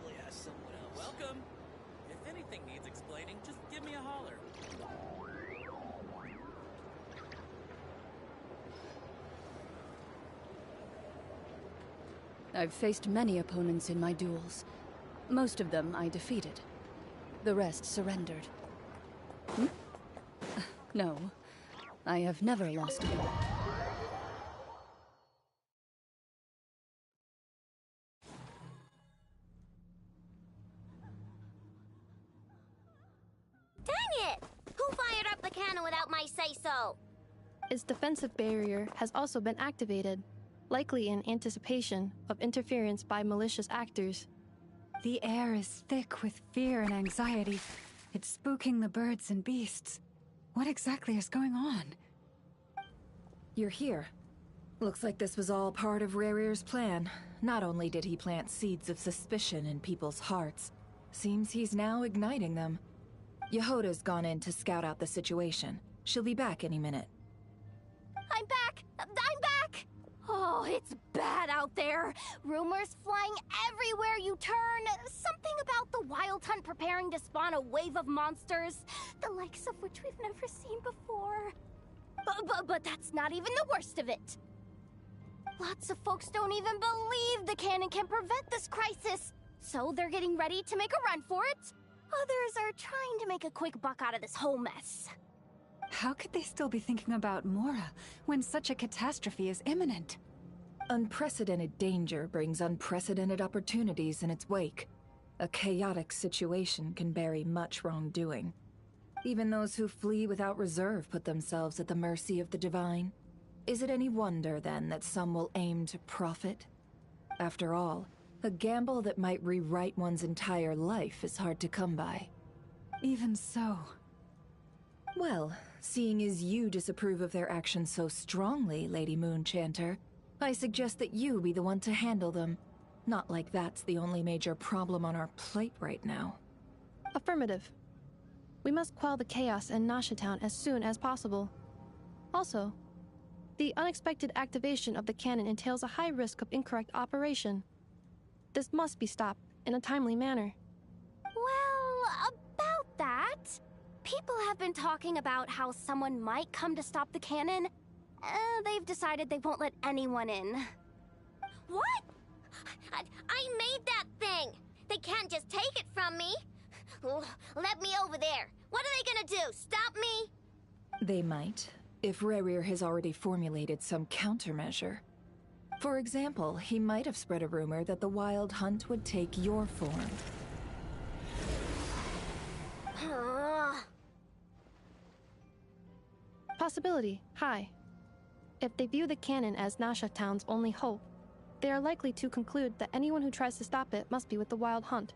probably ask someone else. Welcome! If anything needs explaining, just give me a holler. I've faced many opponents in my duels. Most of them I defeated. The rest surrendered. No, I have never lost a duel. Dang it! Who fired up the cannon without my say-so? Its defensive barrier has also been activated, likely in anticipation of interference by malicious actors. The air is thick with fear and anxiety. It's spooking the birds and beasts. What exactly is going on? You're here. Looks like this was all part of Rarir's plan. Not only did he plant seeds of suspicion in people's hearts, seems he's now igniting them. Yehoda's gone in to scout out the situation. She'll be back any minute. I'm back! I'm back! Oh, it's bad out there. Rumors flying everywhere you turn. Something about the Wild Hunt preparing to spawn a wave of monsters, the likes of which we've never seen before. But that's not even the worst of it. Lots of folks don't even believe the cannon can prevent this crisis, so they're getting ready to make a run for it. Others are trying to make a quick buck out of this whole mess. How could they still be thinking about Mora when such a catastrophe is imminent? Unprecedented danger brings unprecedented opportunities in its wake. A chaotic situation can bury much wrongdoing. Even those who flee without reserve put themselves at the mercy of the divine. Is it any wonder, then, that some will aim to profit? After all, a gamble that might rewrite one's entire life is hard to come by. Even so. Well, seeing as you disapprove of their actions so strongly, Lady Moonchanter, I suggest that you be the one to handle them. Not like that's the only major problem on our plate right now. Affirmative. We must quell the chaos in Nasha Town as soon as possible. Also, the unexpected activation of the cannon entails a high risk of incorrect operation. This must be stopped in a timely manner. Well, about that, people have been talking about how someone might come to stop the cannon. They've decided they won't let anyone in. What? I made that thing! They can't just take it from me! Let me over there! What are they gonna do, stop me? They might, if Rarir has already formulated some countermeasure. For example, he might have spread a rumor that the Wild Hunt would take your form. Possibility high. If they view the cannon as Nasha Town's only hope, they are likely to conclude that anyone who tries to stop it must be with the Wild Hunt.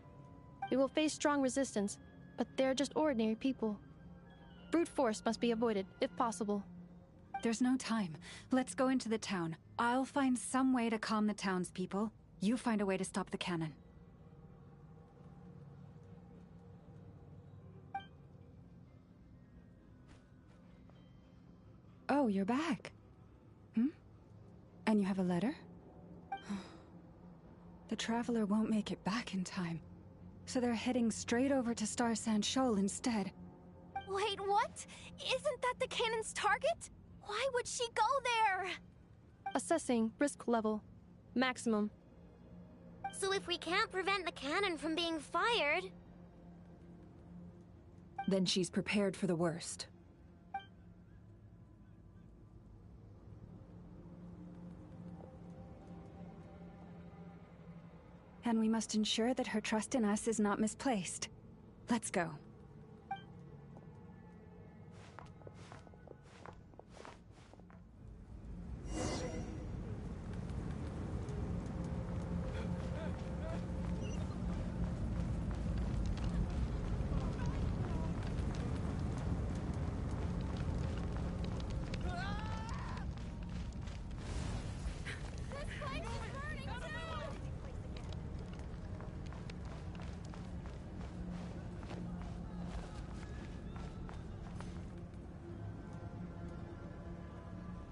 We will face strong resistance, but they're just ordinary people. Brute force must be avoided, if possible. There's no time. Let's go into the town. I'll find some way to calm the townspeople. You find a way to stop the cannon. Oh, you're back. And you have a letter? The Traveler won't make it back in time. So they're heading straight over to Star Sand Shoal instead. Wait, what? Isn't that the cannon's target? Why would she go there? Assessing risk level. Maximum. So if we can't prevent the cannon from being fired... Then she's prepared for the worst. And we must ensure that her trust in us is not misplaced. Let's go.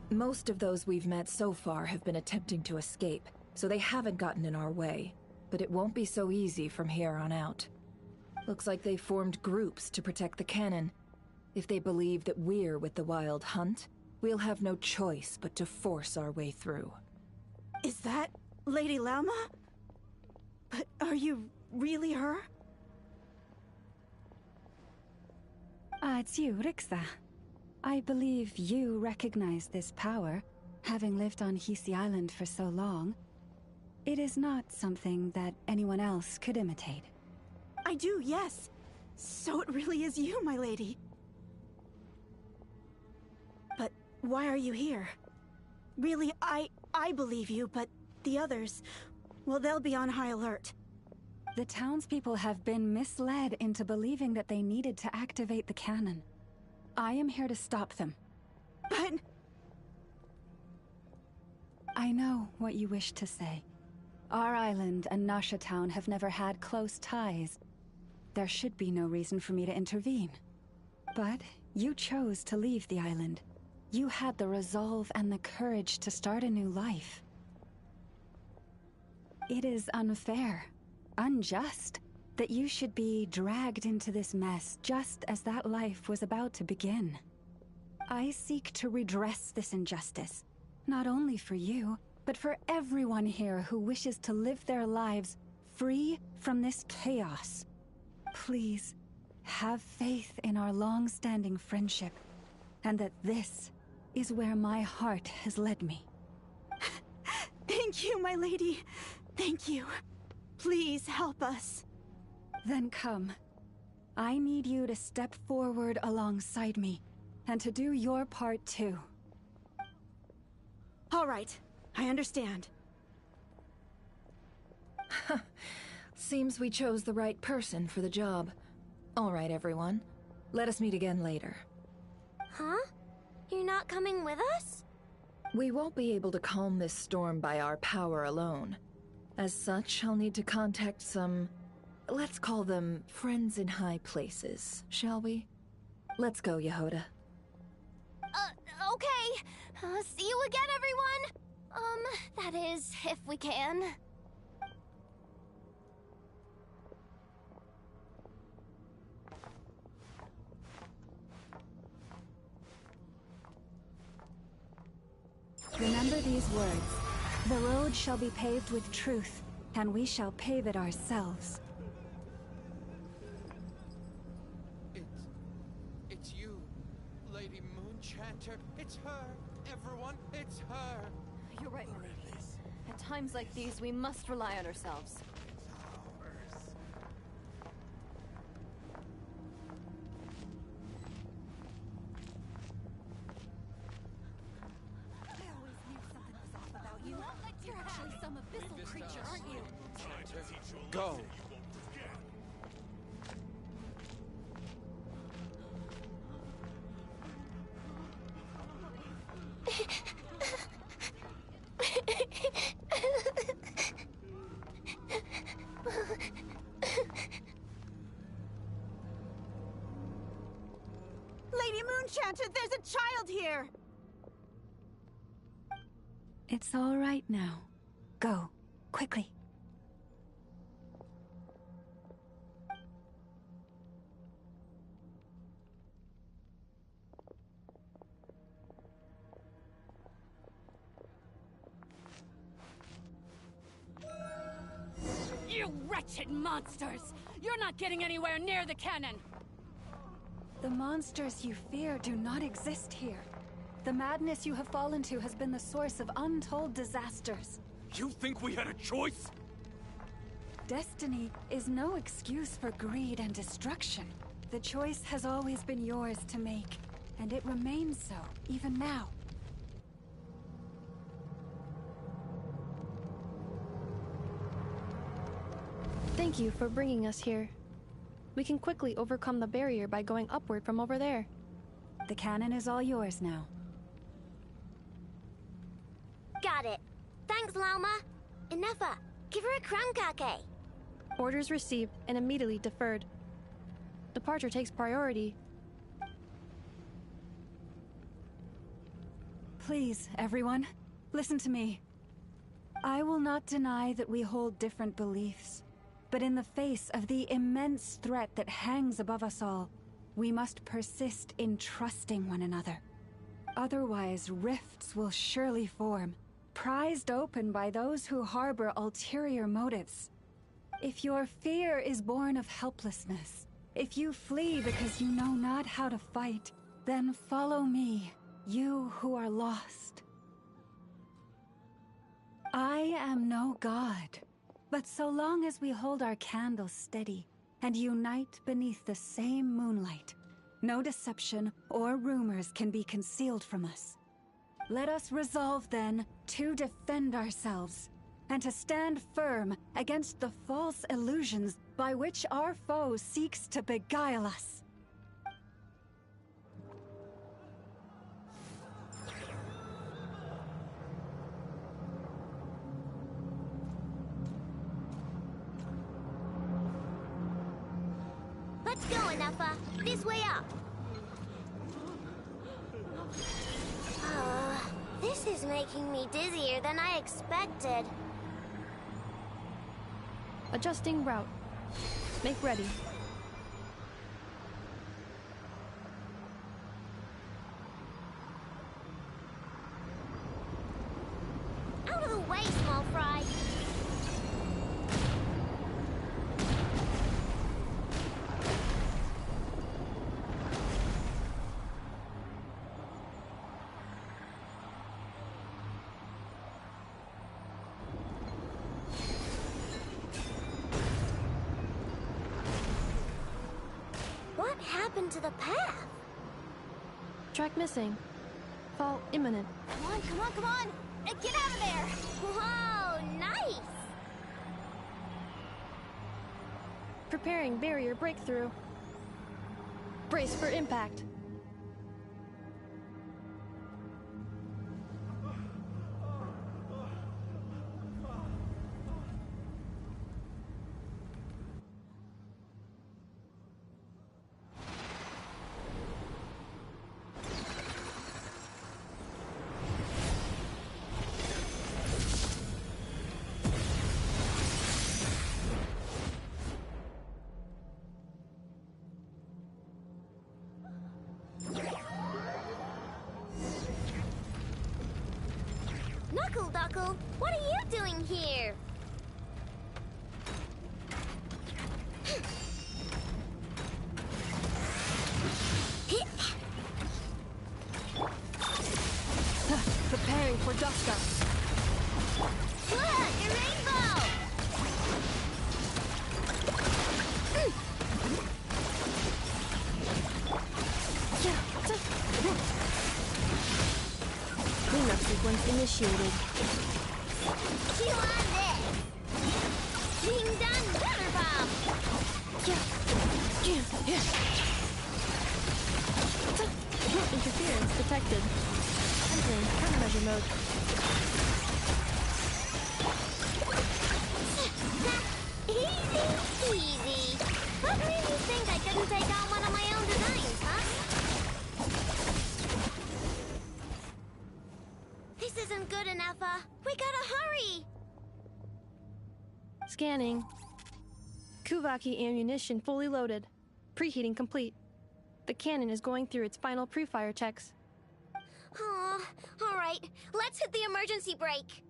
Most of those we've met so far have been attempting to escape, so they haven't gotten in our way. but it won't be so easy from here on out. Looks like they formed groups to protect the cannon. If they believe that we're with the Wild Hunt, we'll have no choice but to force our way through. Is that Lady Lauma? But are you really her? It's you, Rixa. I believe you recognize this power, having lived on Hisi Island for so long. It is not something that anyone else could imitate. I do, yes. So it really is you, my lady. But why are you here? Really, I believe you, but the others, well, they'll be on high alert. The townspeople have been misled into believing that they needed to activate the cannon. I am here to stop them. But... I know what you wish to say. Our island and Nasha Town have never had close ties. There should be no reason for me to intervene. But you chose to leave the island. You had the resolve and the courage to start a new life. It is unfair, unjust, that you should be dragged into this mess just as that life was about to begin. I seek to redress this injustice, not only for you, but for everyone here who wishes to live their lives free from this chaos. Please, have faith in our long-standing friendship, and that this is where my heart has led me. Thank you, my lady. Thank you. Please help us. Then come. I need you to step forward alongside me, and to do your part too. All right, I understand. Seems we chose the right person for the job. All right, everyone. Let us meet again later. Huh? You're not coming with us? We won't be able to calm this storm by our power alone. As such, I'll need to contact some... let's call them friends in high places, shall we? Let's go, Yehoda. Okay. See you again, everyone! That is, if we can. Remember these words. The road shall be paved with truth, and we shall pave it ourselves. It's you, Lady Moonchanter. It's her, everyone. It's her. You're right, Marie. At times like these, we must rely on ourselves. You're actually some abyssal creature, aren't you? Go. Lady Moonchanter, there's a child here! It's all right now. Go, quickly. You wretched monsters! You're not getting anywhere near the cannon! The monsters you fear do not exist here. The madness you have fallen to has been the source of untold disasters. You think we had a choice? Destiny is no excuse for greed and destruction. The choice has always been yours to make, and it remains so, even now. Thank you for bringing us here. We can quickly overcome the barrier by going upward from over there. The cannon is all yours now. Got it. Thanks, Lauma. Inefa, give her a krankake. Orders received and immediately deferred. Departure takes priority. Please, everyone, listen to me. I will not deny that we hold different beliefs, but in the face of the immense threat that hangs above us all, we must persist in trusting one another. Otherwise, rifts will surely form, prized open by those who harbor ulterior motives. If your fear is born of helplessness, if you flee because you know not how to fight, then follow me, you who are lost. I am no god, but so long as we hold our candles steady and unite beneath the same moonlight, no deception or rumors can be concealed from us. Let us resolve then to defend ourselves and to stand firm against the false illusions by which our foe seeks to beguile us. Let's go, Anafa. This way up. This is making me dizzier than I expected. Adjusting route. Make ready. Out of the way, small fry. What happened to the path? Track missing. Fall imminent. Come on, come on, come on! Get out of there! Whoa, nice! Preparing barrier breakthrough. Brace for impact. Knuckle Duckle, what are you doing here? Preparing for Duska. Look, a rainbow! Cleanup sequence initiated. Chew on this! Being done, Water Bomb! Interference detected. Entering countermeasure mode. Easy, easy. What made you think I couldn't take on one of my own designs, huh? This isn't good enough, we gotta hurry! Scanning. Kuvaki ammunition fully loaded. Preheating complete. The cannon is going through its final pre-fire checks. Aw, alright. Let's hit the emergency brake.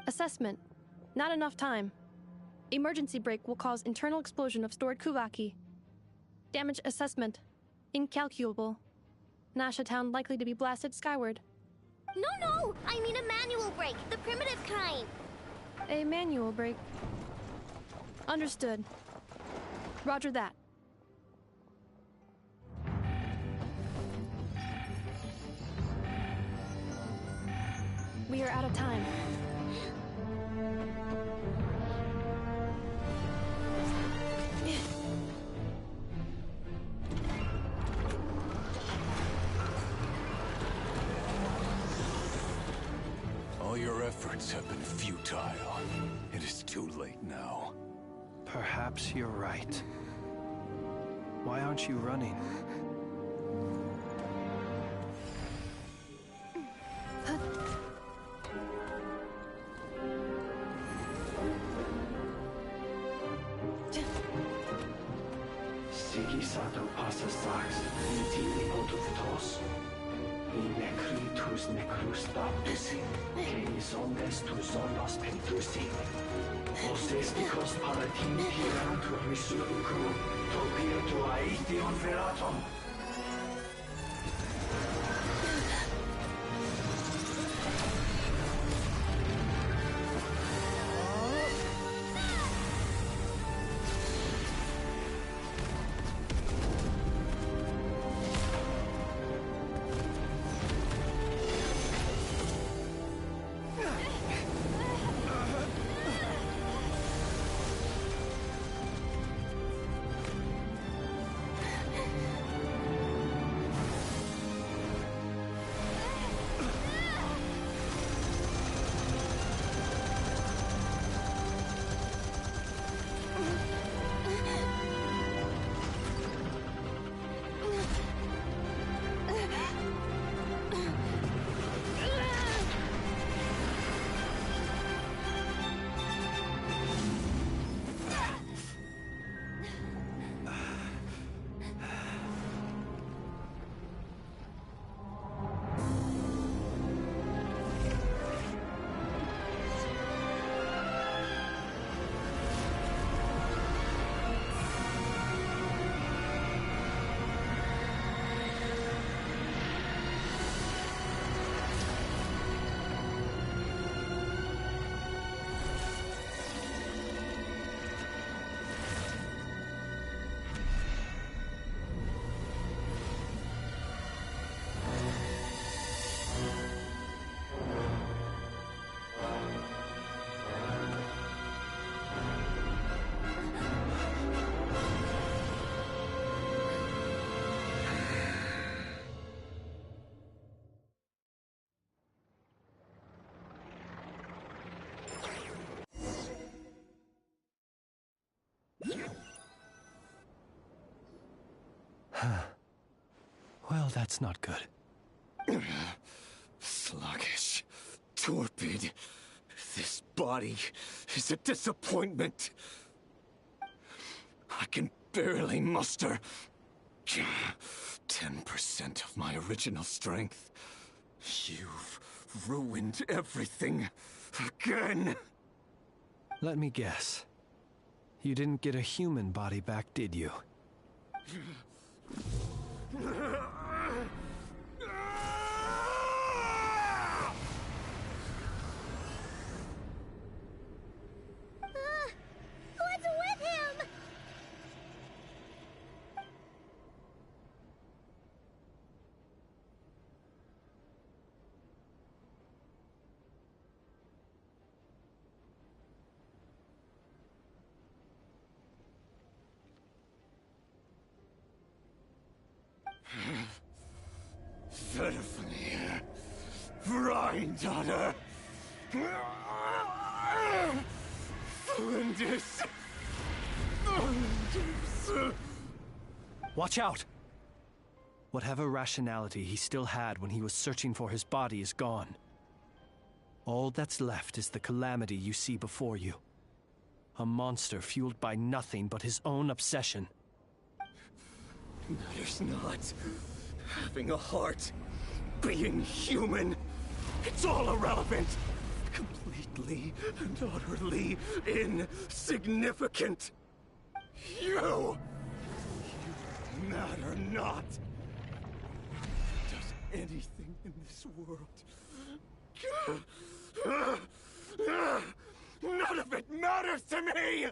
Assessment. Not enough time. Emergency brake will cause internal explosion of stored Kuvaki. Damage assessment. Incalculable. Nasha Town likely to be blasted skyward. No! I mean a manual brake, the primitive kind. A manual brake. Understood. Roger that. We are out of time. All your efforts have been futile. It is too late now. Perhaps you're right. Why aren't you running? Sato passa sax, intili autoptos. In necritus necrus baptisi, que isones tu solos pentusi. Osesticos palatin pirantur resurrecum, topir aetheon veratum. Well, that's not good. Sluggish. Torpid. This body is a disappointment. I can barely muster 10% of my original strength. You've ruined everything again. Let me guess. You didn't get a human body back, did you? What's with him? Verfnir. Rhine-daughter. Flinders. Watch out! Whatever rationality he still had when he was searching for his body is gone. All that's left is the calamity you see before you. A monster fueled by nothing but his own obsession. Matters not. Having a heart. Being human. It's all irrelevant. Completely and utterly insignificant. You matter not. Does anything in this world... None of it matters to me!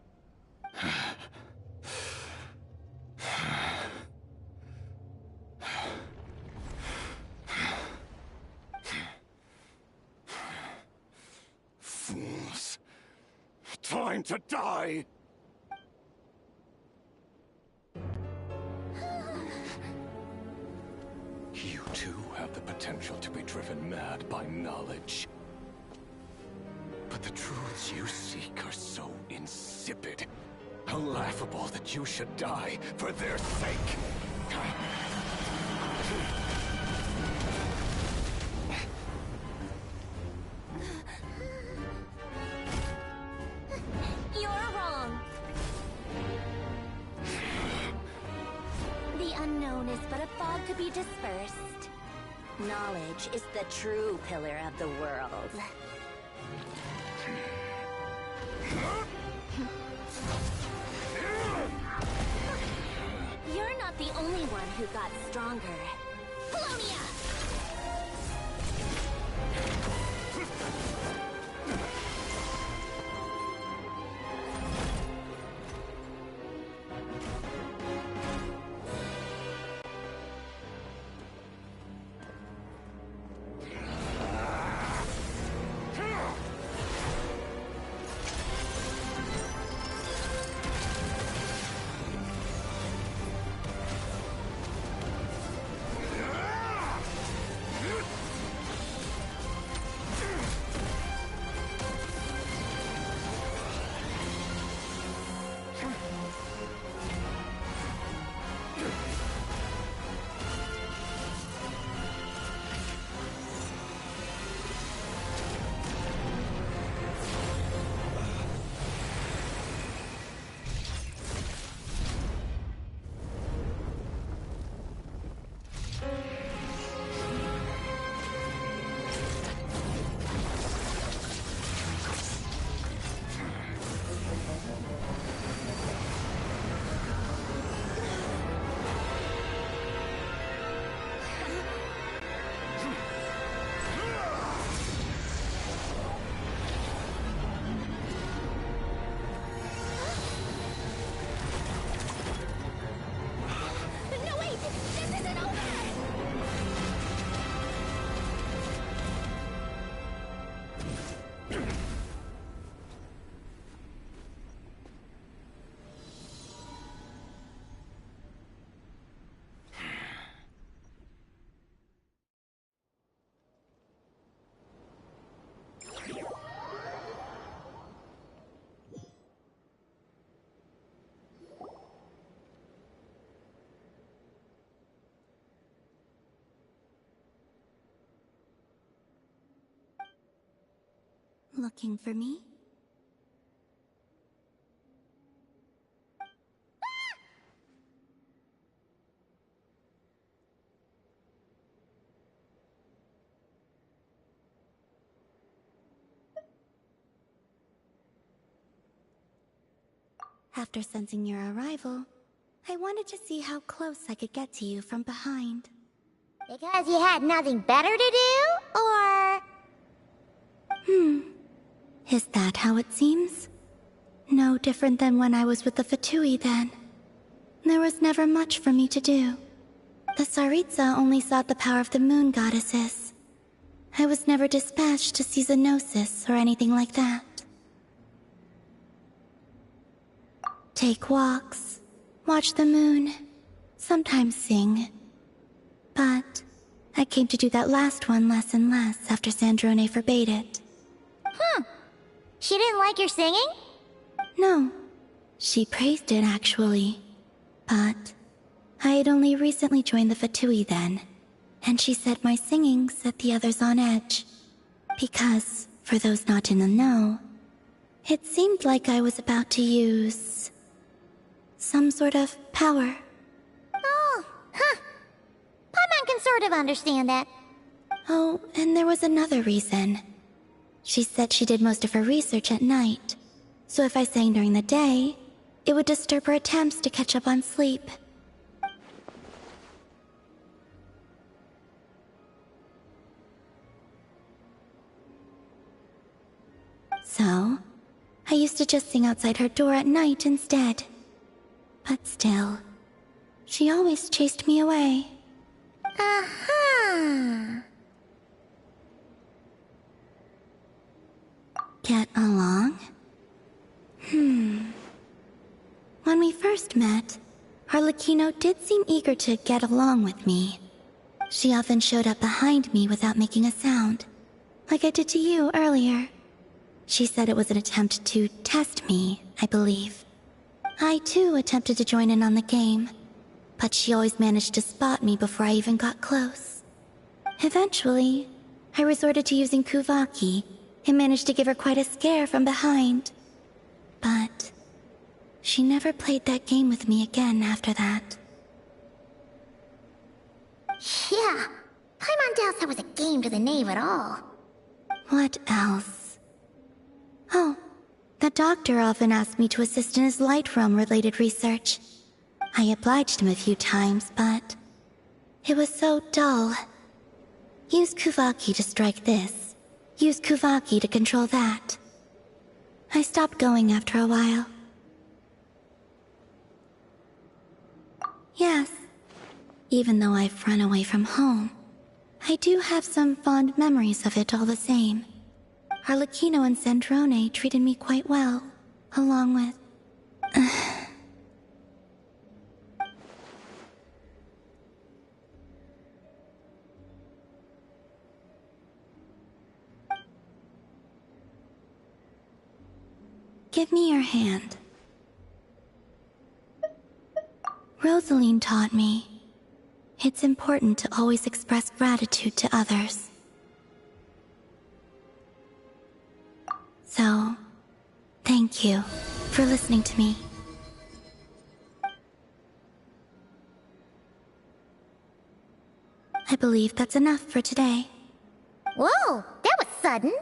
Fools. Time to die! You too have the potential to be driven mad by knowledge. But the truths you seek are so insipid, how laughable that you should die for their sake. You're wrong. is but a fog to be dispersed. Knowledge is the true pillar of the world. You're not the only one who got stronger. Polonia! Looking for me? After sensing your arrival, I wanted to see how close I could get to you from behind. Because you had nothing better to do, or...? Is that how it seems? No different than when I was with the Fatui then. There was never much for me to do. The Tsaritsa only sought the power of the moon goddesses. I was never dispatched to see Xenosis or anything like that. Take walks, watch the moon, sometimes sing. But I came to do that last one less and less after Sandrone forbade it. She didn't like your singing? No. She praised it, actually. But I had only recently joined the Fatui then, and she said my singing set the others on edge. Because, for those not in the know, it seemed like I was about to use... some sort of power. Oh, huh. Paimon can sort of understand that. Oh, and there was another reason. She said she did most of her research at night, so if I sang during the day, it would disturb her attempts to catch up on sleep. So, I used to just sing outside her door at night instead. But still, she always chased me away. Uh-huh. Get along? When we first met, Harlequino did seem eager to get along with me. She often showed up behind me without making a sound, like I did to you earlier. She said it was an attempt to test me, I believe. I too attempted to join in on the game, but she always managed to spot me before I even got close. Eventually, I resorted to using Kuvaki, and managed to give her quite a scare from behind. But she never played that game with me again after that. Yeah. Paimon doubts that was a game to the knave at all. What else? Oh, the doctor often asked me to assist in his light realm-related research. I obliged him a few times, but it was so dull. Use Kuvaki to strike this. Use Kuvaki to control that. I stopped going after a while. Yes, even though I've run away from home, I do have some fond memories of it all the same. Arlecchino and Sandrone treated me quite well, along with... Give me your hand. Rosaline taught me it's important to always express gratitude to others. So, thank you for listening to me. I believe that's enough for today. Whoa, that was sudden.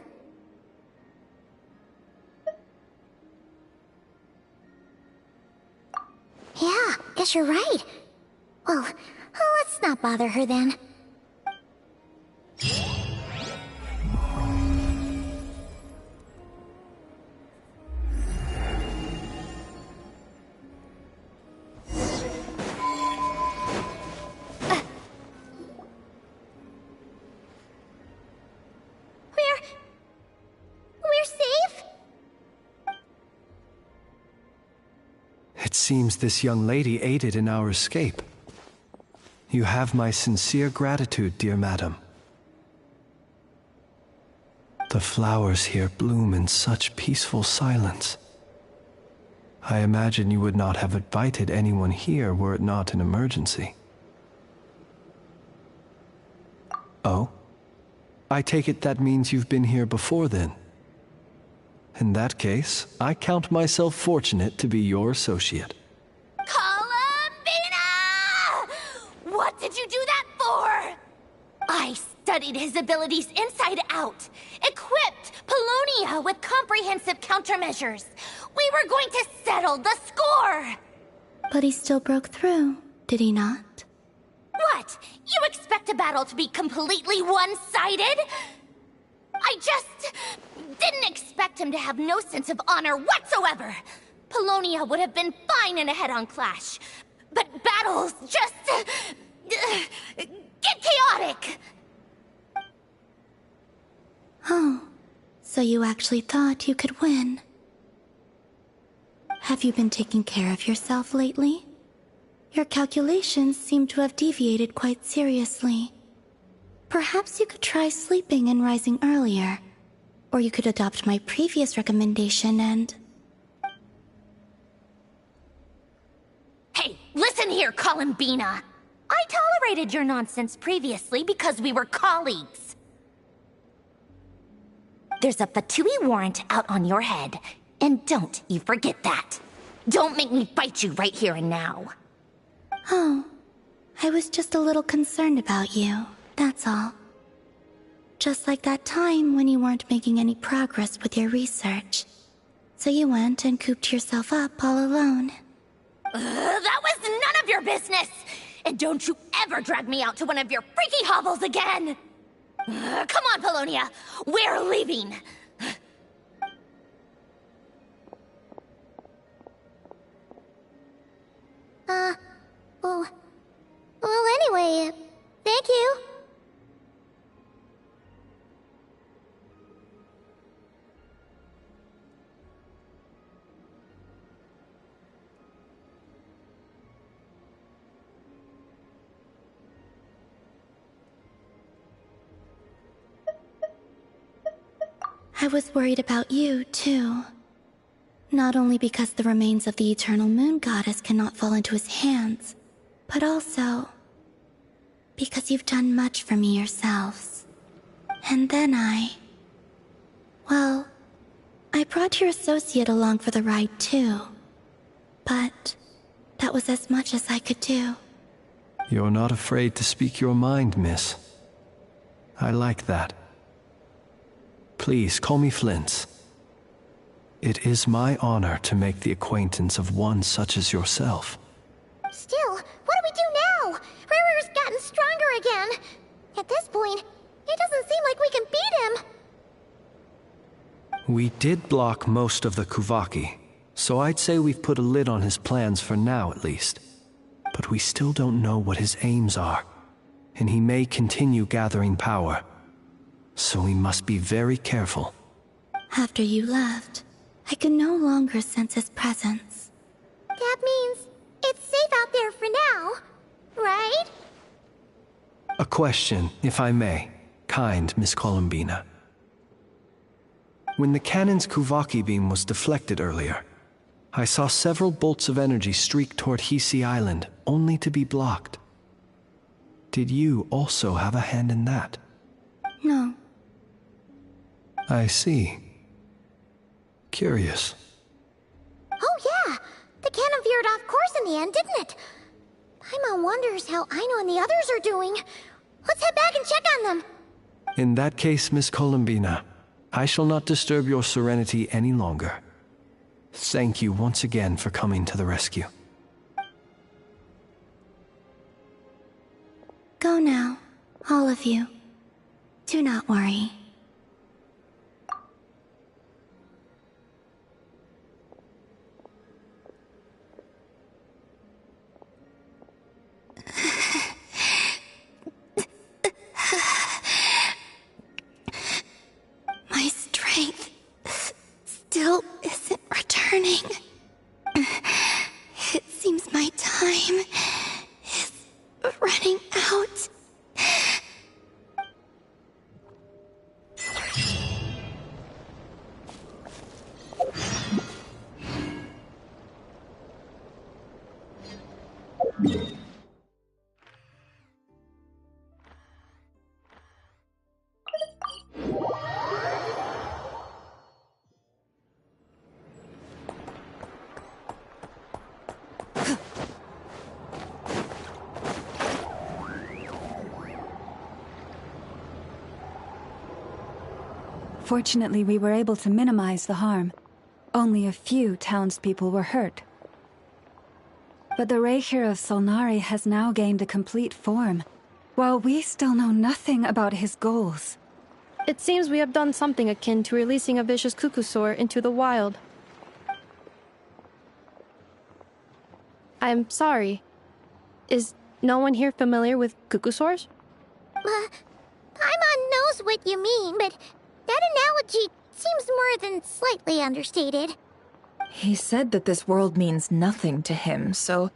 Yeah, guess you're right. Well, let's not bother her then. We're safe? It seems this young lady aided in our escape. You have my sincere gratitude, dear madam. The flowers here bloom in such peaceful silence. I imagine you would not have invited anyone here were it not an emergency. Oh? I take it that means you've been here before then. In that case, I count myself fortunate to be your associate. Columbina! What did you do that for? I studied his abilities inside out, equipped Paulownia with comprehensive countermeasures. We were going to settle the score! But he still broke through, did he not? What? You expect a battle to be completely one-sided? I just didn't expect him to have no sense of honor whatsoever. Paulownia would have been fine in a head-on clash, but battles just get chaotic. Oh, so you actually thought you could win. Have you been taking care of yourself lately? Your calculations seem to have deviated quite seriously. Perhaps you could try sleeping and rising earlier. Or you could adopt my previous recommendation and... Hey, listen here, Columbina. I tolerated your nonsense previously because we were colleagues. There's a Fatui warrant out on your head, and don't you forget that. Don't make me fight you right here and now. Oh, I was just a little concerned about you, that's all. Just like that time when you weren't making any progress with your research. So you went and cooped yourself up all alone. That was none of your business! And don't you ever drag me out to one of your freaky hovels again! Come on, Paulownia! We're leaving! Well, anyway, thank you. I was worried about you, too. Not only because the remains of the Eternal Moon Goddess cannot fall into his hands, but also because you've done much for me yourselves. And then well, I brought your associate along for the ride too. But that was as much as I could do. You're not afraid to speak your mind, miss. I like that. Please, call me Flint. It is my honor to make the acquaintance of one such as yourself. Still, what do we do now? Riri's gotten stronger again. At this point, it doesn't seem like we can beat him. We did block most of the Kuvaki, so I'd say we've put a lid on his plans for now at least. But we still don't know what his aims are, and he may continue gathering power. So we must be very careful. After you left, I could no longer sense his presence. That means it's safe out there for now, right? A question, if I may, kind Miss Columbina. When the cannon's Kuvaki beam was deflected earlier, I saw several bolts of energy streak toward Hisi Island, only to be blocked. Did you also have a hand in that? No. I see. Curious. Oh yeah! The cannon veered off course in the end, didn't it? Paimon wonders how Aino and the others are doing. Let's head back and check on them. In that case, Miss Columbina, I shall not disturb your serenity any longer. Thank you once again for coming to the rescue. Go now, all of you. Do not worry. My strength still isn't returning. It seems my time is running out. Fortunately, we were able to minimize the harm. Only a few townspeople were hurt. But the Reikir of Solnari has now gained a complete form, while we still know nothing about his goals. It seems we have done something akin to releasing a vicious Kukusaur into the wild. I'm sorry. Is no one here familiar with Kukusaurs? Paimon knows what you mean, but that analogy seems more than slightly understated. He said that this world means nothing to him, so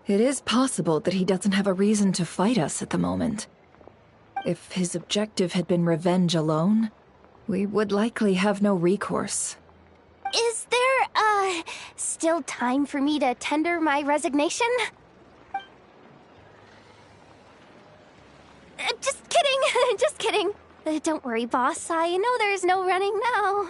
it is possible that he doesn't have a reason to fight us at the moment. If his objective had been revenge alone, we would likely have no recourse. Is there, still time for me to tender my resignation? Just kidding, just kidding. Don't worry, boss. I know there's no running now.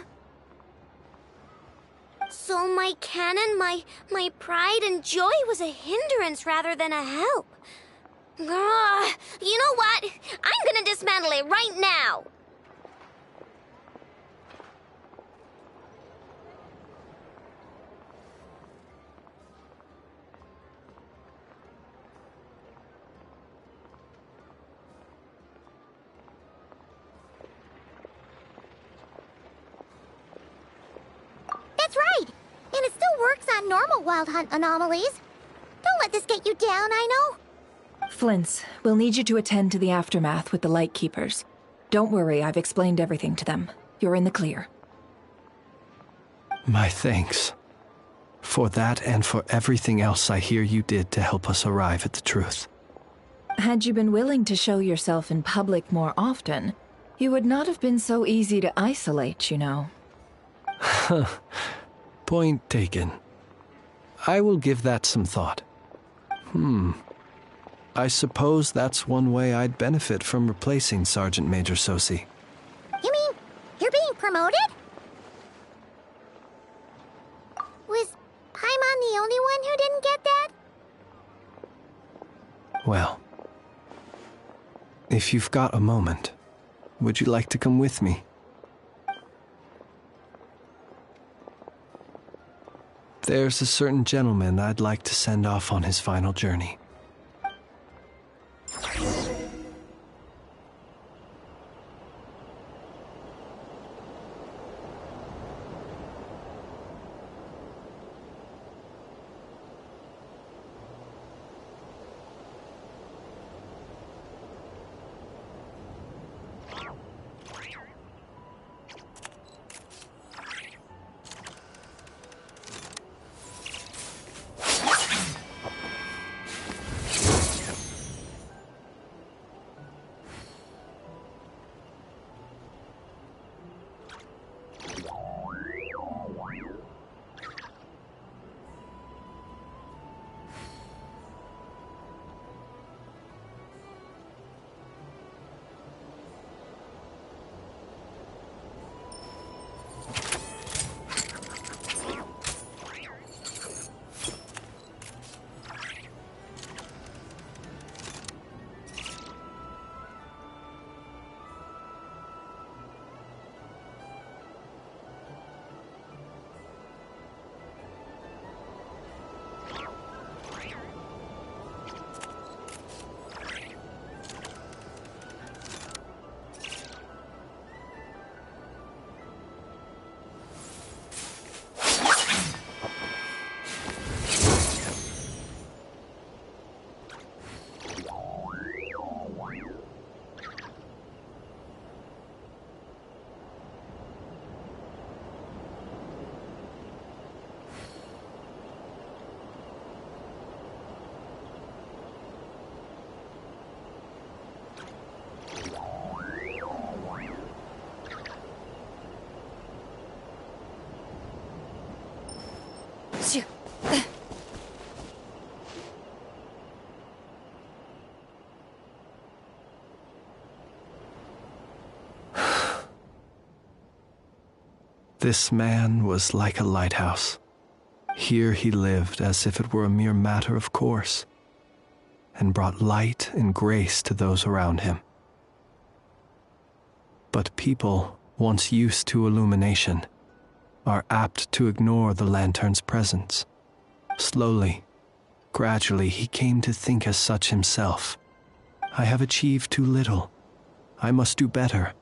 So my cannon, my pride and joy was a hindrance rather than a help. You know what? I'm gonna dismantle it right now. That's right! And it still works on normal Wild Hunt anomalies. Don't let this get you down, I know. Flint's, we'll need you to attend to the aftermath with the Lightkeepers. Don't worry, I've explained everything to them. You're in the clear. My thanks. For that and for everything else I hear you did to help us arrive at the truth. Had you been willing to show yourself in public more often, you would not have been so easy to isolate, you know. Point taken. I will give that some thought. I suppose that's one way I'd benefit from replacing Sergeant Major Sosi. You mean you're being promoted? Was Paimon the only one who didn't get that? Well, If you've got a moment, would you like to come with me? There's a certain gentleman I'd like to send off on his final journey. This man was like a lighthouse. Here he lived as if it were a mere matter of course, and brought light and grace to those around him. But people, once used to illumination, are apt to ignore the lantern's presence. Slowly, gradually, he came to think as such himself. I have achieved too little. I must do better.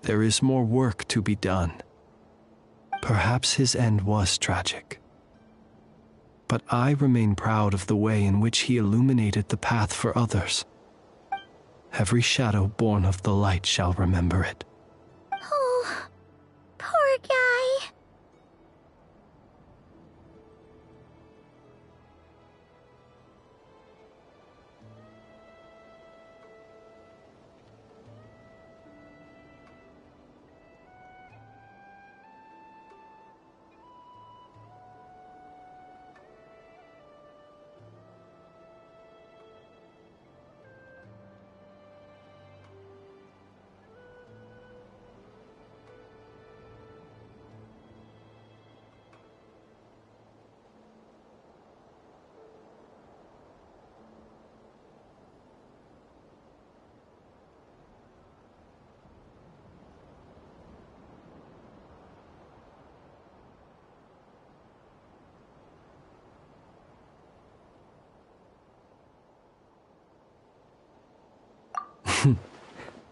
There is more work to be done. Perhaps his end was tragic. But I remain proud of the way in which he illuminated the path for others. Every shadow born of the light shall remember it. Oh, poor guy.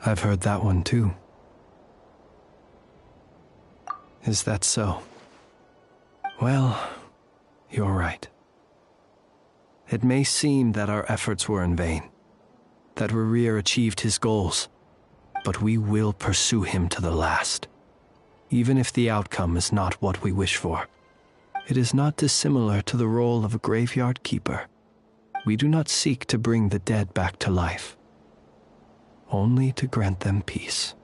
I've heard that one too. Is that so? Well, you're right. It may seem that our efforts were in vain, that Rerir achieved his goals, but we will pursue him to the last, even if the outcome is not what we wish for. It is not dissimilar to the role of a graveyard keeper. We do not seek to bring the dead back to life, only to grant them peace.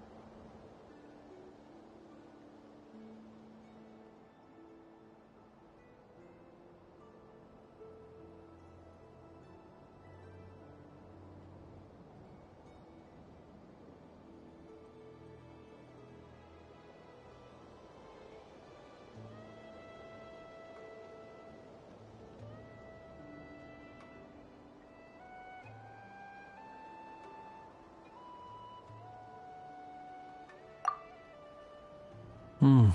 Oh,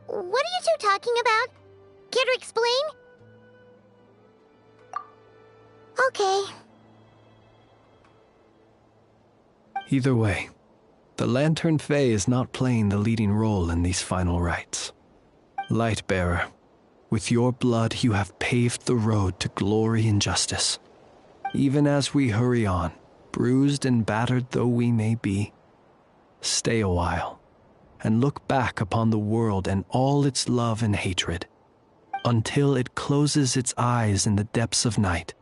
what are you two talking about? Care to explain? Okay. Either way, the Lantern Fae is not playing the leading role in these final rites. Lightbearer, with your blood you have paved the road to glory and justice. Even as we hurry on, bruised and battered though we may be, stay a while and look back upon the world and all its love and hatred, until it closes its eyes in the depths of night,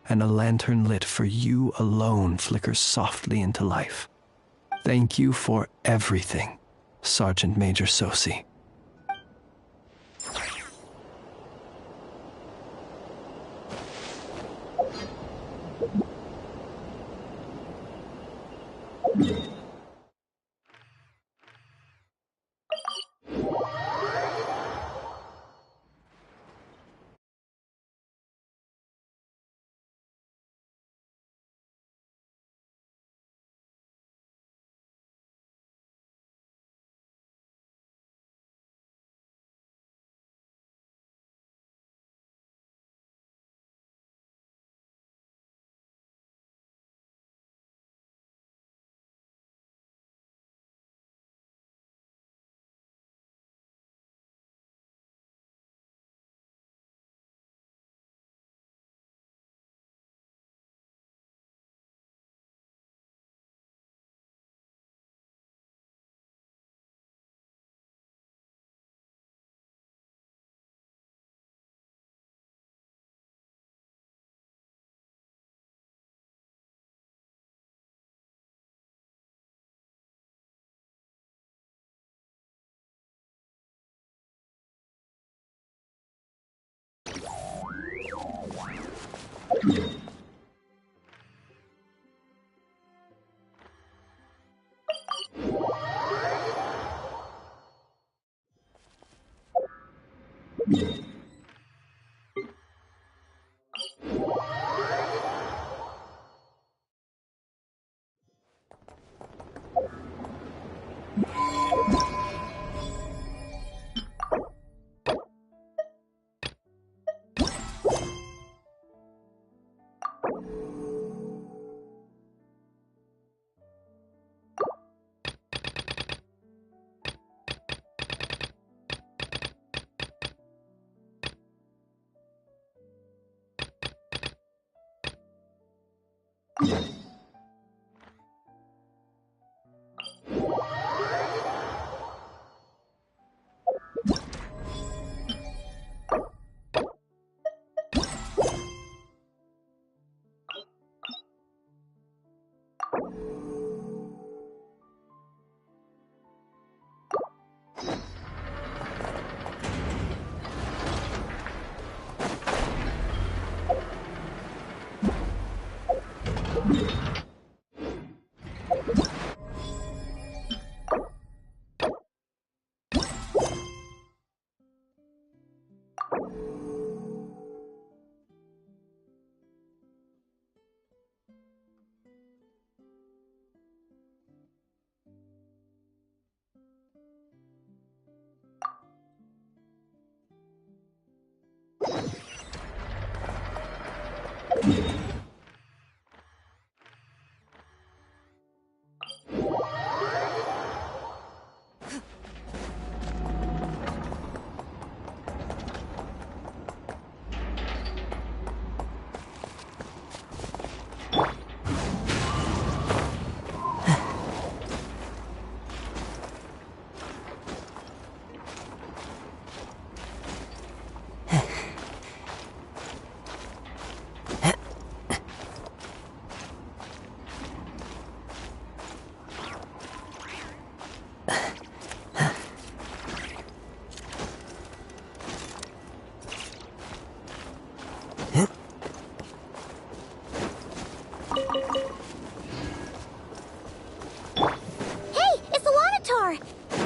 and a lantern lit for you alone flickers softly into life. Thank you for everything, Sergeant Major Sosi.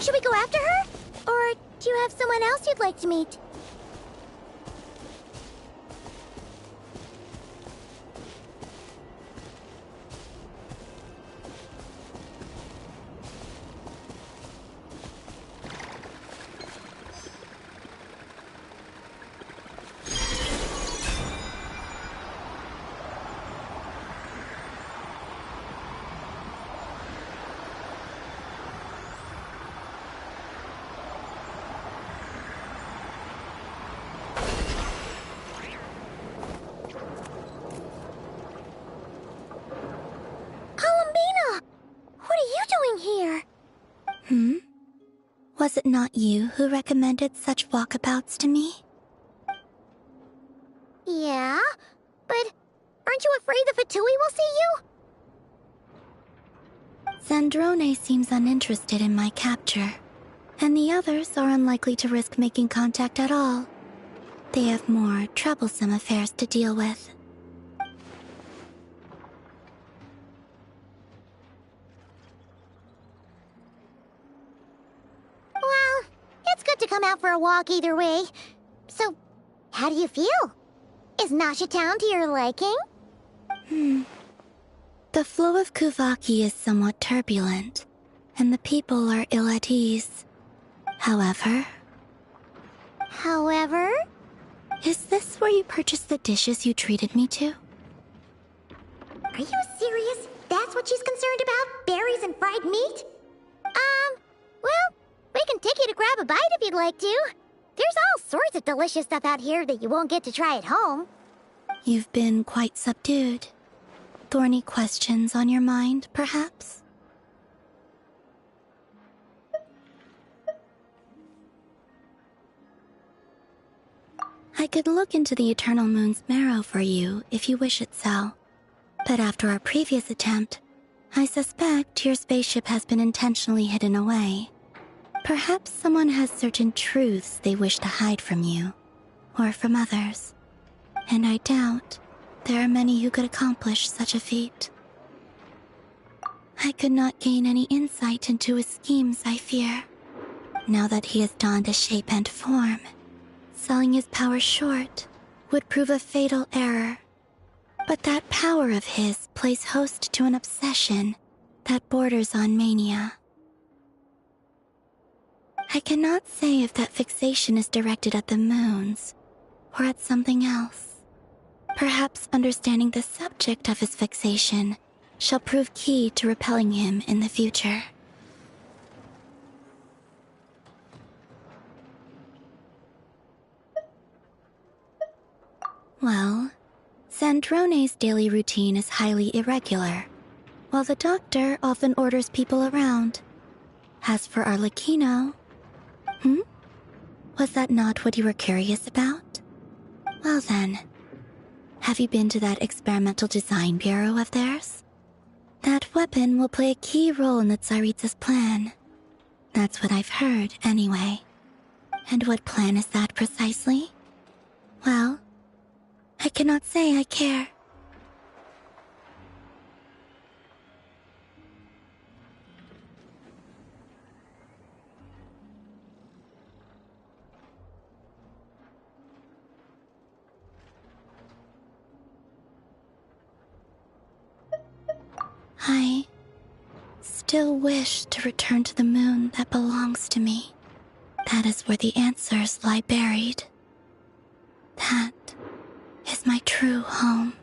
Should we go after her? Or do you have someone else you'd like to meet? Was it not you who recommended such walkabouts to me? Yeah, but aren't you afraid the Fatui will see you? Zandrone seems uninterested in my capture, and the others are unlikely to risk making contact at all. They have more troublesome affairs to deal with. Well, it's good to come out for a walk either way. So, how do you feel? Is Nasha Town to your liking? The flow of Kuvaki is somewhat turbulent, and the people are ill at ease. However... However? Is this where you purchased the dishes you treated me to? Are you serious? That's what she's concerned about? Berries and fried meat? Well, we can take you to grab a bite if you'd like to. There's all sorts of delicious stuff out here that you won't get to try at home. You've been quite subdued. Thorny questions on your mind, perhaps? I could look into the Eternal Moon's marrow for you if you wish it so. But after our previous attempt, I suspect your spaceship has been intentionally hidden away. Perhaps someone has certain truths they wish to hide from you, or from others. And I doubt there are many who could accomplish such a feat. I could not gain any insight into his schemes, I fear. Now that he has donned a shape and form, selling his power short would prove a fatal error. But that power of his plays host to an obsession that borders on mania. I cannot say if that fixation is directed at the moons or at something else. Perhaps understanding the subject of his fixation shall prove key to repelling him in the future. Well, Zandrone's daily routine is highly irregular, while the doctor often orders people around. As for Arlecchino... Was that not what you were curious about? Well then, have you been to that experimental design bureau of theirs? That weapon will play a key role in the Tsaritsa's plan. That's what I've heard, anyway. And what plan is that precisely? Well, I cannot say I care. I still wish to return to the moon that belongs to me. That is where the answers lie buried. That is my true home.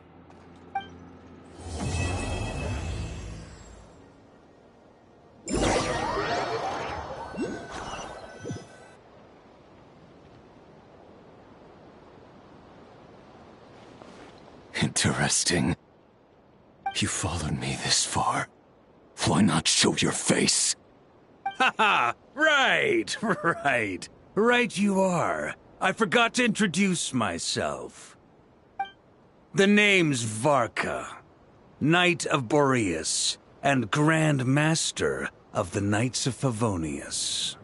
Interesting. You followed me this far. Why not show your face? Haha! Right! Right you are. I forgot to introduce myself. The name's Varka, Knight of Boreas, and Grand Master of the Knights of Favonius.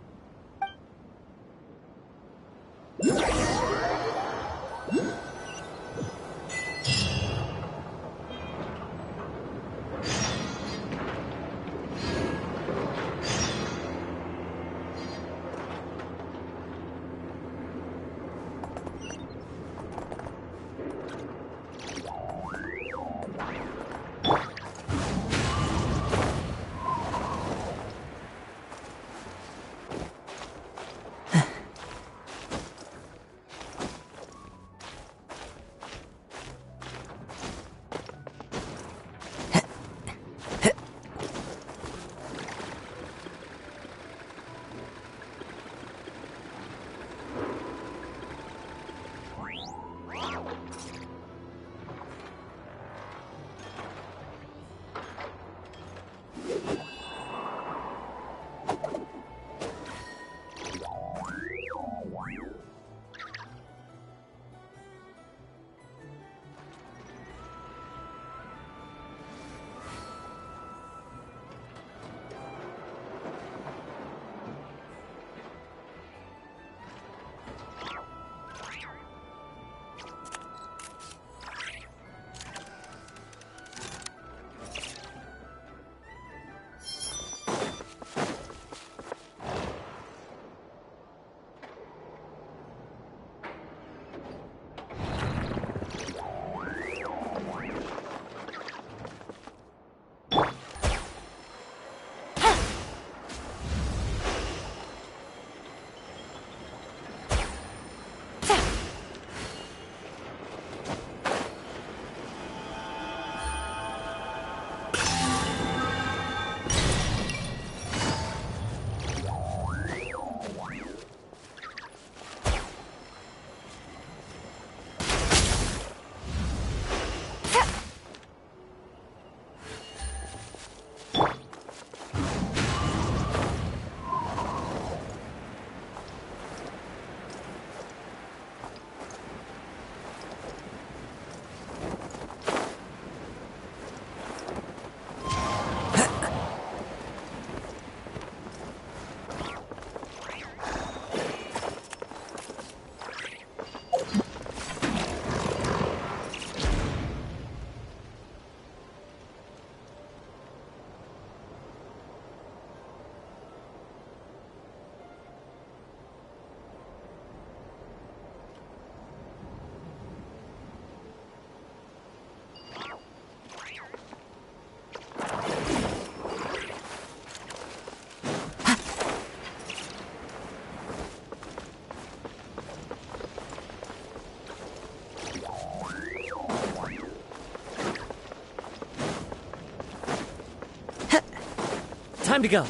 Time to go.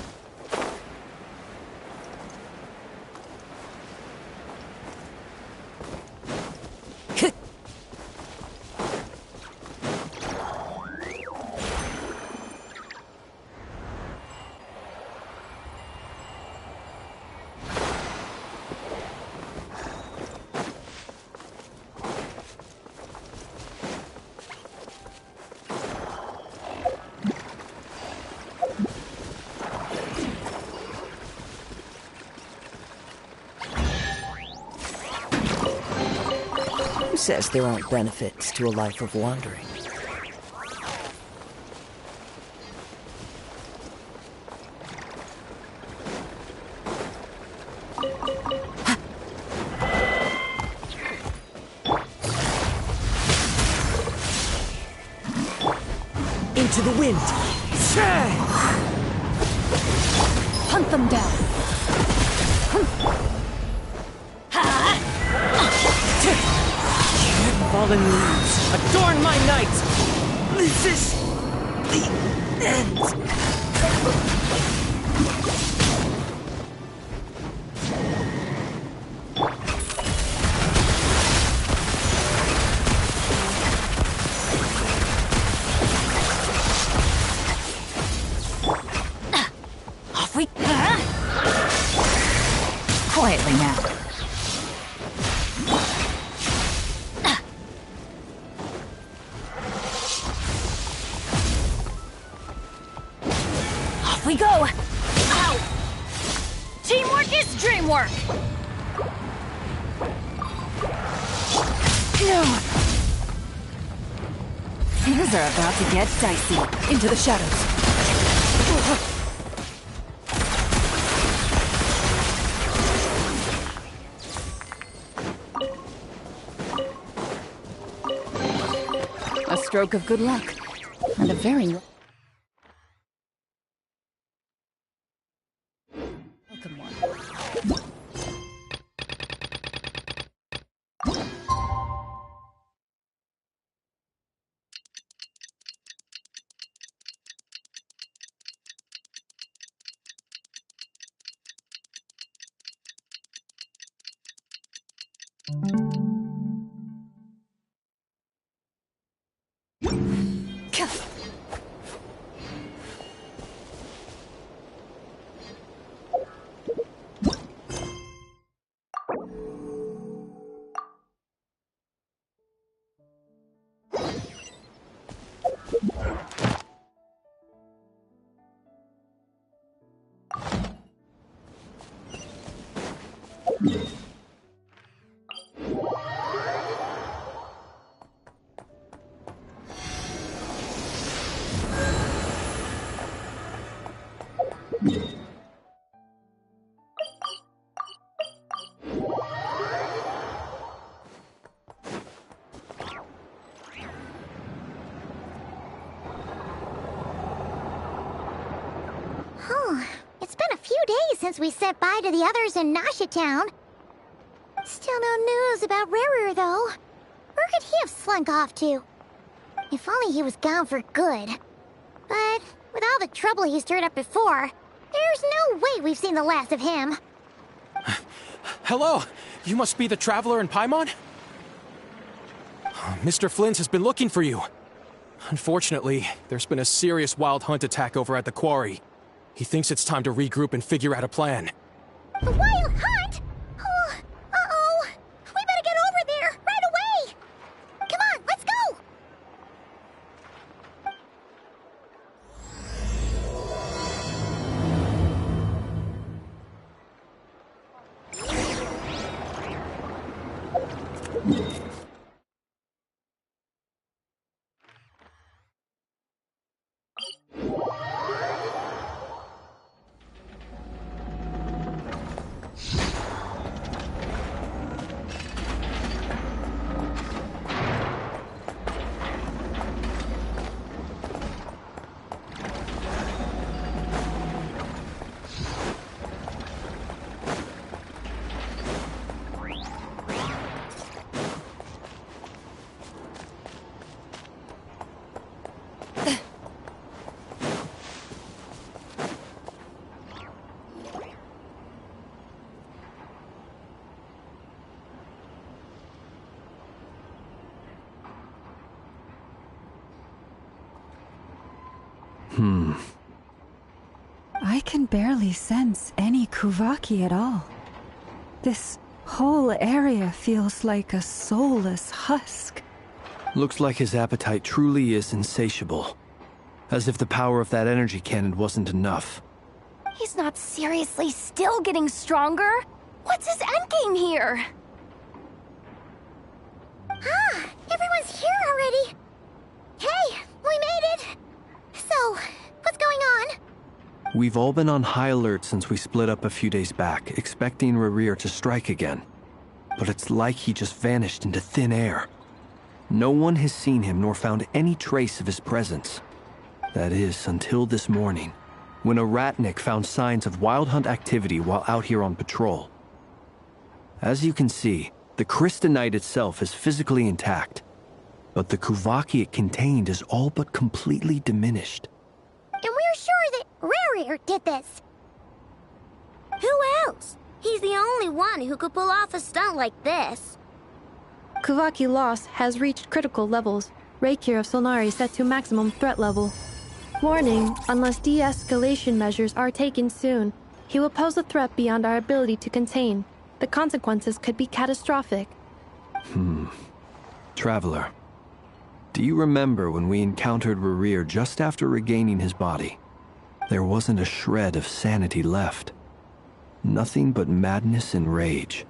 Who says there aren't benefits to a life of wandering? Into the wind. Hunt them down. Fallen leaves, adorn my night! This is the end. Off we... Quietly now. We go! Ow! Teamwork is dreamwork! Things are about to get dicey. Into the shadows. A stroke of good luck. And a very... welcome one. It's been a few days since we said bye to the others in Nasha Town. Still no news about Rarer, though. Where could he have slunk off to? If only he was gone for good. But with all the trouble he stirred up before, there's no way we've seen the last of him. Hello! You must be the traveler in Paimon? Mr. Flint has been looking for you. Unfortunately, there's been a serious wild hunt attack over at the quarry. He thinks it's time to regroup and figure out a plan. The wild hunt? Oh, uh-oh. We better get over there, right away! Come on, let's go! I can barely sense any Kuvaki at all. This whole area feels like a soulless husk. Looks like his appetite truly is insatiable. As if the power of that energy cannon wasn't enough. He's not seriously still getting stronger? What's his endgame here? Ah, everyone's here already. Hey, we made it. So, what's going on? We've all been on high alert since we split up a few days back, expecting Rerir to strike again. But it's like he just vanished into thin air. No one has seen him nor found any trace of his presence. That is, until this morning, when a ratnik found signs of wild hunt activity while out here on patrol. As you can see, the Crystonite itself is physically intact, but the Kuvaki it contained is all but completely diminished. And we're sure that Rerir did this. Who else? He's the only one who could pull off a stunt like this. Kuvaki loss has reached critical levels. Reikir of Solnari set to maximum threat level. Warning, unless de-escalation measures are taken soon, he will pose a threat beyond our ability to contain. The consequences could be catastrophic. Traveler, do you remember when we encountered Rerir just after regaining his body? There wasn't a shred of sanity left. Nothing but madness and rage.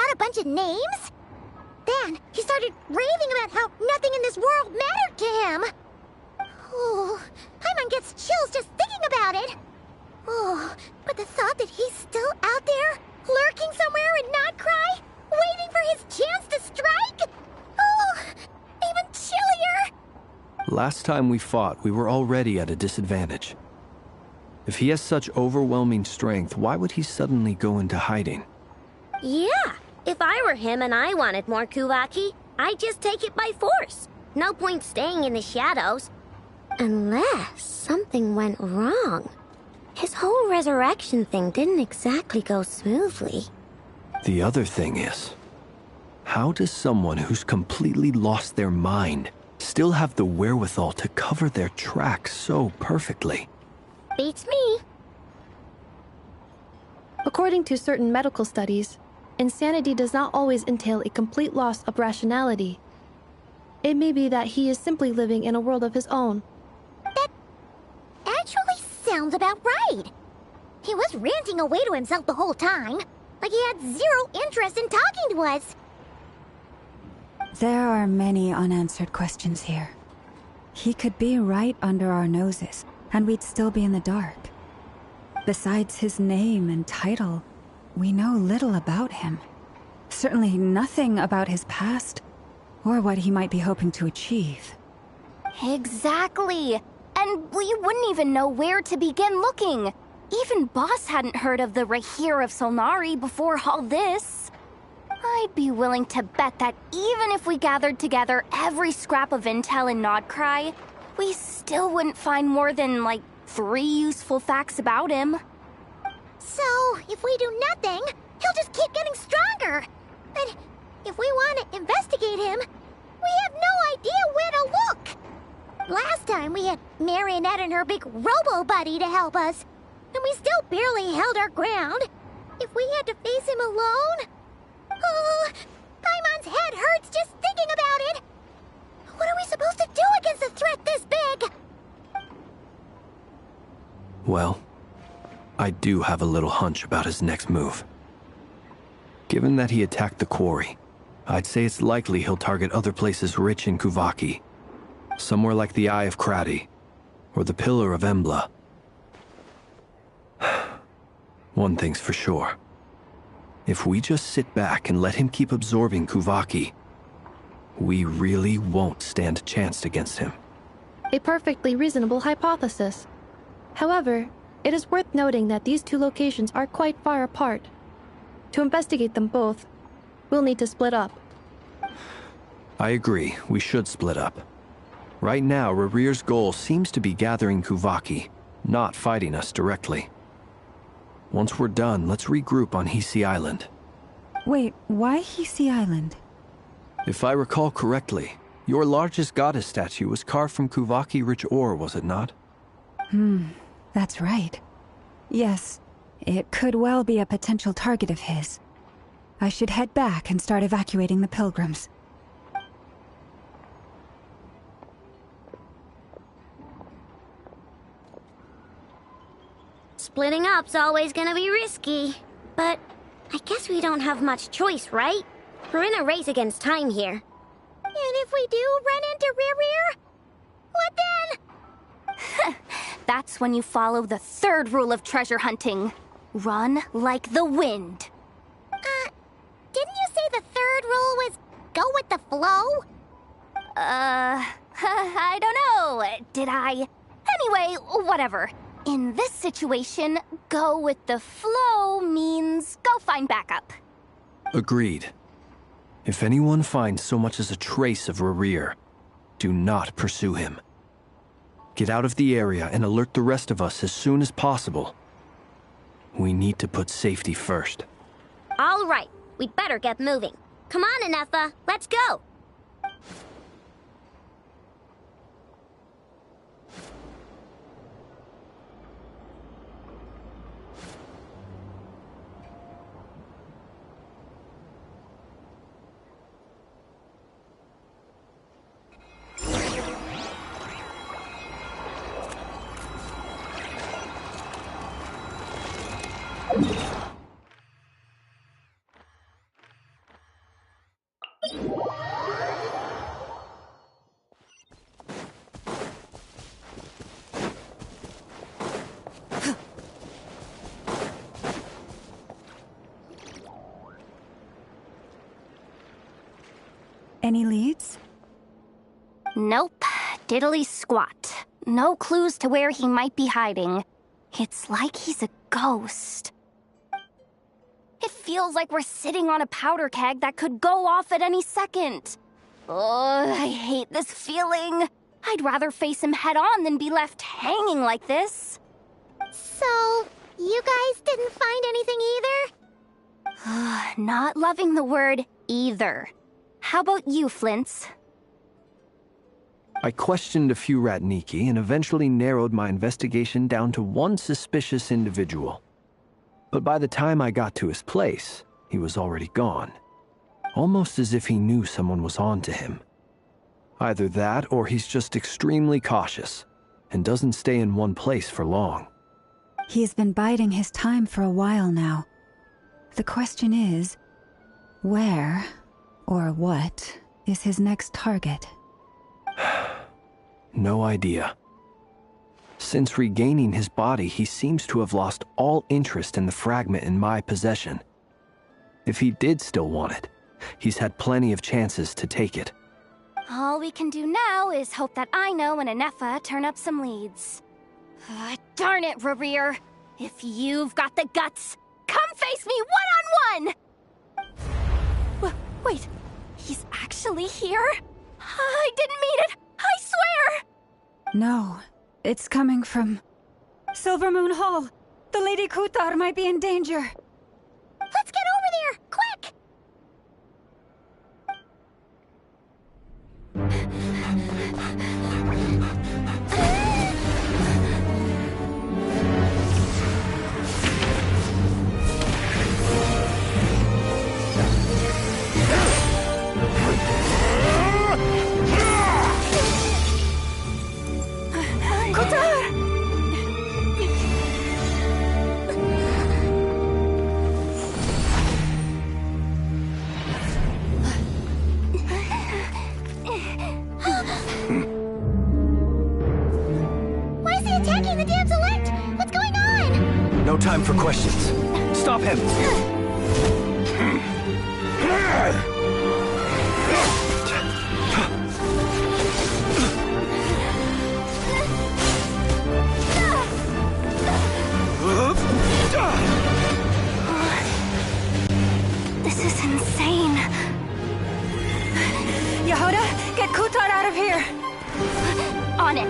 out a bunch of names? Then he started raving about how nothing in this world mattered to him. Oh, Paimon gets chills just thinking about it. Oh, but the thought that he's still out there, lurking somewhere in Notcry, waiting for his chance to strike? Oh, even chillier! Last time we fought, we were already at a disadvantage. If he has such overwhelming strength, why would he suddenly go into hiding? Yeah, if I were him and I wanted more Kuvaki, I'd just take it by force. No point staying in the shadows. Unless something went wrong. His whole resurrection thing didn't exactly go smoothly. The other thing is, how does someone who's completely lost their mind still have the wherewithal to cover their tracks so perfectly? Beats me. According to certain medical studies, insanity does not always entail a complete loss of rationality. It may be that he is simply living in a world of his own. That actually sounds about right. He was ranting away to himself the whole time, like he had zero interest in talking to us. There are many unanswered questions here. He could be right under our noses, and we'd still be in the dark. Besides his name and title, we know little about him. Certainly nothing about his past, or what he might be hoping to achieve. Exactly. And we wouldn't even know where to begin looking. Even Boss hadn't heard of the Rahir of Solnari before all this. I'd be willing to bet that even if we gathered together every scrap of intel in Nodcry, we still wouldn't find more than, like, 3 useful facts about him. So, if we do nothing, he'll just keep getting stronger. But if we want to investigate him, we have no idea where to look. Last time we had Marionette and her big robo-buddy to help us, and we still barely held our ground. If we had to face him alone... Oh, Paimon's head hurts just thinking about it. What are we supposed to do against a threat this big? Well, I do have a little hunch about his next move. Given that he attacked the quarry, I'd say it's likely he'll target other places rich in Kuvaki. Somewhere like the Eye of Krati, or the Pillar of Embla. One thing's for sure. If we just sit back and let him keep absorbing Kuvaki, we really won't stand a chance against him. A perfectly reasonable hypothesis. However, it is worth noting that these two locations are quite far apart. To investigate them both, we'll need to split up. I agree, we should split up. Right now, Rarir's goal seems to be gathering Kuvaki, not fighting us directly. Once we're done, let's regroup on Hisi Island. Wait, why Hisi Island? If I recall correctly, your largest goddess statue was carved from Kuvaki-rich ore, was it not? That's right. Yes, it could well be a potential target of his. I should head back and start evacuating the pilgrims. Splitting up's always gonna be risky. But I guess we don't have much choice, right? We're in a race against time here. And if we do run into Rarir, what then? That's when you follow the third rule of treasure hunting. Run like the wind. Didn't you say the third rule was go with the flow? I don't know. Did I? Anyway, whatever. In this situation, go with the flow means go find backup. Agreed. If anyone finds so much as a trace of Rarir, do not pursue him. Get out of the area and alert the rest of us as soon as possible. We need to put safety first. All right, we'd better get moving. Come on, Anefa, let's go! Any leads? Nope. Diddly squat. No clues to where he might be hiding. It's like he's a ghost. It feels like we're sitting on a powder keg that could go off at any second. Ugh, I hate this feeling. I'd rather face him head on than be left hanging like this. So, you guys didn't find anything either? Not loving the word either. How about you, Flint's? I questioned a few Ratniki and eventually narrowed my investigation down to one suspicious individual. But by the time I got to his place, he was already gone. Almost as if he knew someone was on to him. Either that or he's just extremely cautious and doesn't stay in one place for long. He's been biding his time for a while now. The question is, where or what is his next target? No idea. Since regaining his body, he seems to have lost all interest in the fragment in my possession. If he did still want it, he's had plenty of chances to take it. All we can do now is hope that Ino and Anefa turn up some leads. Darn it, Rereer. If you've got the guts, come face me one-on-one! Wait, he's actually here? I didn't mean it! I swear! No, it's coming from Silver Moon Hall. The Lady Kutar might be in danger. Let's get over there, quick! No time for questions. Stop him! This is insane. Yehuda, get Kutar out of here! On it.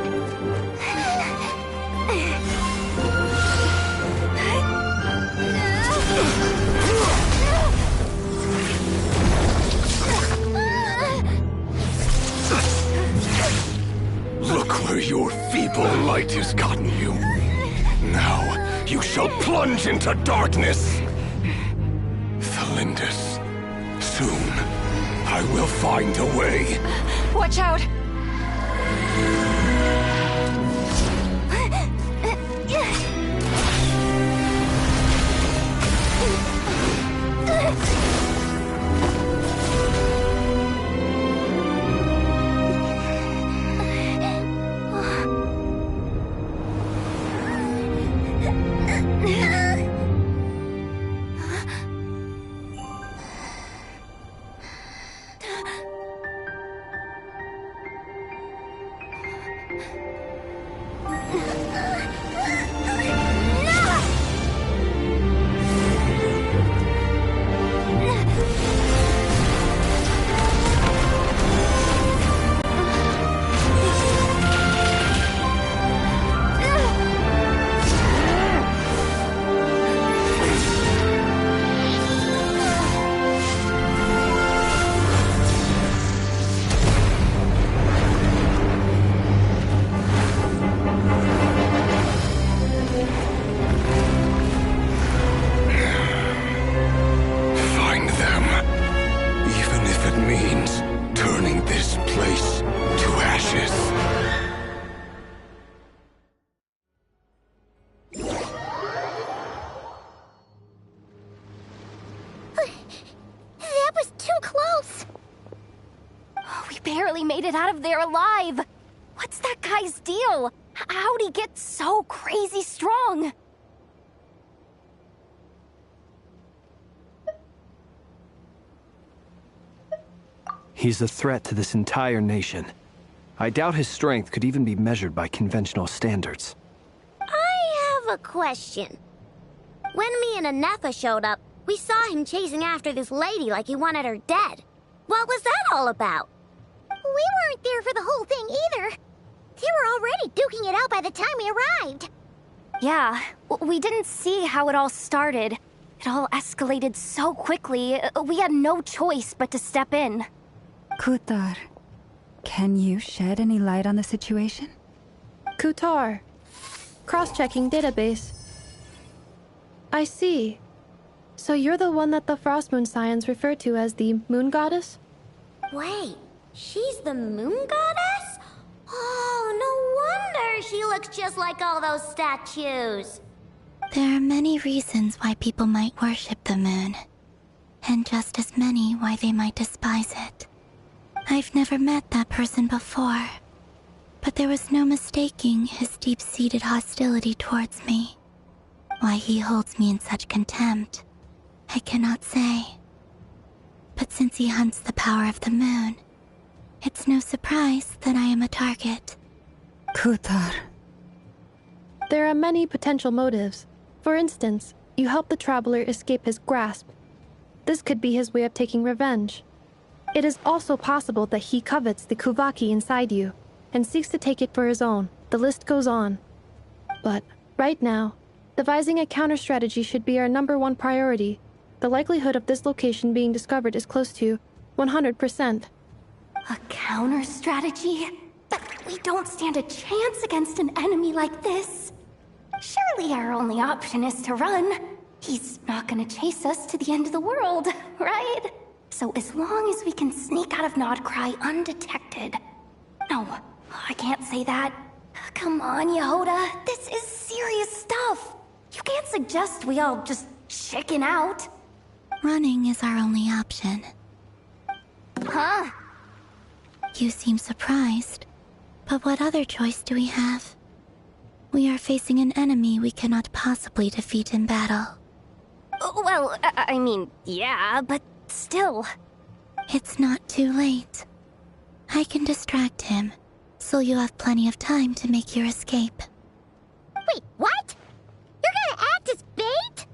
Look where your feeble light has gotten you. Now, you shall plunge into darkness. Thalindus, soon, I will find a way. Watch out! barely made it out of there alive. What's that guy's deal? How'd he get so crazy strong? He's a threat to this entire nation. I doubt his strength could even be measured by conventional standards. I have a question. When me and Anefa showed up, we saw him chasing after this lady like he wanted her dead. What was that all about? We weren't there for the whole thing either. They were already duking it out by the time we arrived. Yeah, we didn't see how it all started. It all escalated so quickly, we had no choice but to step in. Kutar, can you shed any light on the situation? Kutar. Cross-checking database. I see. So you're the one that the Frost Moon Scions refer to as the Moon Goddess? Wait, she's the Moon Goddess? Oh, no wonder she looks just like all those statues. There are many reasons why people might worship the moon, and just as many why they might despise it. I've never met that person before, but there was no mistaking his deep-seated hostility towards me. Why he holds me in such contempt, I cannot say. But since he hunts the power of the moon, it's no surprise that I am a target. Kutar. There are many potential motives. For instance, you help the traveler escape his grasp. This could be his way of taking revenge. It is also possible that he covets the Kuvaki inside you, and seeks to take it for his own. The list goes on. But, right now, devising a counter-strategy should be our #1 priority. The likelihood of this location being discovered is close to 100%. A counter-strategy? But we don't stand a chance against an enemy like this. Surely our only option is to run. He's not gonna chase us to the end of the world, right? So as long as we can sneak out of Nodcry undetected... No, I can't say that. Come on, Yehoda. This is serious stuff. You can't suggest we all just chicken out. Running is our only option. Huh? You seem surprised. But what other choice do we have? We are facing an enemy we cannot possibly defeat in battle. Well, I mean, yeah, but still. It's not too late. I can distract him, so you'll have plenty of time to make your escape. Wait, what? You're gonna act as bait?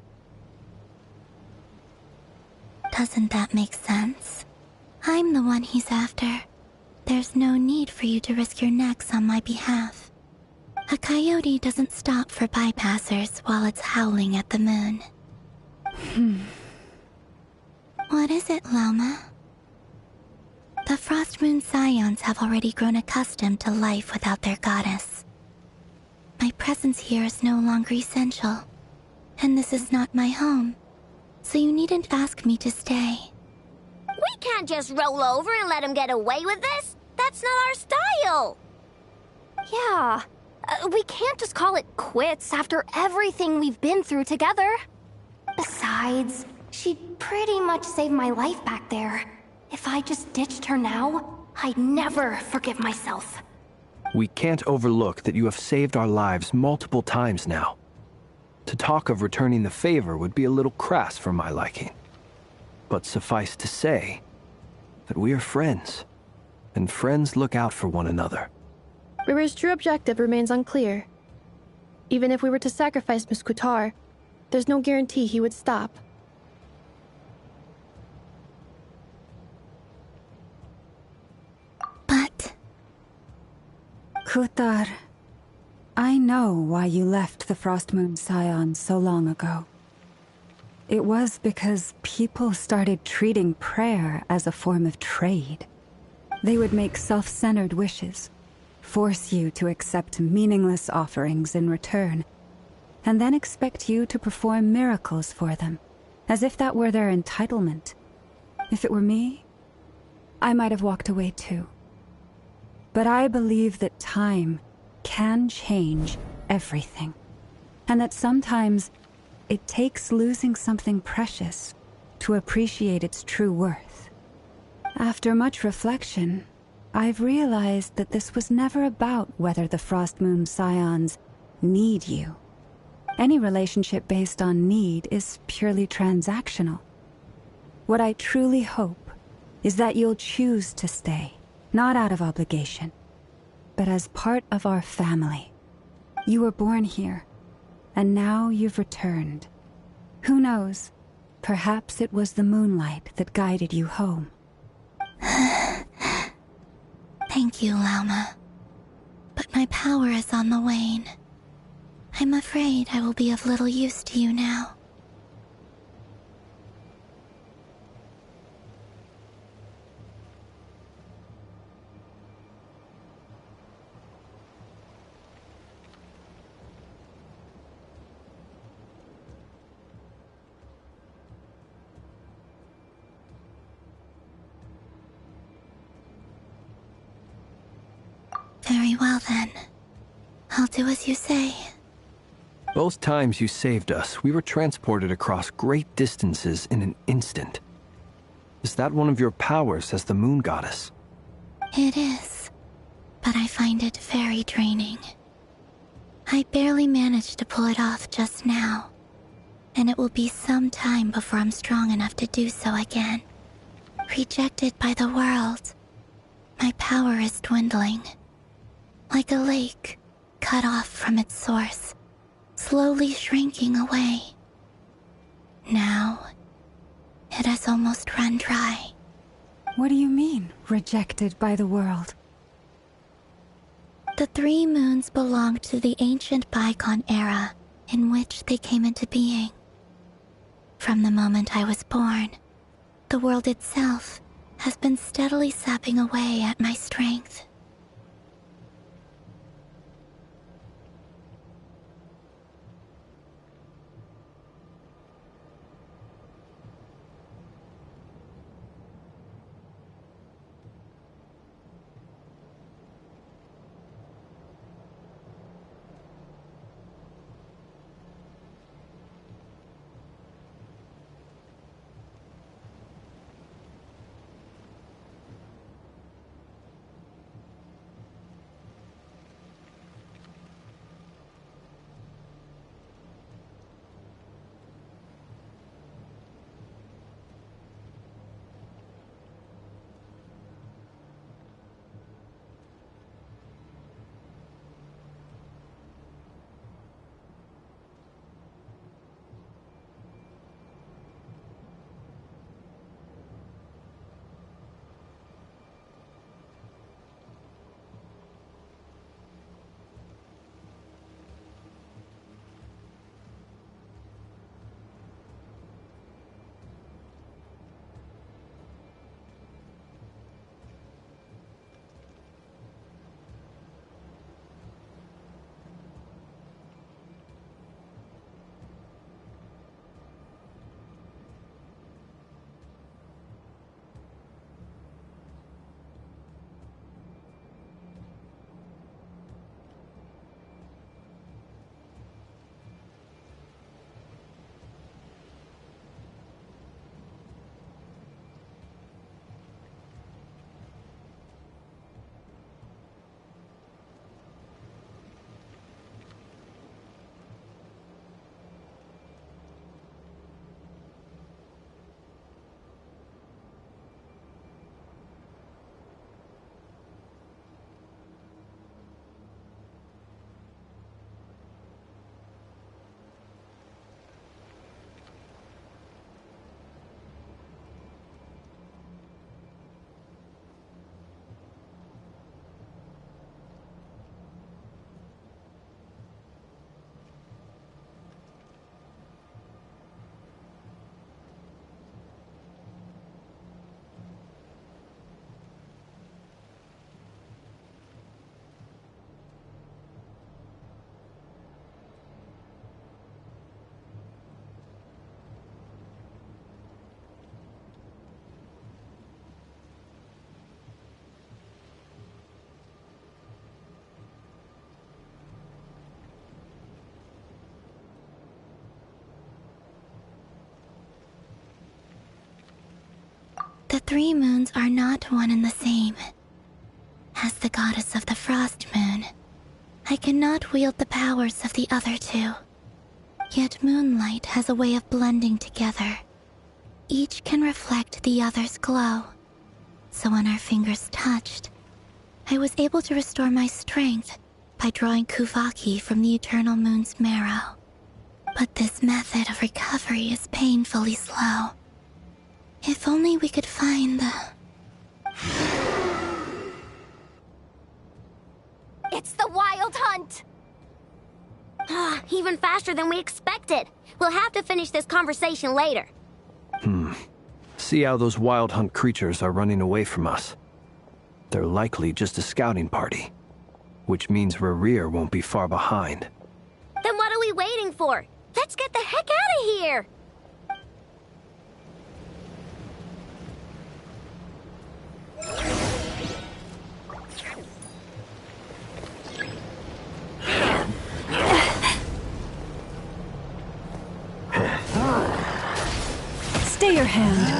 Doesn't that make sense? I'm the one he's after. There's no need for you to risk your necks on my behalf. A coyote doesn't stop for bypassers while it's howling at the moon. What is it, Loma? The Frost Moon Scions have already grown accustomed to life without their goddess. My presence here is no longer essential, and this is not my home, so you needn't ask me to stay. We can't just roll over and let him get away with this. That's not our style. Yeah, we can't just call it quits after everything we've been through together. Besides, she pretty much saved my life back there. If I just ditched her now, I'd never forgive myself. We can't overlook that you have saved our lives multiple times now. To talk of returning the favor would be a little crass for my liking. But suffice to say that we are friends, and friends look out for one another. River's true objective remains unclear. Even if we were to sacrifice Miss Kutar, there's no guarantee he would stop. But... Kutar, I know why you left the Frost Moon Scions so long ago. It was because people started treating prayer as a form of trade. They would make self-centered wishes, force you to accept meaningless offerings in return, and then expect you to perform miracles for them, as if that were their entitlement. If it were me, I might have walked away too. But I believe that time can change everything, and that sometimes it takes losing something precious to appreciate its true worth. After much reflection, I've realized that this was never about whether the Frost Moon Scions need you. Any relationship based on need is purely transactional. What I truly hope is that you'll choose to stay, not out of obligation, but as part of our family. You were born here, and now you've returned. Who knows? Perhaps it was the moonlight that guided you home. Thank you, Lauma. But my power is on the wane. I'm afraid I will be of little use to you now. Very well then. I'll do as you say. Both times you saved us, we were transported across great distances in an instant. Is that one of your powers as the Moon Goddess? It is, but I find it very draining. I barely managed to pull it off just now, and it will be some time before I'm strong enough to do so again. Rejected by the world, my power is dwindling. Like a lake, cut off from its source, slowly shrinking away. Now, it has almost run dry. What do you mean, rejected by the world? The 3 moons belonged to the ancient bygone era in which they came into being. From the moment I was born, the world itself has been steadily sapping away at my strength. The 3 moons are not one and the same. As the goddess of the Frost Moon, I cannot wield the powers of the other two. Yet moonlight has a way of blending together. Each can reflect the other's glow. So when our fingers touched, I was able to restore my strength by drawing Kuvaki from the eternal moon's marrow. But this method of recovery is painfully slow. If only we could find the... It's the Wild Hunt! Even faster than we expected. We'll have to finish this conversation later. See how those Wild Hunt creatures are running away from us. They're likely just a scouting party, which means Rerir won't be far behind. Then what are we waiting for? Let's get the heck out of here! Stay your hand.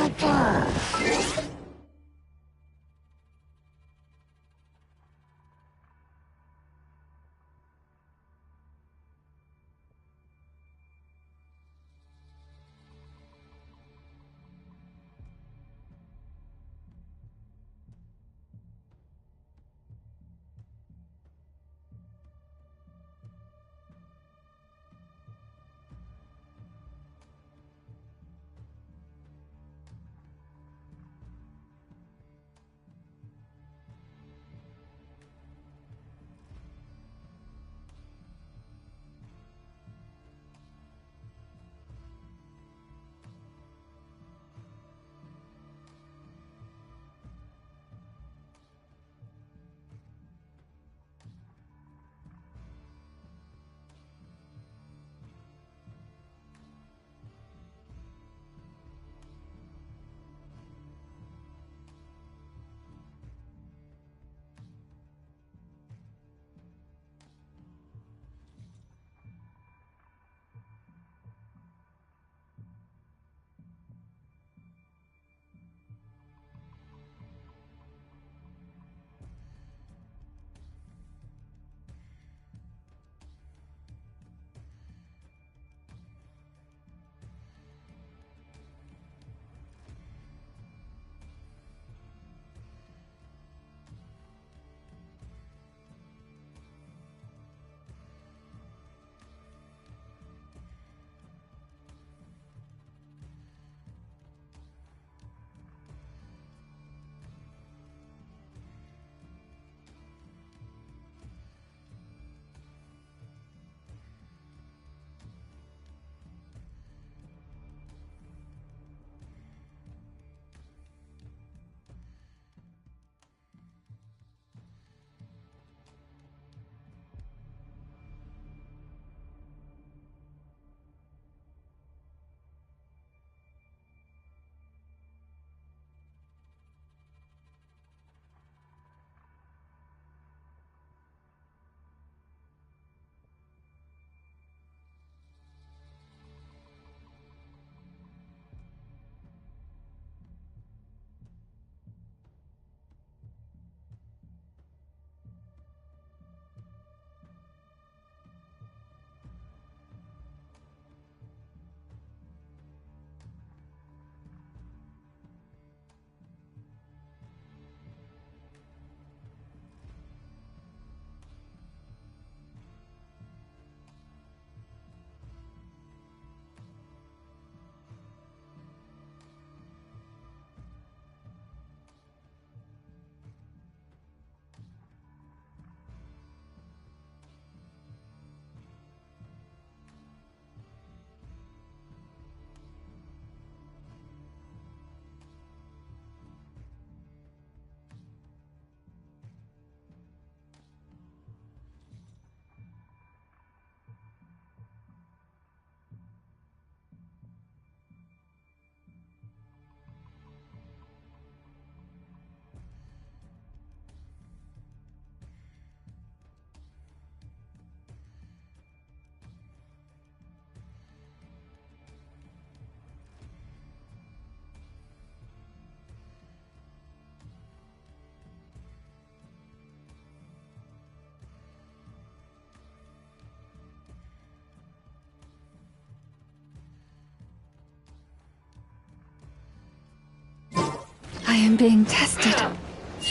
I'm being tested.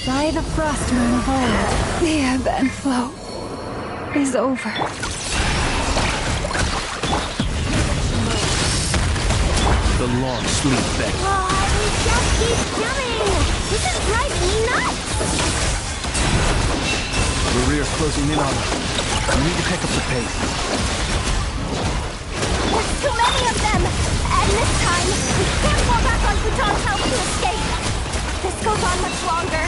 By the frost moon of old, the ebb and flow is over. The long sleep bed. Oh, it just keeps coming! This is driving me nuts! The rear's closing in on us. We need to pick up the pace. There's too many of them! And this time, we can't fall back on Bhutan's help to escape. This goes on much longer.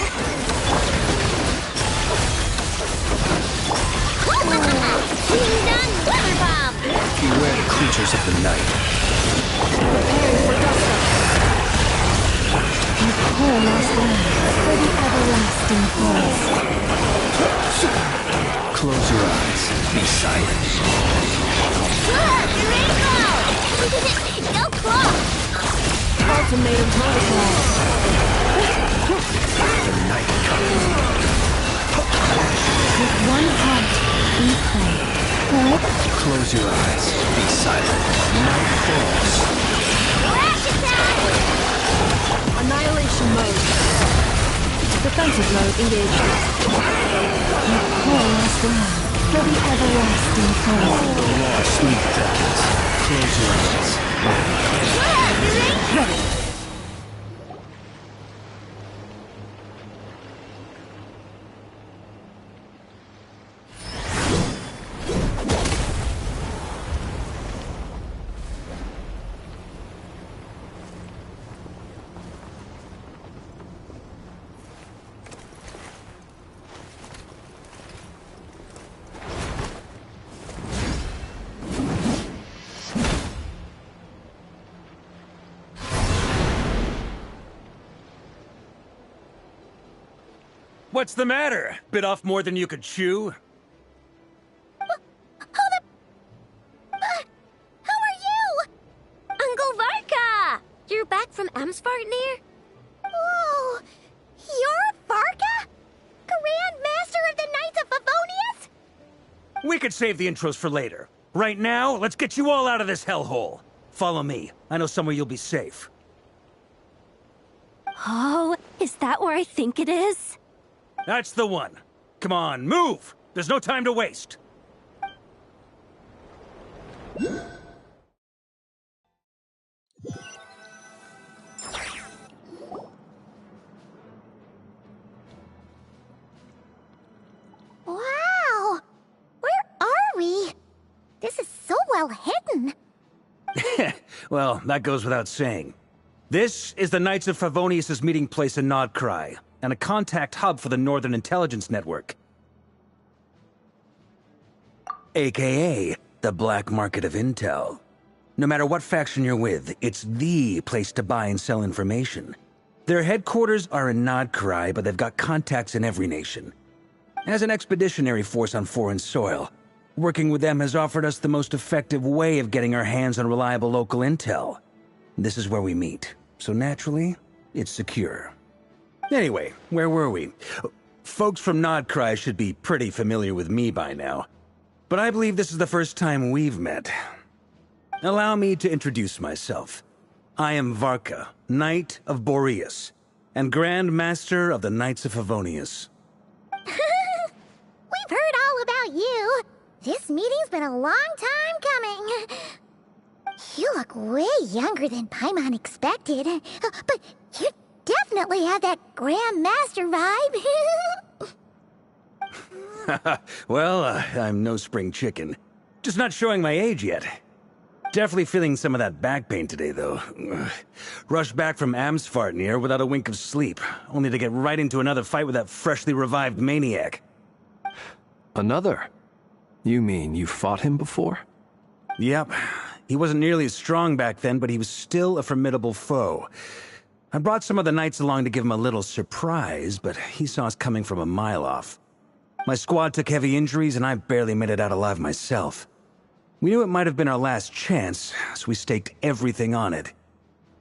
Being done, weather bomb! Beware the creatures of the night. Preparing for dust up. You poor lost land for the everlasting forest. Close your eyes. Be silent. Rainbow! No claw! Ultimatum protocol. The night comes. With one heart, we pray. Close your eyes. Be silent. Night falls. Flash attack! Annihilation mode. Defensive mode engaged. You poor lost land for the everlasting forest. The lost sleep beckons. Close your eyes. What's the matter? Bit off more than you could chew? How are you? Uncle Varka! You're back from Amsvartnir? Oh, you're Varka? Grand Master of the Knights of Favonius? We could save the intros for later. Right now, let's get you all out of this hellhole. Follow me. I know somewhere you'll be safe. Oh, is that where I think it is? That's the one. Come on, move! There's no time to waste. Wow! Where are we? This is so well hidden. Well, that goes without saying. This is the Knights of Favonius' meeting place in Nodcry, and a contact hub for the Northern Intelligence Network. AKA, the black market of intel. No matter what faction you're with, it's the place to buy and sell information. Their headquarters are in Nodcry, but they've got contacts in every nation. As an expeditionary force on foreign soil, working with them has offered us the most effective way of getting our hands on reliable local intel. This is where we meet, so naturally, it's secure. Anyway, where were we? Folks from Nodcry should be pretty familiar with me by now, but I believe this is the first time we've met. Allow me to introduce myself. I am Varka, Knight of Boreas, and Grand Master of the Knights of Favonius. We've heard all about you. This meeting's been a long time coming. You look way younger than Paimon expected, but you definitely have that Grand Master vibe. Well, I'm no spring chicken. Just not showing my age yet. Definitely feeling some of that back pain today, though. Rushed back from Amsvartnir without a wink of sleep, only to get right into another fight with that freshly revived maniac. Another? You mean you fought him before? Yep. He wasn't nearly as strong back then, but he was still a formidable foe. I brought some of the knights along to give him a little surprise, but he saw us coming from a mile off. My squad took heavy injuries, and I barely made it out alive myself. We knew it might have been our last chance, so we staked everything on it.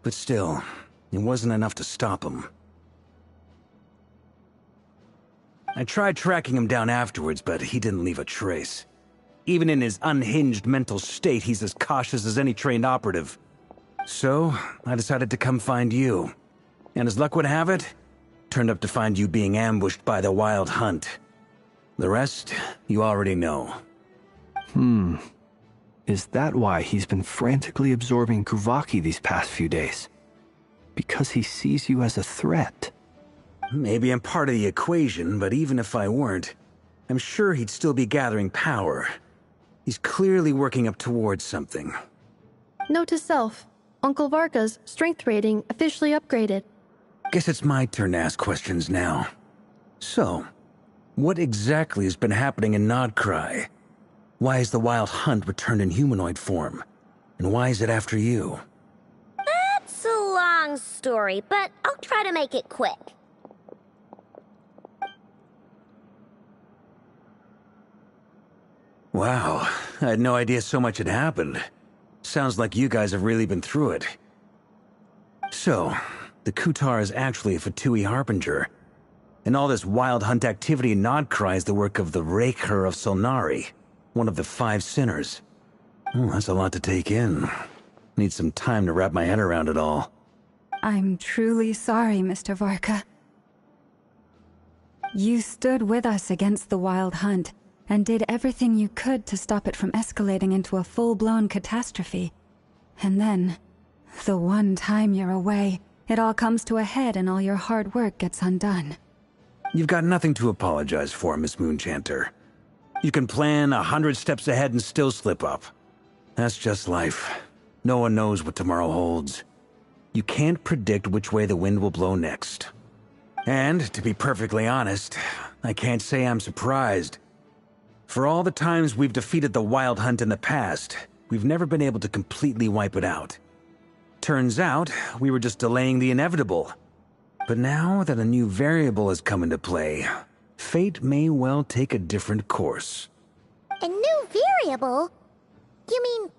But still, it wasn't enough to stop him. I tried tracking him down afterwards, but he didn't leave a trace. Even in his unhinged mental state, he's as cautious as any trained operative. So, I decided to come find you. And as luck would have it, turned up to find you being ambushed by the Wild Hunt. The rest, you already know. Is that why he's been frantically absorbing Kuvaki these past few days? Because he sees you as a threat? Maybe I'm part of the equation, but even if I weren't, I'm sure he'd still be gathering power. He's clearly working up towards something. Note to self, Uncle Varka's strength rating officially upgraded. Guess it's my turn to ask questions now. So, what exactly has been happening in Nodcry? Why is the Wild Hunt returned in humanoid form? And why is it after you? That's a long story, but I'll try to make it quick. Wow, I had no idea so much had happened. Sounds like you guys have really been through it. So, the Kutar is actually a Fatui Harbinger. And all this Wild Hunt activity in Nodcry is the work of the Raker of Solnari, one of the 5 sinners. Oh, that's a lot to take in. Need some time to wrap my head around it all. I'm truly sorry, Mr. Varka. You stood with us against the Wild Hunt, and did everything you could to stop it from escalating into a full-blown catastrophe. And then, the one time you're away, it all comes to a head and all your hard work gets undone. You've got nothing to apologize for, Miss Moonchanter. You can plan 100 steps ahead and still slip up. That's just life. No one knows what tomorrow holds. You can't predict which way the wind will blow next. And, to be perfectly honest, I can't say I'm surprised. For all the times we've defeated the Wild Hunt in the past, we've never been able to completely wipe it out. Turns out, we were just delaying the inevitable. But now that a new variable has come into play, fate may well take a different course. A new variable? You mean...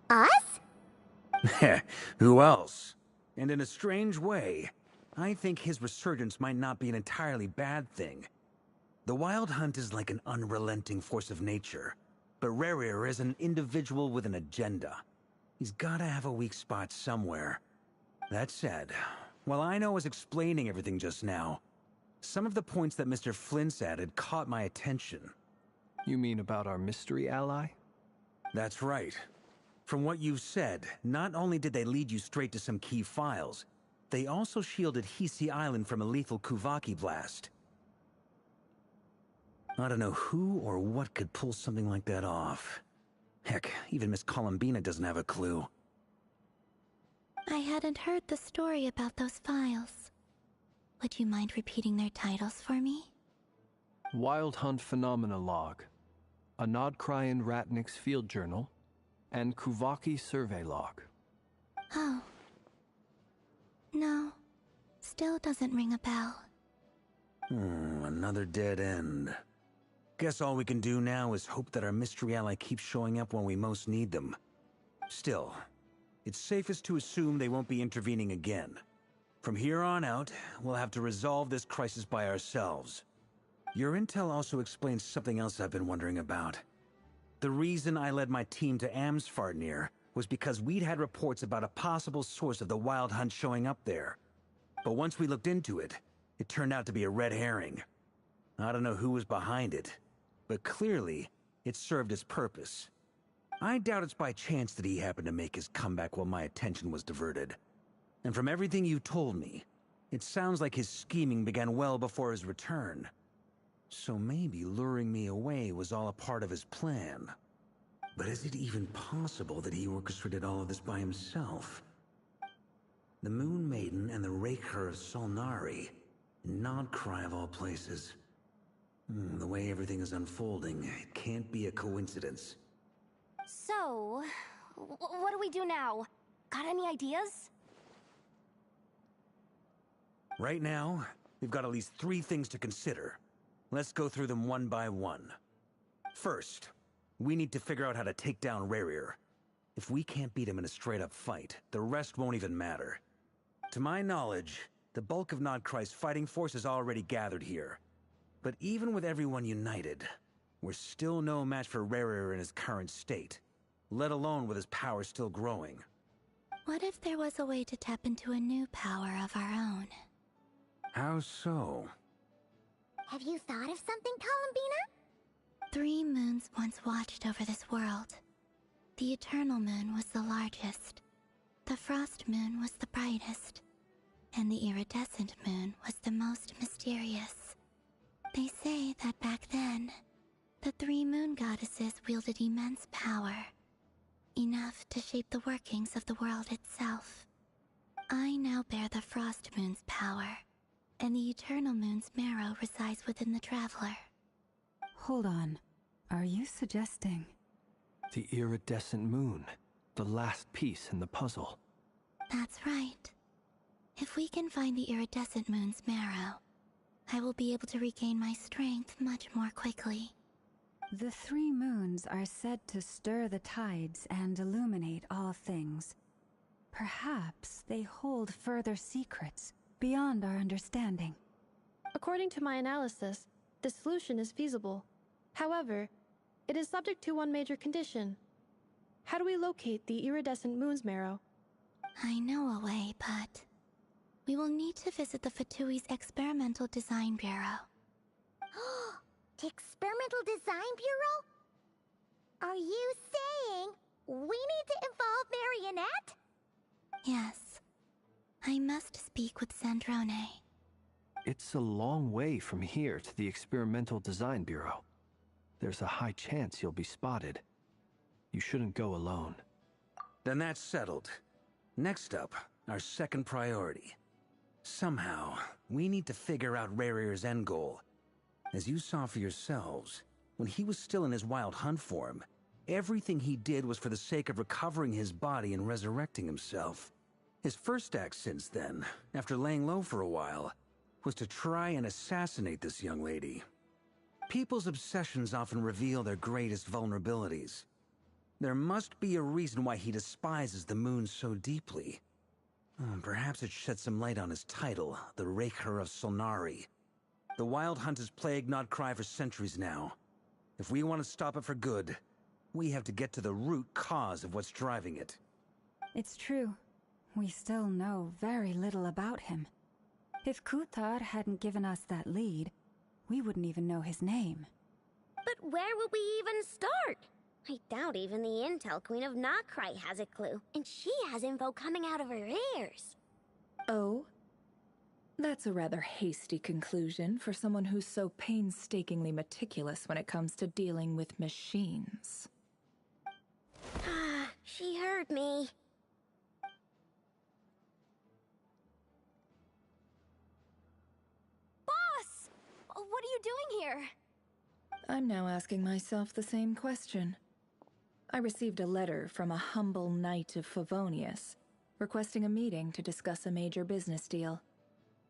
us? Who else? And in a strange way, I think his resurgence might not be an entirely bad thing. The Wild Hunt is like an unrelenting force of nature, but Rerir is an individual with an agenda. He's gotta have a weak spot somewhere. That said, while I was explaining everything just now, some of the points that Mr. Flint's added caught my attention. You mean about our mystery ally? That's right. From what you've said, not only did they lead you straight to some key files, they also shielded Hisi Island from a lethal Kuvaki blast. I don't know who or what could pull something like that off. Heck, even Miss Columbina doesn't have a clue. I hadn't heard the story about those files. Would you mind repeating their titles for me? Wild Hunt Phenomena Log, a Nodcryan Ratnik's Field Journal, and Kuvaki Survey Log. Oh. No. Still doesn't ring a bell. Another dead end. Guess all we can do now is hope that our mystery ally keeps showing up when we most need them. Still, it's safest to assume they won't be intervening again. From here on out, we'll have to resolve this crisis by ourselves. Your intel also explains something else I've been wondering about. The reason I led my team to Amsfarnir was because we'd had reports about a possible source of the Wild Hunt showing up there. But once we looked into it, it turned out to be a red herring. I don't know who was behind it, but clearly, it served its purpose. I doubt it's by chance that he happened to make his comeback while my attention was diverted. And from everything you told me, it sounds like his scheming began well before his return. So maybe luring me away was all a part of his plan. But is it even possible that he orchestrated all of this by himself? The Moon Maiden and the Raker of Solnari, Nodcry of all places. The way everything is unfolding, it can't be a coincidence. So, what do we do now? Got any ideas? Right now, we've got at least 3 things to consider. Let's go through them one by one. First, we need to figure out how to take down Rerir. If we can't beat him in a straight-up fight, the rest won't even matter. To my knowledge, the bulk of Nodcry's fighting force is already gathered here. But even with everyone united, we're still no match for Rerir in his current state, let alone with his power still growing. What if there was a way to tap into a new power of our own? How How so? Have you thought of something, Columbina? 3 moons once watched over this world. The eternal moon was the largest. The frost moon was the brightest. And the iridescent moon was the most mysterious. They say that back then, the 3 moon goddesses wielded immense power. Enough to shape the workings of the world itself. I now bear the frost moon's power, and the eternal moon's marrow resides within the traveler. Hold on. Are you suggesting? The iridescent moon. The last piece in the puzzle. That's right. If we can find the iridescent moon's marrow, I will be able to regain my strength much more quickly. The 3 moons are said to stir the tides and illuminate all things. Perhaps they hold further secrets beyond our understanding. According to my analysis, this solution is feasible. However, it is subject to one major condition. How do we locate the iridescent moon's marrow? I know a way, but we will need to visit the Fatui's Experimental Design Bureau. The Experimental Design Bureau? Are you saying we need to involve Marionette? Yes. I must speak with Sandrone. It's a long way from here to the Experimental Design Bureau. There's a high chance you'll be spotted. You shouldn't go alone. Then that's settled. Next up, our second priority. Somehow, we need to figure out Rarier's end goal. As you saw for yourselves, when he was still in his wild hunt form, everything he did was for the sake of recovering his body and resurrecting himself. His first act since then, after laying low for a while, was to try and assassinate this young lady. People's obsessions often reveal their greatest vulnerabilities. There must be a reason why he despises the moon so deeply. Perhaps it sheds some light on his title, the Raker of Solnari. The Wild Hunt has plagued Nodcry for centuries now. If we want to stop it for good, we have to get to the root cause of what's driving it. It's true. We still know very little about him. If Kuthar hadn't given us that lead, we wouldn't even know his name. But where would we even start? I doubt even the Intel Queen of Nodcry has a clue, and she has info coming out of her ears. Oh? That's a rather hasty conclusion for someone who's so painstakingly meticulous when it comes to dealing with machines. She heard me. Boss! What are you doing here? I'm now asking myself the same question. I received a letter from a humble knight of Favonius, requesting a meeting to discuss a major business deal.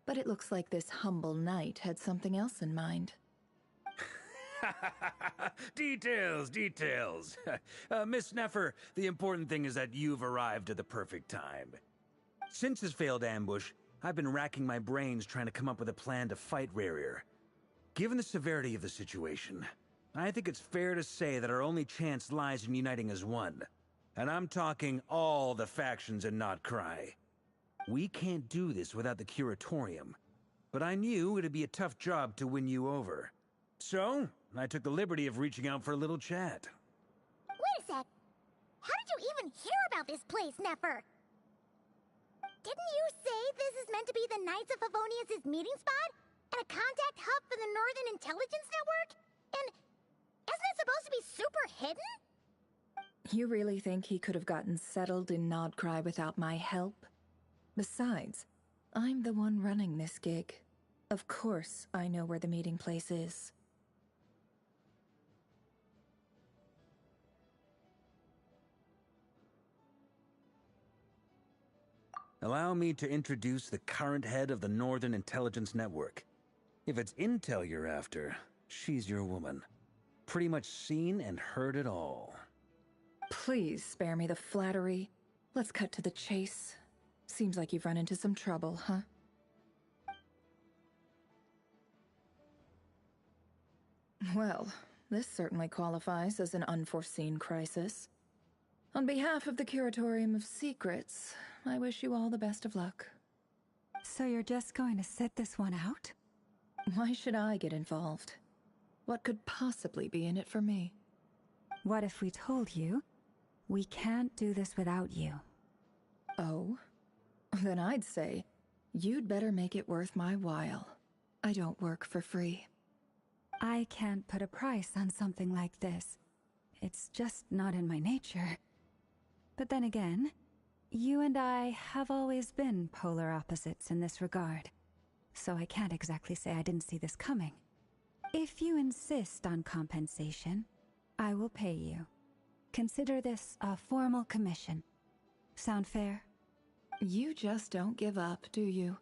But it looks like this humble knight had something else in mind. Details, details. Miss Neffer, the important thing is that you've arrived at the perfect time. Since his failed ambush, I've been racking my brains trying to come up with a plan to fight Rarier. Given the severity of the situation, I think it's fair to say that our only chance lies in uniting as one. And I'm talking all the factions in Nodcry. We can't do this without the Curatorium, but I knew it'd be a tough job to win you over. So, I took the liberty of reaching out for a little chat. Wait a sec. How did you even hear about this place, Neffer? Didn't you say this is meant to be the Knights of Favonius' meeting spot? And a contact hub for the Northern Intelligence Network? And isn't it supposed to be super hidden? You really think he could have gotten settled in Nodcry without my help? Besides, I'm the one running this gig. Of course I know where the meeting place is. Allow me to introduce the current head of the Northern Intelligence Network. If it's intel you're after, she's your woman. Pretty much seen and heard it all. Please spare me the flattery. Let's cut to the chase. Seems like you've run into some trouble, huh? Well, this certainly qualifies as an unforeseen crisis. On behalf of the Curatorium of Secrets, I wish you all the best of luck. So you're just going to sit this one out? Why should I get involved? What could possibly be in it for me? What if we told you we can't do this without you? Oh? Then I'd say, you'd better make it worth my while. I don't work for free. I can't put a price on something like this. It's just not in my nature. But then again, you and I have always been polar opposites in this regard. So I can't exactly say I didn't see this coming. If you insist on compensation, I will pay you. Consider this a formal commission. Sound fair? You just don't give up, do you?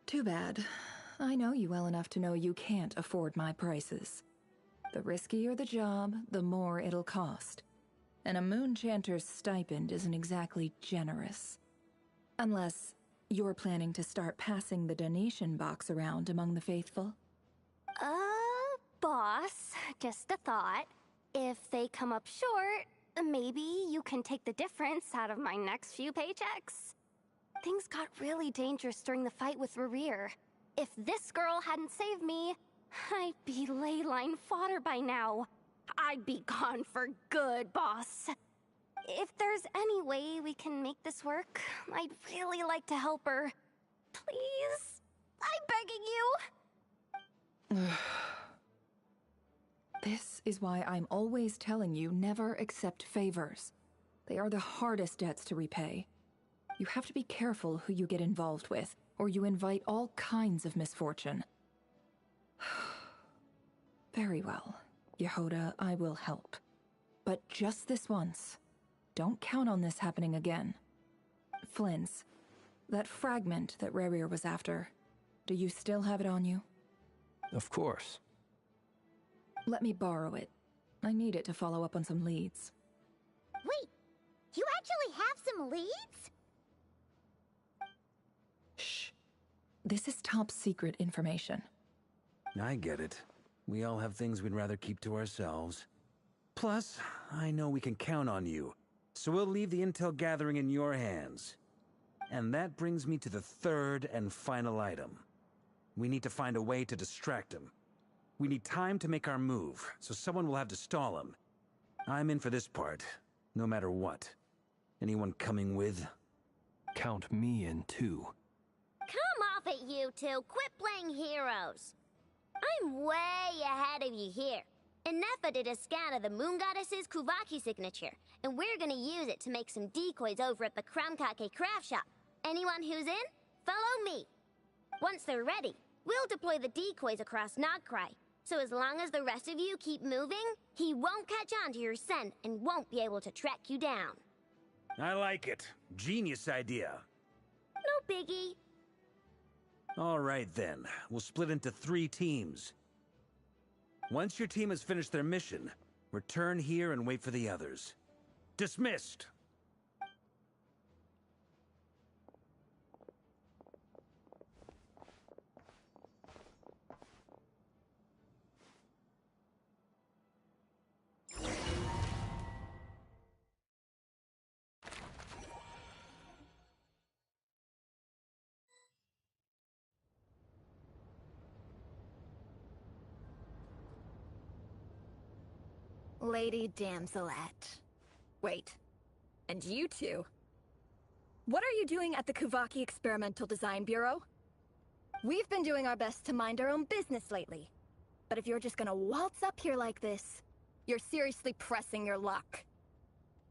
Too bad. I know you well enough to know you can't afford my prices. The riskier the job, the more it'll cost. And a Moonchanter's stipend isn't exactly generous. Unless you're planning to start passing the donation box around among the faithful. Boss, just a thought. If they come up short, maybe you can take the difference out of my next few paychecks. Things got really dangerous during the fight with Rerir. If this girl hadn't saved me, I'd be ley line fodder by now. I'd be gone for good, boss. If there's any way we can make this work, I'd really like to help her. Please? I'm begging you. This is why I'm always telling you never accept favors. They are the hardest debts to repay. You have to be careful who you get involved with, or you invite all kinds of misfortune. Very well, Yehoda, I will help. But just this once. Don't count on this happening again. Flynn's, that fragment that Rerir was after, do you still have it on you? Of course. Let me borrow it. I need it to follow up on some leads. Wait, you actually have some leads? Shh. This is top secret information. I get it. We all have things we'd rather keep to ourselves. Plus, I know we can count on you, so we'll leave the intel gathering in your hands. And that brings me to the third and final item. We need to find a way to distract him. We need time to make our move, so someone will have to stall him. I'm in for this part, no matter what. Anyone coming with? Count me in too. Come off it, you two. Quit playing heroes. I'm way ahead of you here. Nefa did a scan of the Moon Goddess's Kuvaki signature, and we're gonna use it to make some decoys over at the Kramkake craft shop. Anyone who's in, follow me. Once they're ready, we'll deploy the decoys across Nogcry. So as long as the rest of you keep moving, he won't catch on to your scent and won't be able to track you down. I like it. Genius idea. No biggie. All right then, we'll split into 3 teams. Once your team has finished their mission, return here and wait for the others. Dismissed! Lady Damselette. Wait. And you two? What are you doing at the Kuvaki Experimental Design Bureau? We've been doing our best to mind our own business lately. But if you're just gonna waltz up here like this, you're seriously pressing your luck.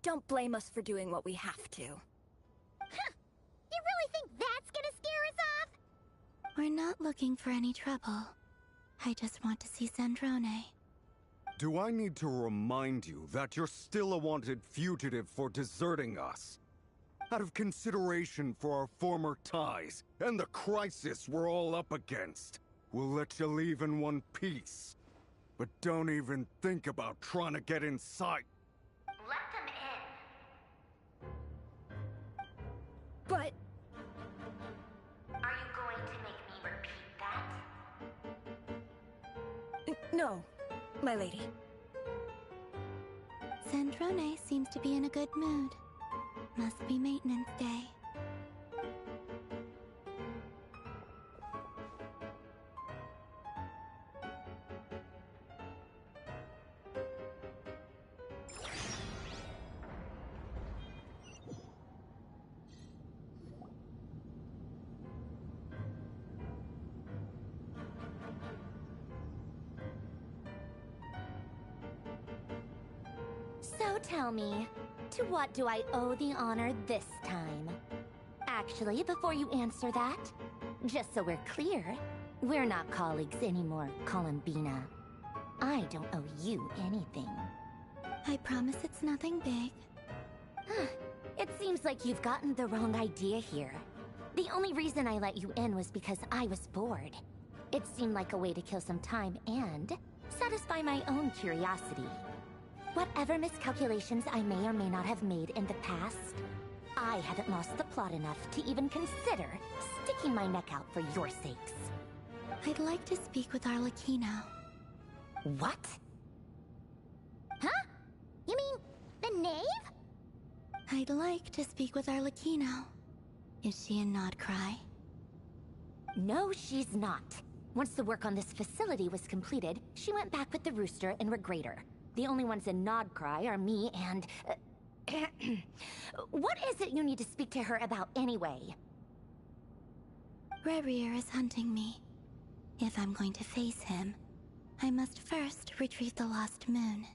Don't blame us for doing what we have to. Huh! You really think that's gonna scare us off? We're not looking for any trouble. I just want to see Zandrone. Do I need to remind you that you're still a wanted fugitive for deserting us? Out of consideration for our former ties and the crisis we're all up against, we'll let you leave in one piece. But don't even think about trying to get inside. Let them in. But... Are you going to make me repeat that? No, my lady. Zandrone seems to be in a good mood. Must be maintenance day. So tell me, to what do I owe the honor this time? Actually, before you answer that, just so we're clear, we're not colleagues anymore, Columbina. I don't owe you anything. I promise it's nothing big. It seems like you've gotten the wrong idea here. The only reason I let you in was because I was bored. It seemed like a way to kill some time and satisfy my own curiosity. Whatever miscalculations I may or may not have made in the past, I haven't lost the plot enough to even consider sticking my neck out for your sakes. I'd like to speak with Arlecchino. What? Huh? You mean the knave? I'd like to speak with Arlecchino. Is she in Nodcry? No, she's not. Once the work on this facility was completed, she went back with the Rooster and Regrator. The only ones in Nodcry are me and... What is it you need to speak to her about anyway? Rerir is hunting me. If I'm going to face him, I must first retrieve the lost moon.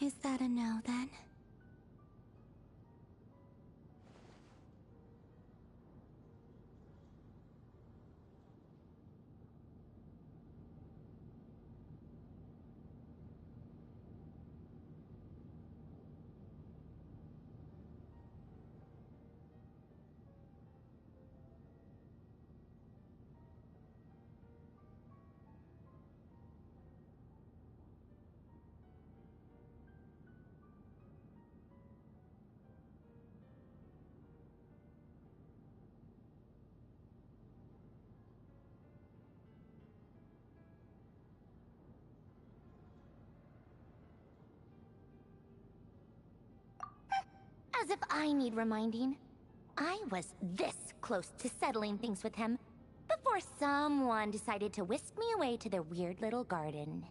Is that a no, then? As if I need reminding. I was this close to settling things with him before someone decided to whisk me away to their weird little garden.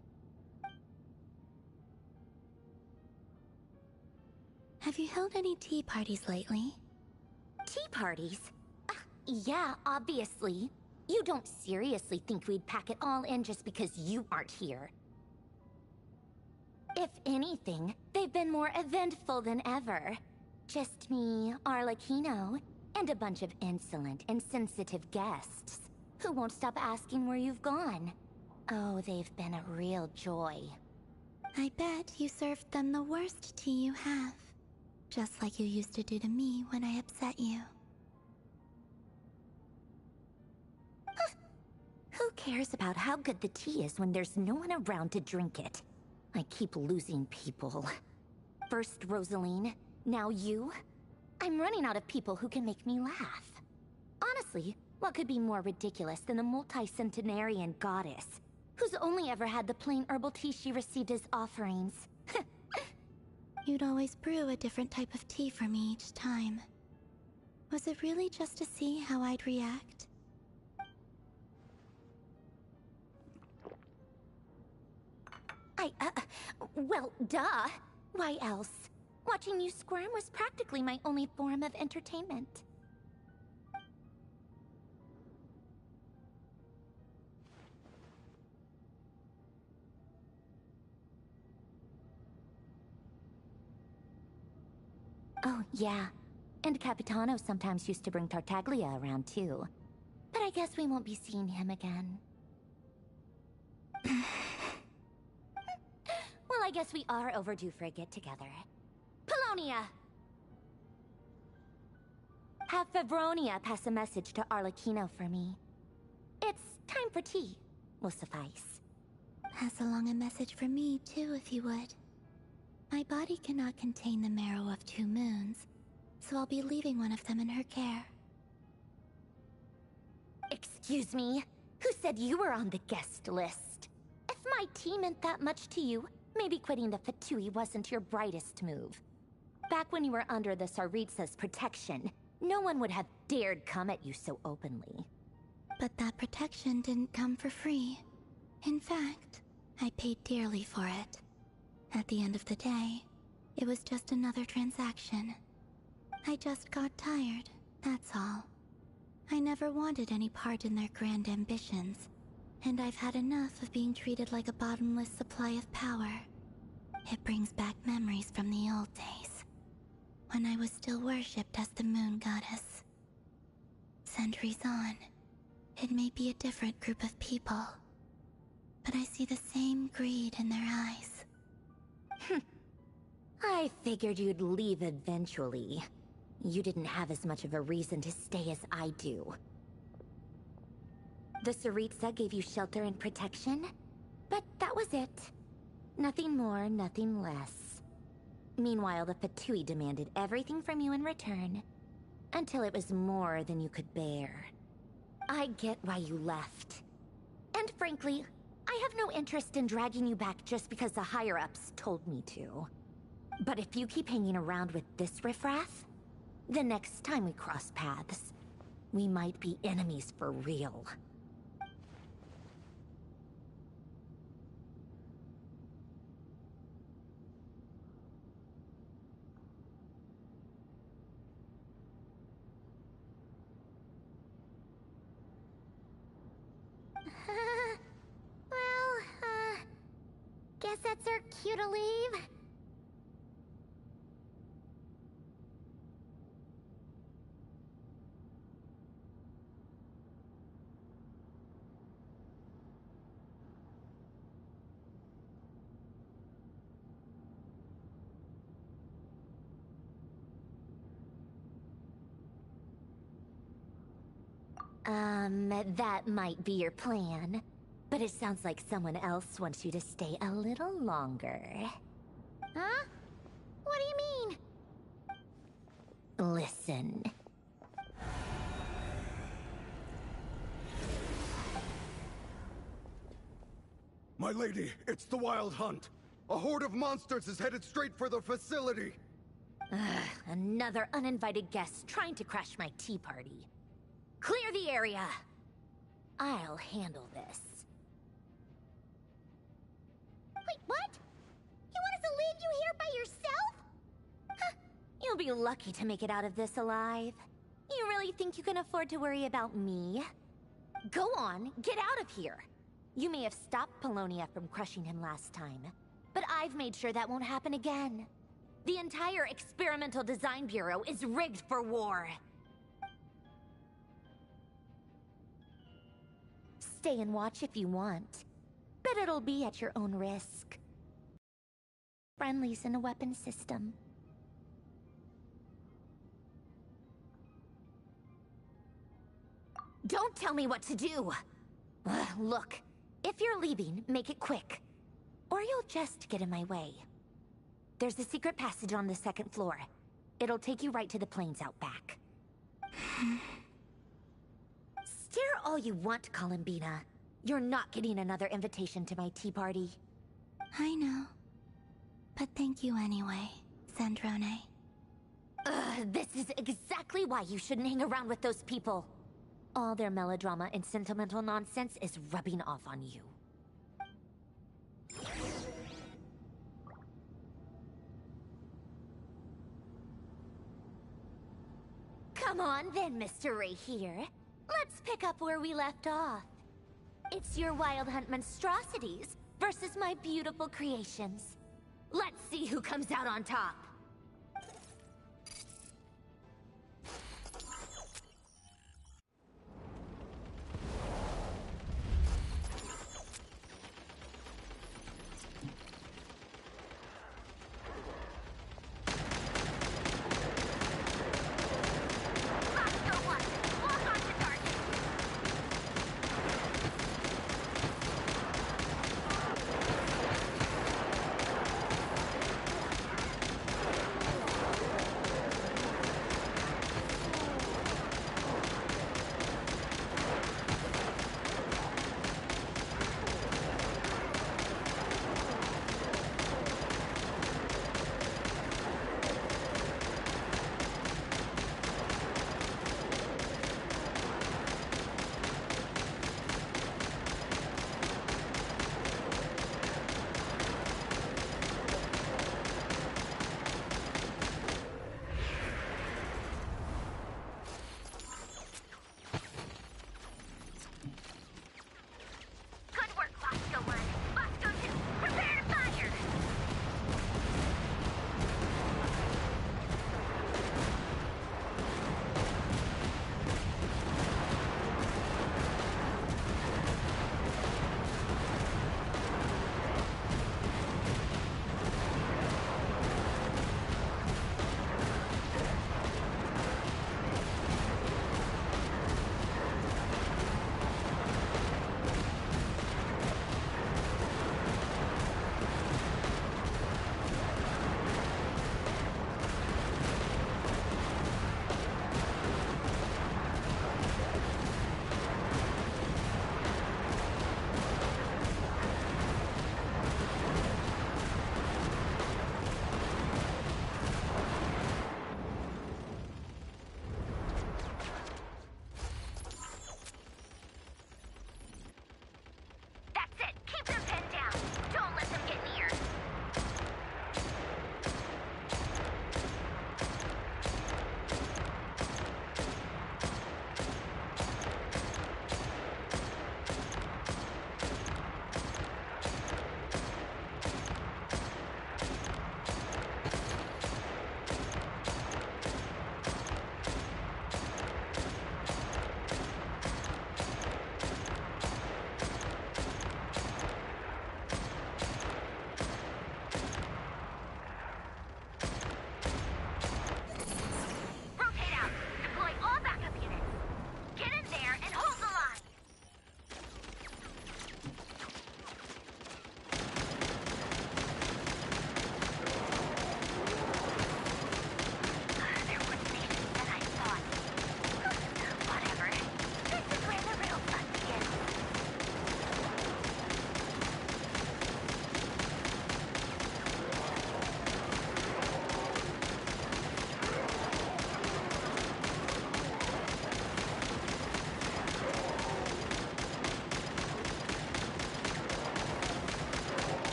Have you held any tea parties lately? Tea parties? Yeah, obviously. You don't seriously think we'd pack it all in just because you aren't here. If anything, they've been more eventful than ever. Just me, Arlecchino, and a bunch of insolent, insensitive guests who won't stop asking where you've gone. Oh, they've been a real joy. I bet you served them the worst tea you have. Just like you used to do to me when I upset you. Who cares about how good the tea is when there's no one around to drink it? I keep losing people. First Rosaline, now you. I'm running out of people who can make me laugh. Honestly, what could be more ridiculous than the multi-centenarian goddess, who's only ever had the plain herbal tea she received as offerings? You'd always brew a different type of tea for me each time. Was it really just to see how I'd react? Well, duh. Why else? Watching you squirm was practically my only form of entertainment. Oh, yeah. And Capitano sometimes used to bring Tartaglia around, too. But I guess we won't be seeing him again. Well, I guess we are overdue for a get-together. Polonia! Have Fevronia pass a message to Arlecchino for me. It's time for tea, will suffice. Pass along a message for me, too, if you would. My body cannot contain the marrow of 2 moons, so I'll be leaving one of them in her care. Excuse me? Who said you were on the guest list? If my tea meant that much to you, maybe quitting the Fatui wasn't your brightest move. Back when you were under the Tsaritsa's protection, no one would have dared come at you so openly. But that protection didn't come for free. In fact, I paid dearly for it. At the end of the day, it was just another transaction. I just got tired, that's all. I never wanted any part in their grand ambitions, and I've had enough of being treated like a bottomless supply of power. It brings back memories from the old days, when I was still worshipped as the moon goddess. Centuries on, it may be a different group of people, but I see the same greed in their eyes. I figured you'd leave eventually. You didn't have as much of a reason to stay as I do. The Tsaritsa gave you shelter and protection, but that was it. Nothing more, nothing less. Meanwhile, the Fatui demanded everything from you in return, until it was more than you could bear. I get why you left. And frankly, I have no interest in dragging you back just because the higher-ups told me to. But if you keep hanging around with this riffraff, the next time we cross paths, we might be enemies for real. Guess that's our cue to leave. That might be your plan. But it sounds like someone else wants you to stay a little longer. Huh? What do you mean? Listen. My lady, it's the Wild Hunt. A horde of monsters is headed straight for the facility. Another uninvited guest trying to crash my tea party. Clear the area. I'll handle this. Wait, what? You want us to leave you here by yourself? Huh. You'll be lucky to make it out of this alive. You really think you can afford to worry about me? Go on, get out of here. You may have stopped Polonia from crushing him last time, but I've made sure that won't happen again. The entire Experimental Design Bureau is rigged for war. Stay and watch if you want, but it'll be at your own risk. Friendlies in a weapon system. Don't tell me what to do! Look, if you're leaving, make it quick. Or you'll just get in my way. There's a secret passage on the 2nd floor. It'll take you right to the plains out back. Stare all you want, Columbina. You're not getting another invitation to my tea party. I know. But thank you anyway, Sandrone. This is exactly why you shouldn't hang around with those people. All their melodrama and sentimental nonsense is rubbing off on you. Come on then, Mr. Ray here. Let's pick up where we left off. It's your Wild Hunt monstrosities versus my beautiful creations. Let's see who comes out on top.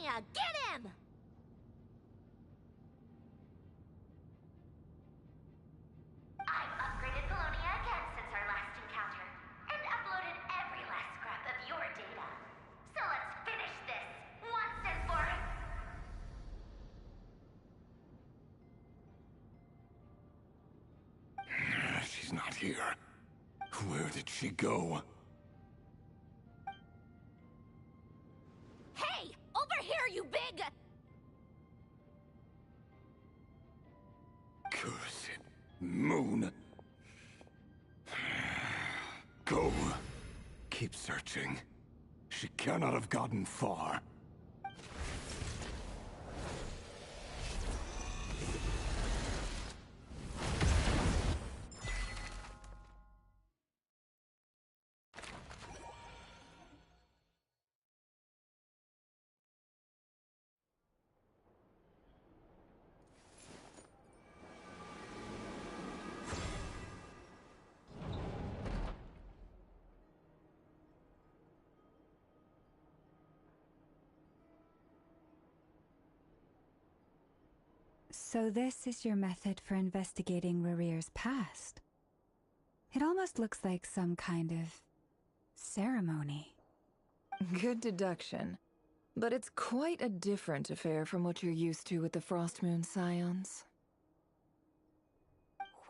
Colonia! Get him! I've upgraded Colonia again since our last encounter, and uploaded every last scrap of your data. So let's finish this, once and for... She's not here. Where did she go? Hey! Over here, you big... Curse it, Moon. Go. Keep searching. She cannot have gotten far. So this is your method for investigating Rarir's past. It almost looks like some kind of ceremony. Good deduction. But it's quite a different affair from what you're used to with the Frostmoon Scions.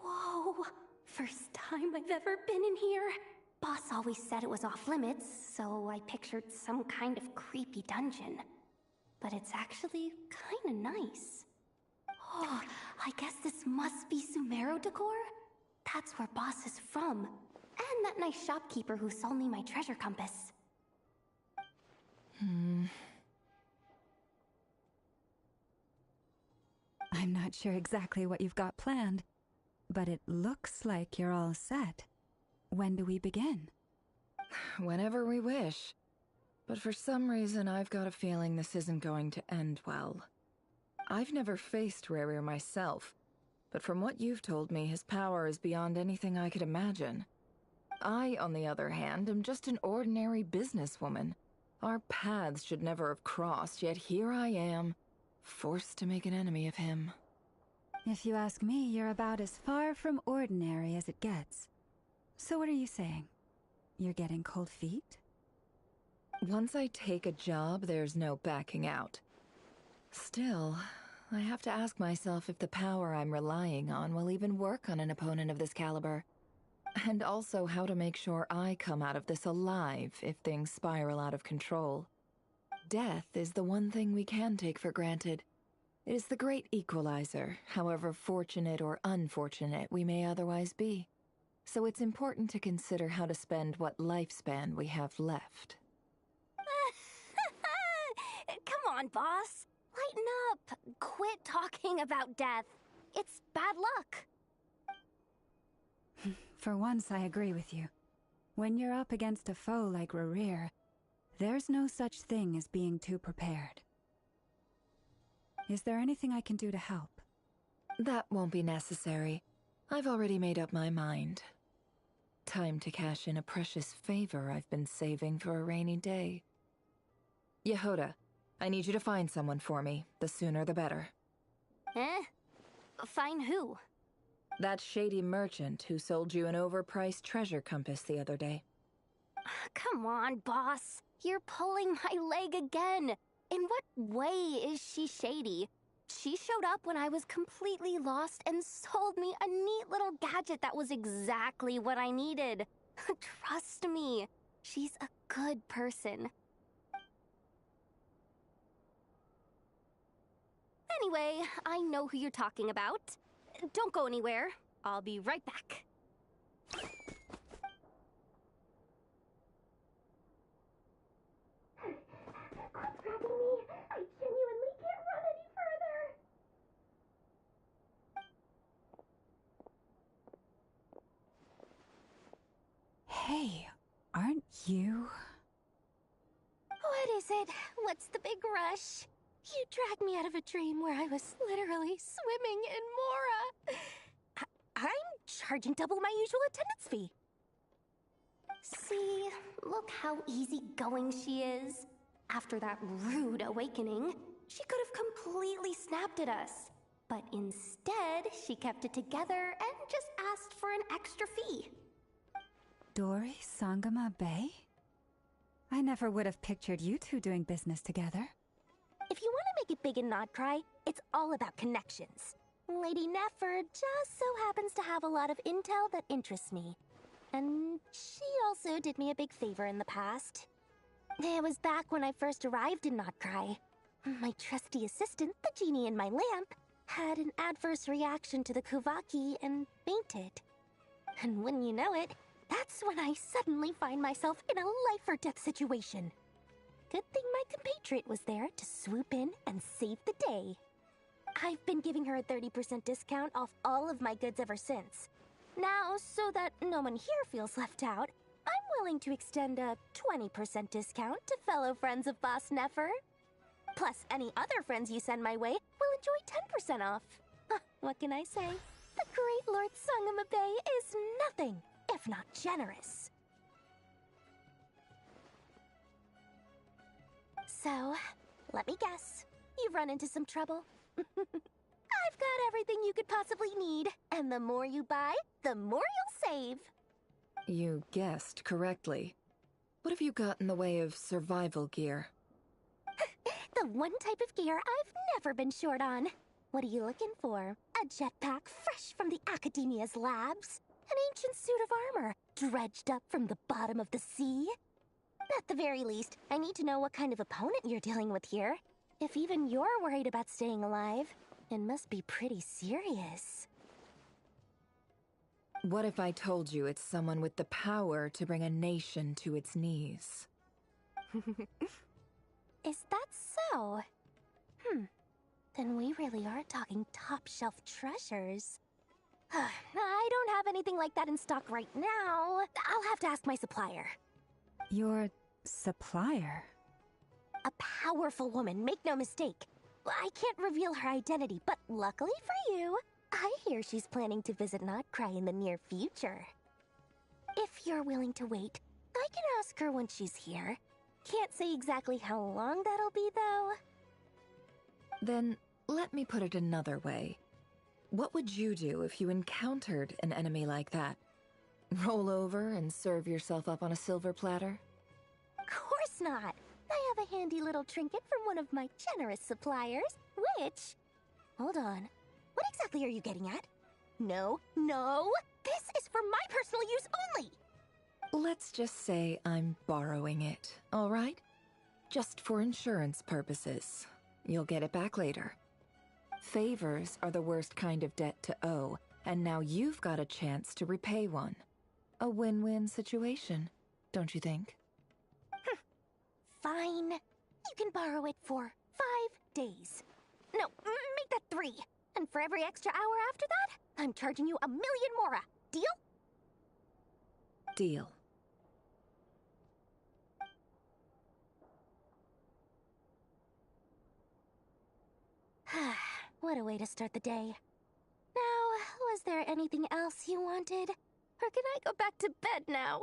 Whoa! First time I've ever been in here. Boss always said it was off limits, so I pictured some kind of creepy dungeon. But it's actually kinda nice. Oh, I guess this must be Sumero decor? That's where Boss is from. And that nice shopkeeper who sold me my treasure compass. I'm not sure exactly what you've got planned, but it looks like you're all set. When do we begin? Whenever we wish. But for some reason, I've got a feeling this isn't going to end well. I've never faced Rarir myself, but from what you've told me, his power is beyond anything I could imagine. I, on the other hand, am just an ordinary businesswoman. Our paths should never have crossed, yet here I am, forced to make an enemy of him. If you ask me, you're about as far from ordinary as it gets. So what are you saying? You're getting cold feet? Once I take a job, there's no backing out. Still, I have to ask myself if the power I'm relying on will even work on an opponent of this caliber. And also how to make sure I come out of this alive if things spiral out of control. Death is the one thing we can take for granted. It is the great equalizer, however fortunate or unfortunate we may otherwise be. So it's important to consider how to spend what lifespan we have left. Come on, boss. Lighten up. Quit talking about death. It's bad luck. For once, I agree with you. When you're up against a foe like Rarir, there's no such thing as being too prepared. Is there anything I can do to help? That won't be necessary. I've already made up my mind. Time to cash in a precious favor I've been saving for a rainy day. Yehoda, I need you to find someone for me. The sooner the better. Eh? Find who? That shady merchant who sold you an overpriced treasure compass the other day. Come on, boss. You're pulling my leg again. In what way is she shady? She showed up when I was completely lost and sold me a neat little gadget that was exactly what I needed. Trust me, she's a good person. Anyway, I know who you're talking about. Don't go anywhere. I'll be right back. Quit dragging me. I genuinely can't run any further. Hey, aren't you... What is it? What's the big rush? You dragged me out of a dream where I was literally swimming in Mora. I'm charging double my usual attendance fee. See, look how easygoing she is. After that rude awakening, she could have completely snapped at us. But instead, she kept it together and just asked for an extra fee. Dori Sangama Bay? I never would have pictured you two doing business together. If you want to make it big in Nodcry, it's all about connections. Lady Nefer just so happens to have a lot of intel that interests me. And she also did me a big favor in the past. It was back when I first arrived in Nodcry. My trusty assistant, the genie in my lamp, had an adverse reaction to the Kuvaki and fainted. And wouldn't you know it, that's when I suddenly find myself in a life-or-death situation. Good thing my compatriot was there to swoop in and save the day. I've been giving her a 30% discount off all of my goods ever since. Now, so that no one here feels left out, I'm willing to extend a 20% discount to fellow friends of Boss Nefer. Plus, any other friends you send my way will enjoy 10% off. What can I say? The great Lord Sangama Bay is nothing if not generous. So, let me guess. You've run into some trouble. I've got everything you could possibly need, and the more you buy, the more you'll save. You guessed correctly. What have you got in the way of survival gear? The one type of gear I've never been short on. What are you looking for? A jetpack fresh from the Academia's labs? An ancient suit of armor dredged up from the bottom of the sea? At the very least, I need to know what kind of opponent you're dealing with here. If even you're worried about staying alive, it must be pretty serious. What if I told you it's someone with the power to bring a nation to its knees? Is that so? Then we really are talking top-shelf treasures. I don't have anything like that in stock right now. I'll have to ask my supplier. Your supplier? A powerful woman, make no mistake. I can't reveal her identity, but luckily for you, I hear she's planning to visit Nodcry in the near future. If you're willing to wait, I can ask her when she's here. Can't say exactly how long that'll be, though. Then, let me put it another way. What would you do if you encountered an enemy like that? Roll over and serve yourself up on a silver platter? Of course not! I have a handy little trinket from one of my generous suppliers, which... Hold on. What exactly are you getting at? No, no! This is for my personal use only! Let's just say I'm borrowing it, all right? Just for insurance purposes. You'll get it back later. Favors are the worst kind of debt to owe, and now you've got a chance to repay one. A win-win situation, don't you think? Fine. You can borrow it for 5 days. No, make that 3. And for every extra hour after that, I'm charging you 1,000,000 mora. Deal? Deal. What a way to start the day. Now, was there anything else you wanted? Or can I go back to bed now?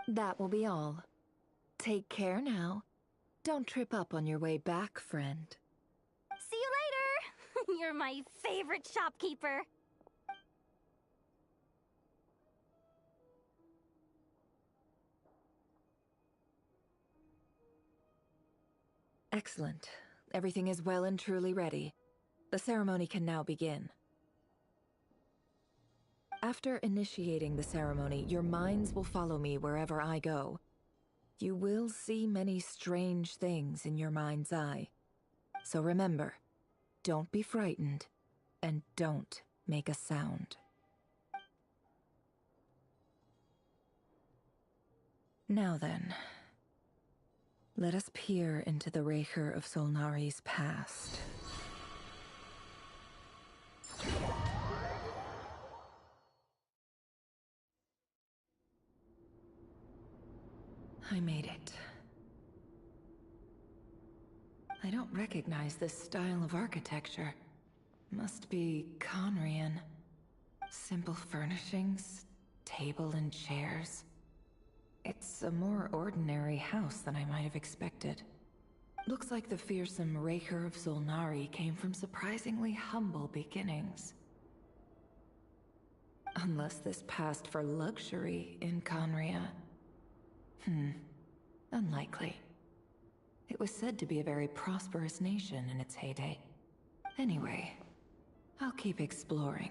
That will be all. Take care now. Don't trip up on your way back, friend. See you later! You're my favorite shopkeeper. Excellent. Everything is well and truly ready. The ceremony can now begin. After initiating the ceremony, your minds will follow me wherever I go. You will see many strange things in your mind's eye. So remember, don't be frightened, and don't make a sound. Now then, let us peer into the Raker of Solnari's past. I made it. I don't recognize this style of architecture. Must be Conrian. Simple furnishings, table and chairs. It's a more ordinary house than I might have expected. Looks like the fearsome Raker of Zulnari came from surprisingly humble beginnings. Unless this passed for luxury in Conria. Unlikely. It was said to be a very prosperous nation in its heyday. Anyway, I'll keep exploring.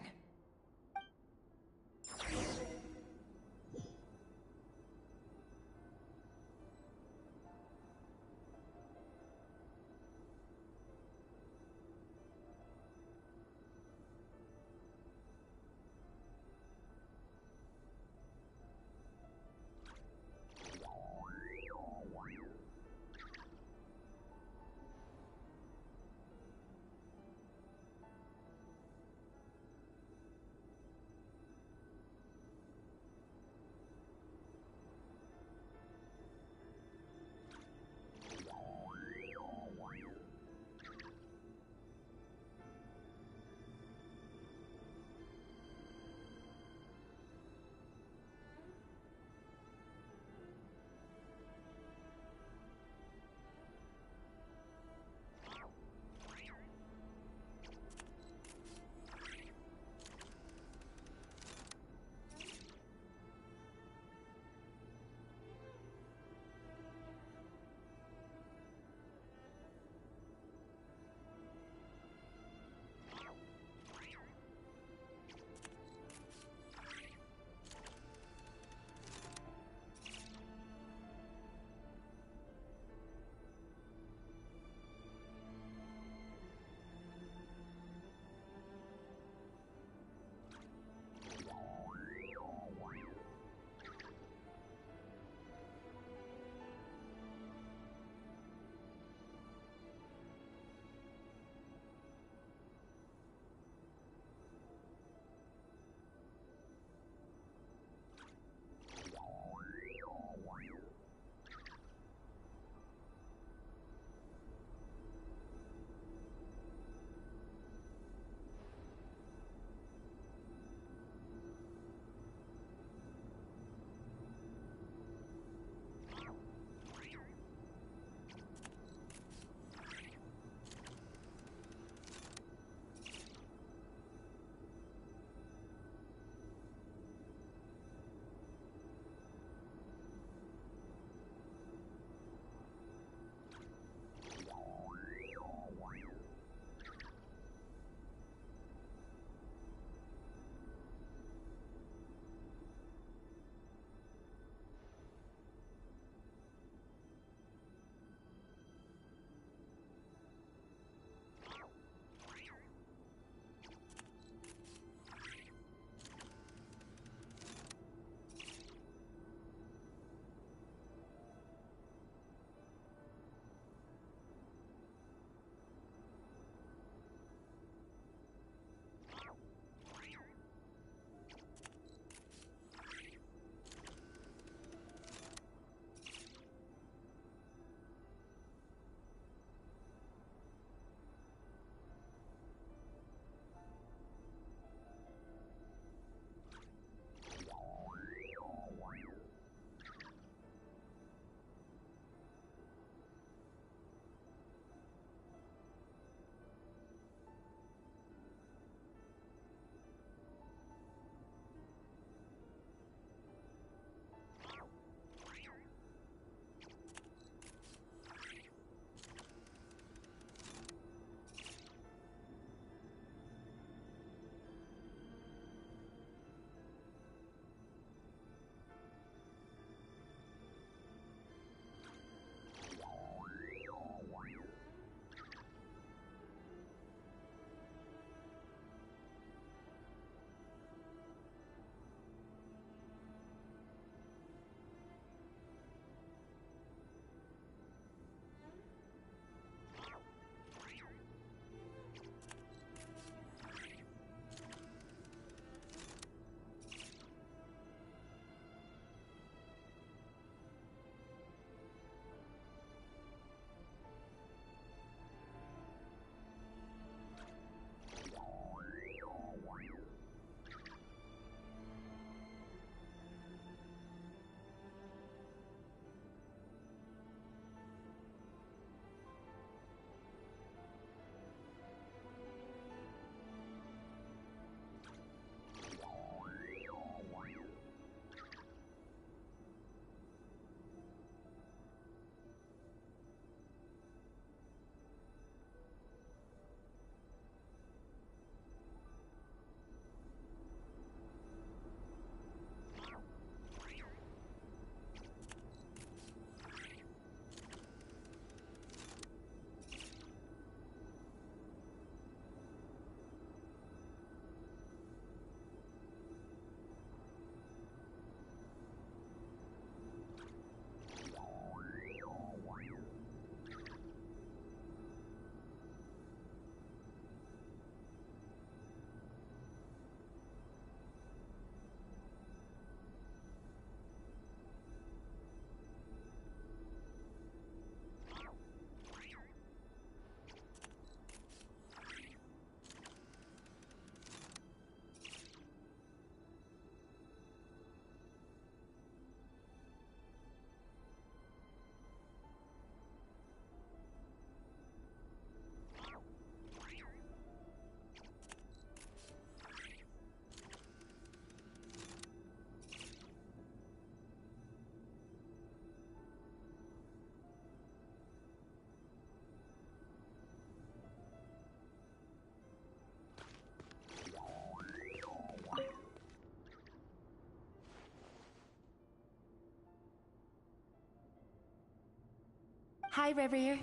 Hi, River.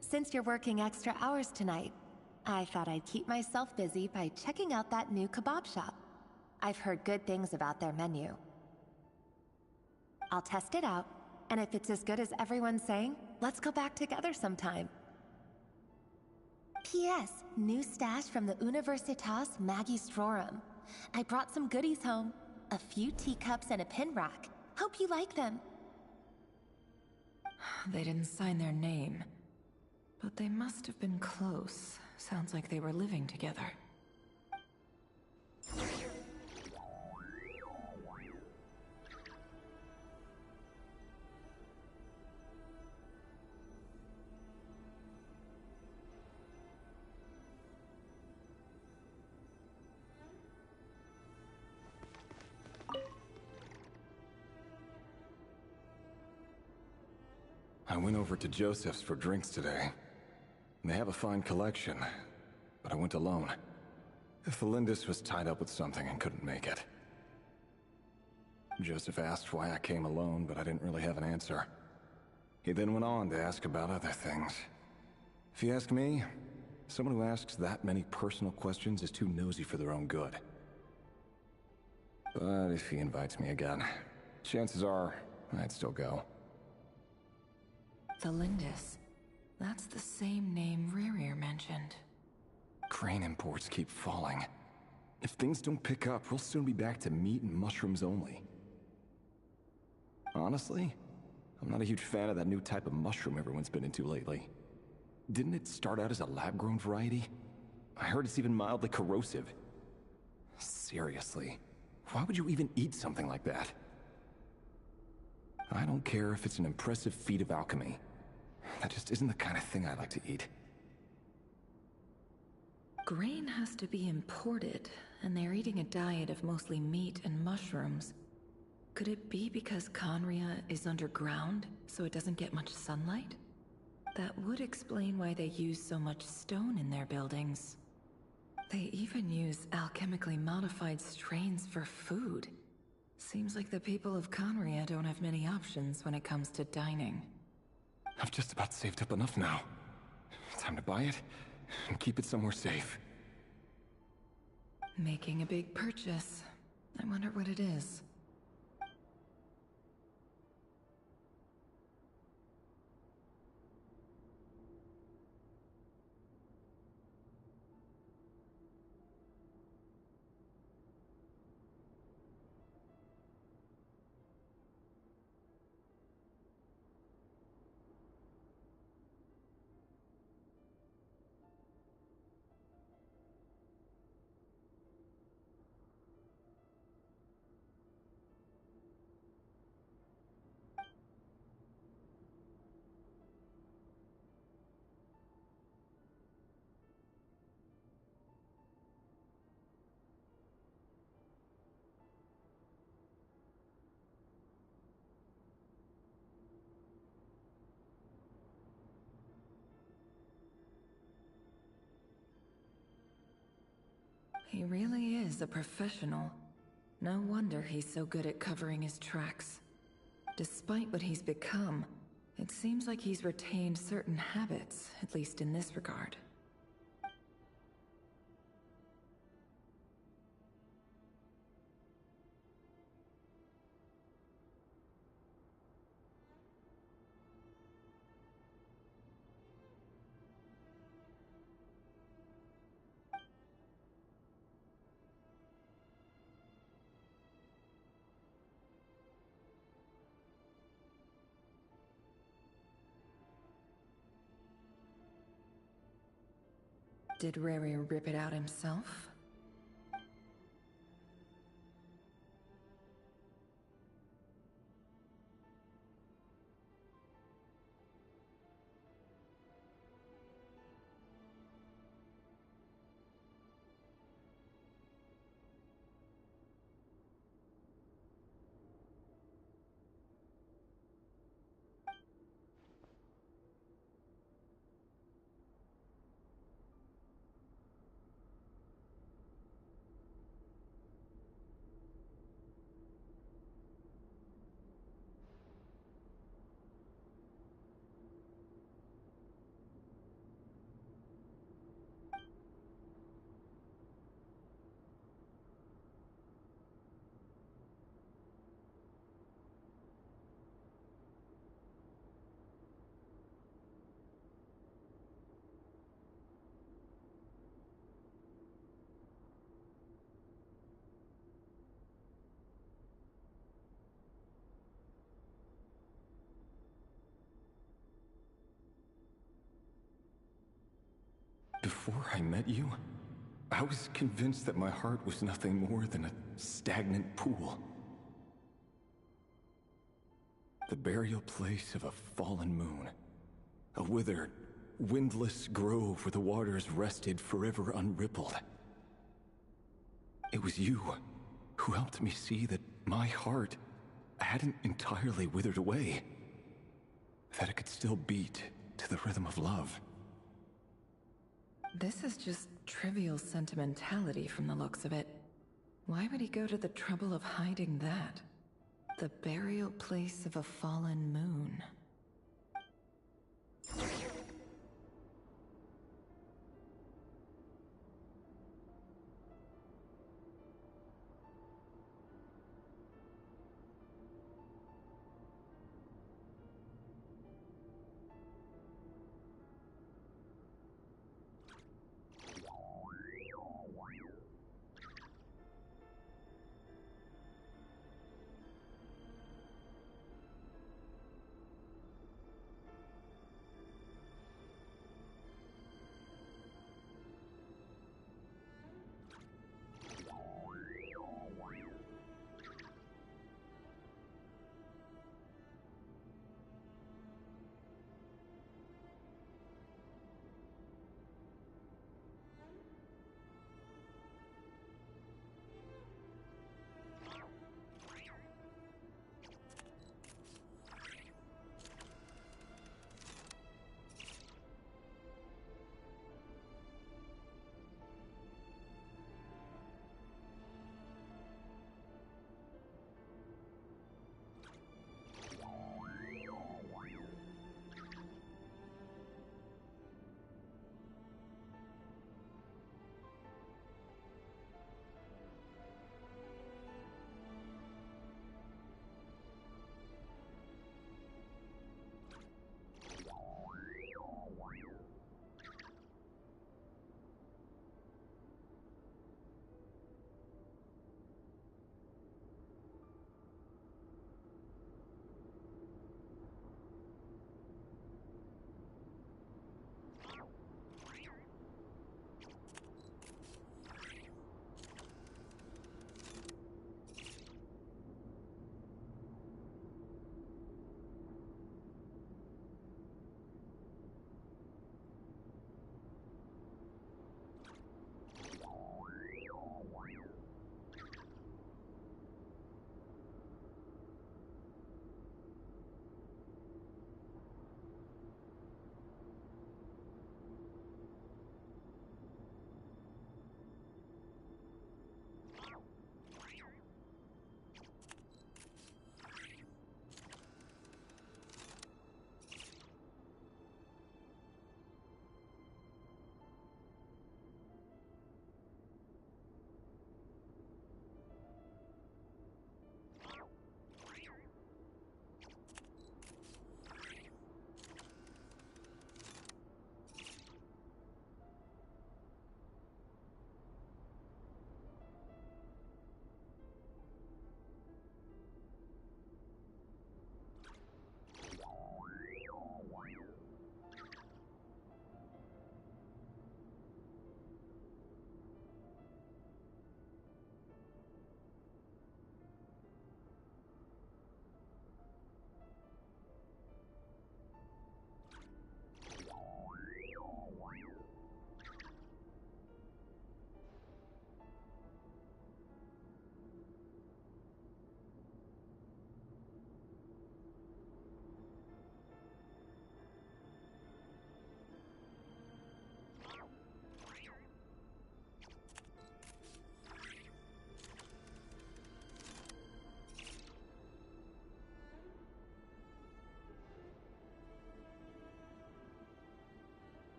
Since you're working extra hours tonight, I thought I'd keep myself busy by checking out that new kebab shop. I've heard good things about their menu. I'll test it out, and if it's as good as everyone's saying, let's go back together sometime. P.S. New stash from the Universitas Magistrorum. I brought some goodies home. A few teacups and a pin rack. Hope you like them. They didn't sign their name. But they must have been close. Sounds like they were living together. I went over to Joseph's for drinks today. They have a fine collection, but I went alone. Felindis was tied up with something and couldn't make it. Joseph asked why I came alone, but I didn't really have an answer. He then went on to ask about other things. If you ask me, someone who asks that many personal questions is too nosy for their own good. But if he invites me again, chances are I'd still go. Felindis. That's the same name Rerir mentioned. Crane imports keep falling. If things don't pick up, we'll soon be back to meat and mushrooms only. Honestly, I'm not a huge fan of that new type of mushroom everyone's been into lately. Didn't it start out as a lab-grown variety? I heard it's even mildly corrosive. Seriously, why would you even eat something like that? I don't care if it's an impressive feat of alchemy. That just isn't the kind of thing I like to eat. Grain has to be imported, and they're eating a diet of mostly meat and mushrooms. Could it be because Conria is underground, so it doesn't get much sunlight? That would explain why they use so much stone in their buildings. They even use alchemically modified strains for food. Seems like the people of Conria don't have many options when it comes to dining. I've just about saved up enough now. Time to buy it and keep it somewhere safe. Making a big purchase. I wonder what it is. He really is a professional. No wonder he's so good at covering his tracks. Despite what he's become, it seems like he's retained certain habits, at least in this regard. Did Rerir rip it out himself? Before I met you, I was convinced that my heart was nothing more than a stagnant pool. The burial place of a fallen moon. A withered, windless grove where the waters rested forever unrippled. It was you who helped me see that my heart hadn't entirely withered away. That it could still beat to the rhythm of love. This is just trivial sentimentality from the looks of it. Why would he go to the trouble of hiding that? The burial place of a fallen moon.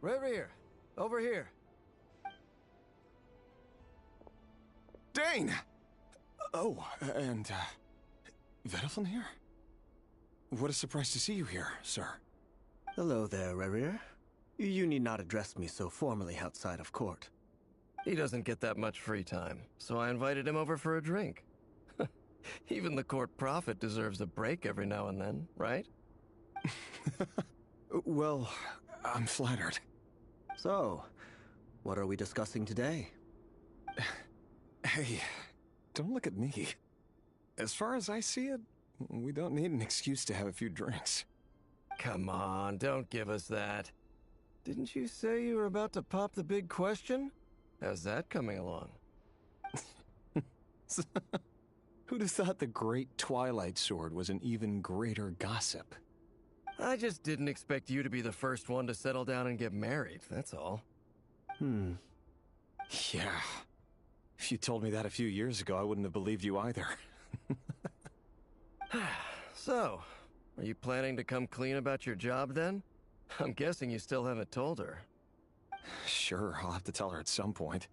Reverie, over here. Dane! Oh, and, Vediflin here? What a surprise to see you here, sir. Hello there, Reverie. You need not address me so formally outside of court. He doesn't get that much free time, so I invited him over for a drink. Even the court prophet deserves a break every now and then, right? Well, I'm flattered. So, what are we discussing today? Hey, don't look at me. As far as I see it, we don't need an excuse to have a few drinks. Come on, don't give us that. Didn't you say you were about to pop the big question? How's that coming along? Who'd have thought the great Twilight Sword was an even greater gossip? I just didn't expect you to be the first one to settle down and get married, that's all. Yeah. If you told me that a few years ago, I wouldn't have believed you either. So, are you planning to come clean about your job then? I'm guessing you still haven't told her. Sure, I'll have to tell her at some point.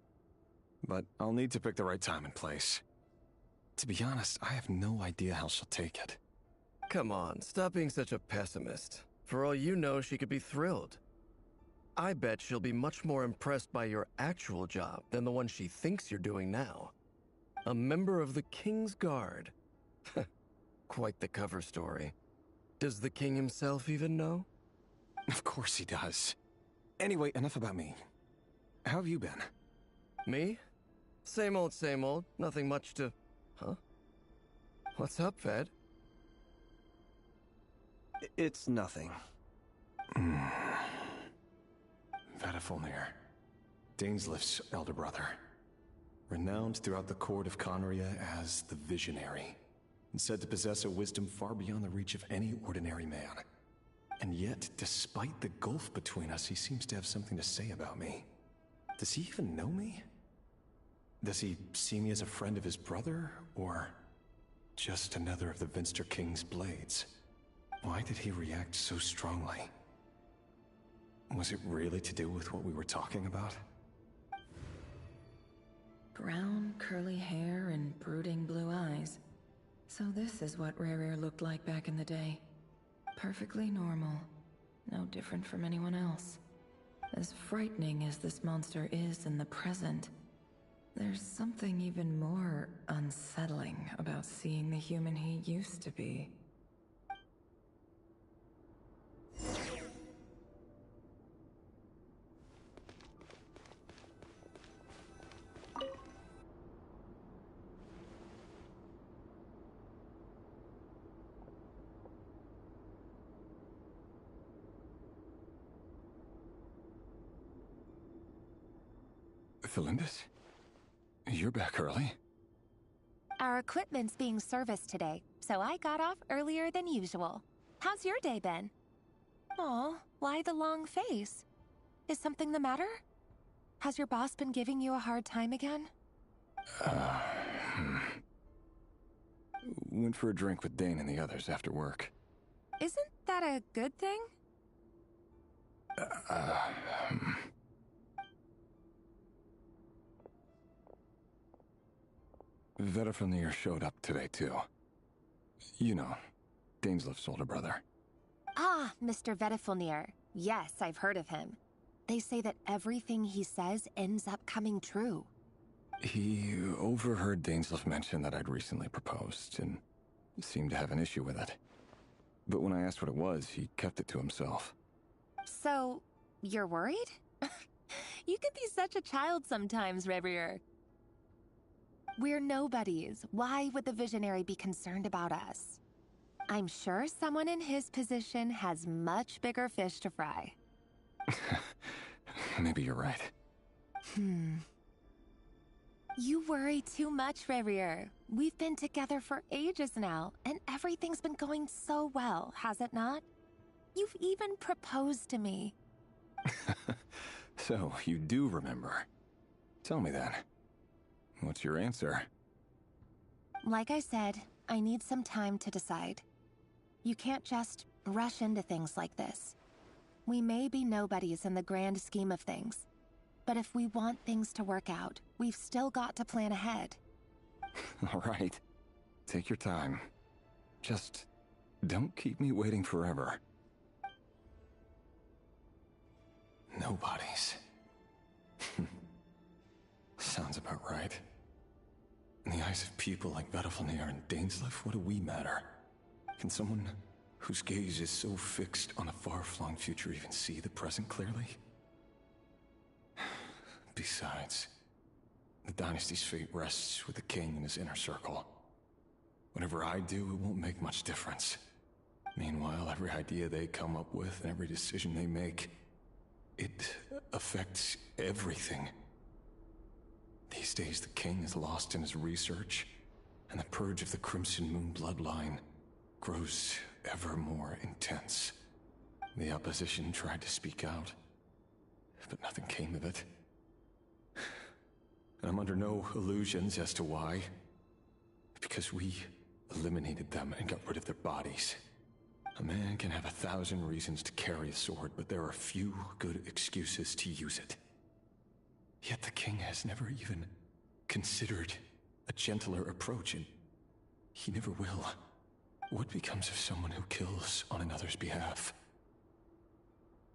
But I'll need to pick the right time and place. To be honest, I have no idea how she'll take it. Come on, stop being such a pessimist. For all you know, she could be thrilled. I bet she'll be much more impressed by your actual job than the one she thinks you're doing now. A member of the King's Guard. Quite the cover story. Does the king himself even know? Of course he does. Anyway, enough about me. How have you been? Me? Same old, same old. Nothing much to... Huh? What's up, Ved? It's nothing. Vediflin, Daneslif's elder brother. Renowned throughout the court of Conria as the Visionary, and said to possess a wisdom far beyond the reach of any ordinary man. And yet, despite the gulf between us, he seems to have something to say about me. Does he even know me? Does he see me as a friend of his brother, or just another of the Vinster King's blades? Why did he react so strongly? Was it really to do with what we were talking about? Brown, curly hair and brooding blue eyes. So this is what Rare looked like back in the day. Perfectly normal. No different from anyone else. As frightening as this monster is in the present, there's something even more unsettling about seeing the human he used to be. Felindis? You're back early? Our equipment's being serviced today, so I got off earlier than usual. How's your day been? Aw, why the long face? Is something the matter? Has your boss been giving you a hard time again? Went for a drink with Dane and the others after work. Isn't that a good thing? Vediflin showed up today, too. You know, Daneslif's older brother. Ah, Mr. Vediflin. Yes, I've heard of him. They say that everything he says ends up coming true. He overheard Daneslif mention that I'd recently proposed, and seemed to have an issue with it. But when I asked what it was, he kept it to himself. So, you're worried? You can be such a child sometimes, Reverie. We're nobodies. Why would the Visionary be concerned about us? I'm sure someone in his position has much bigger fish to fry. Maybe you're right. You worry too much, Reverie. We've been together for ages now, and everything's been going so well, has it not? You've even proposed to me. So, you do remember. Tell me then. What's your answer? Like I said, I need some time to decide. You can't just rush into things like this. We may be nobodies in the grand scheme of things, but if we want things to work out, we've still got to plan ahead. All right. Take your time. Just don't keep me waiting forever. Nobodies. Sounds about right. In the eyes of people like Vedalfnir and Dainsleif, what do we matter? Can someone whose gaze is so fixed on a far-flung future even see the present clearly? Besides, the dynasty's fate rests with the king and his inner circle. Whatever I do, it won't make much difference. Meanwhile, every idea they come up with and every decision they make, it affects everything. These days, the king is lost in his research, and the purge of the Crimson Moon bloodline grows ever more intense. The opposition tried to speak out, but nothing came of it. And I'm under no illusions as to why. Because we eliminated them and got rid of their bodies. A man can have 1,000 reasons to carry a sword, but there are few good excuses to use it. Yet the king has never even considered a gentler approach, and he never will. What becomes of someone who kills on another's behalf?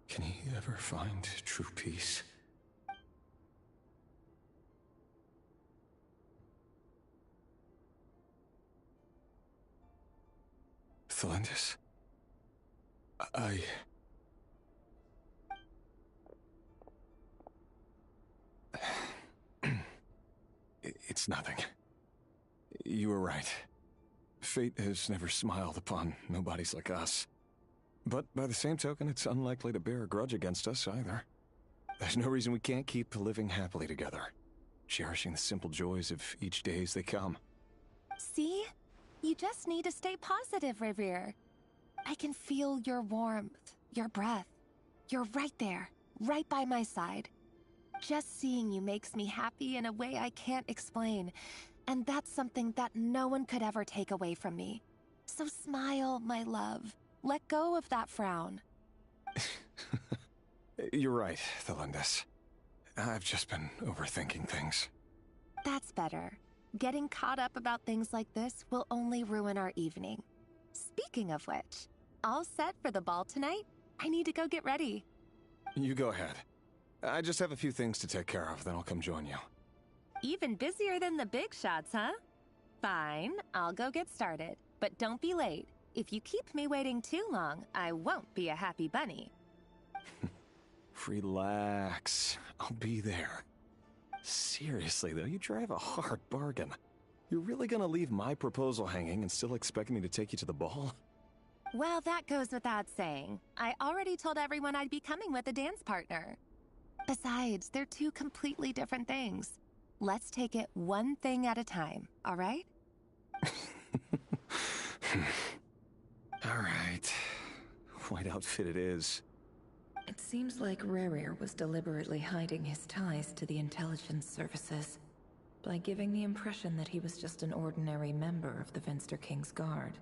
Can he ever find true peace? Thelindis? It's nothing. You were right. Fate has never smiled upon nobodies like us. But by the same token, it's unlikely to bear a grudge against us either. There's no reason we can't keep living happily together, cherishing the simple joys of each day as they come. See? You just need to stay positive, Revere. I can feel your warmth, your breath. You're right there, right by my side. Just seeing you makes me happy in a way I can't explain, and that's something that no one could ever take away from me. So smile, my love. Let go of that frown. You're right, Thelindis. I've just been overthinking things. That's better. Getting caught up about things like this will only ruin our evening. Speaking of which, all set for the ball tonight? I need to go get ready. You go ahead. I just have a few things to take care of, then I'll come join you. Even busier than the big shots, huh? Fine, I'll go get started. But don't be late. If you keep me waiting too long, I won't be a happy bunny. Relax. I'll be there. Seriously, though, you drive a hard bargain. You're really gonna leave my proposal hanging and still expect me to take you to the ball? Well, that goes without saying. I already told everyone I'd be coming with a dance partner. Besides, they're two completely different things. Let's take it one thing at a time, all right? All right. White outfit it is. It seems like Rerir was deliberately hiding his ties to the intelligence services by giving the impression that he was just an ordinary member of the Vinster King's Guard.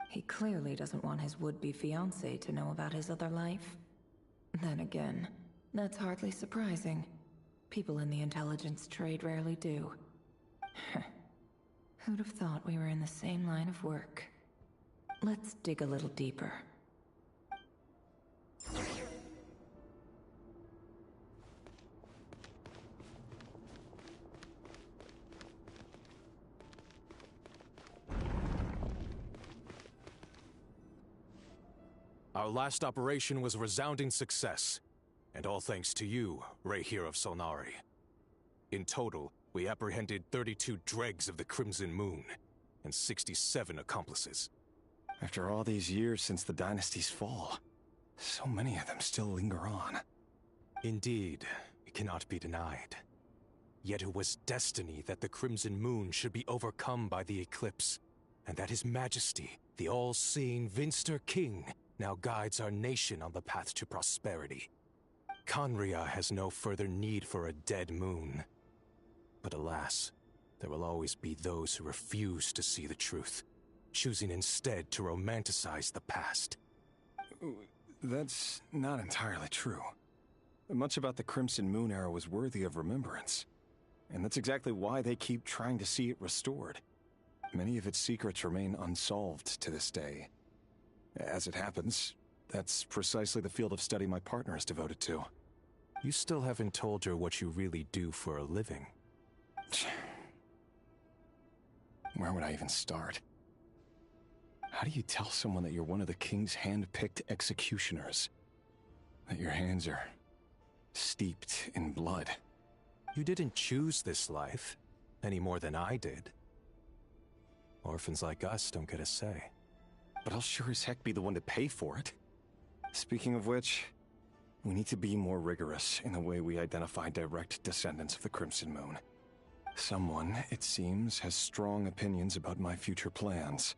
He clearly doesn't want his would-be fiancée to know about his other life. Then again, that's hardly surprising. People in the intelligence trade rarely do. Who'd have thought we were in the same line of work? Let's dig a little deeper. Our last operation was a resounding success, and all thanks to you, Rehir of Solnari. In total, we apprehended 32 dregs of the Crimson Moon, and 67 accomplices. After all these years since the dynasty's fall, so many of them still linger on. Indeed, it cannot be denied. Yet it was destiny that the Crimson Moon should be overcome by the eclipse, and that His Majesty, the all-seeing Vinster King, now guides our nation on the path to prosperity. Conria has no further need for a dead moon. But alas, there will always be those who refuse to see the truth, choosing instead to romanticize the past. That's not entirely true. Much about the Crimson Moon era was worthy of remembrance. And that's exactly why they keep trying to see it restored. Many of its secrets remain unsolved to this day. As it happens, that's precisely the field of study my partner is devoted to. You still haven't told her what you really do for a living. Where would I even start? How do you tell someone that you're one of the king's hand-picked executioners? That your hands are steeped in blood? You didn't choose this life, any more than I did. Orphans like us don't get a say. But I'll sure as heck be the one to pay for it. Speaking of which, we need to be more rigorous in the way we identify direct descendants of the Crimson Moon. Someone, it seems, has strong opinions about my future plans.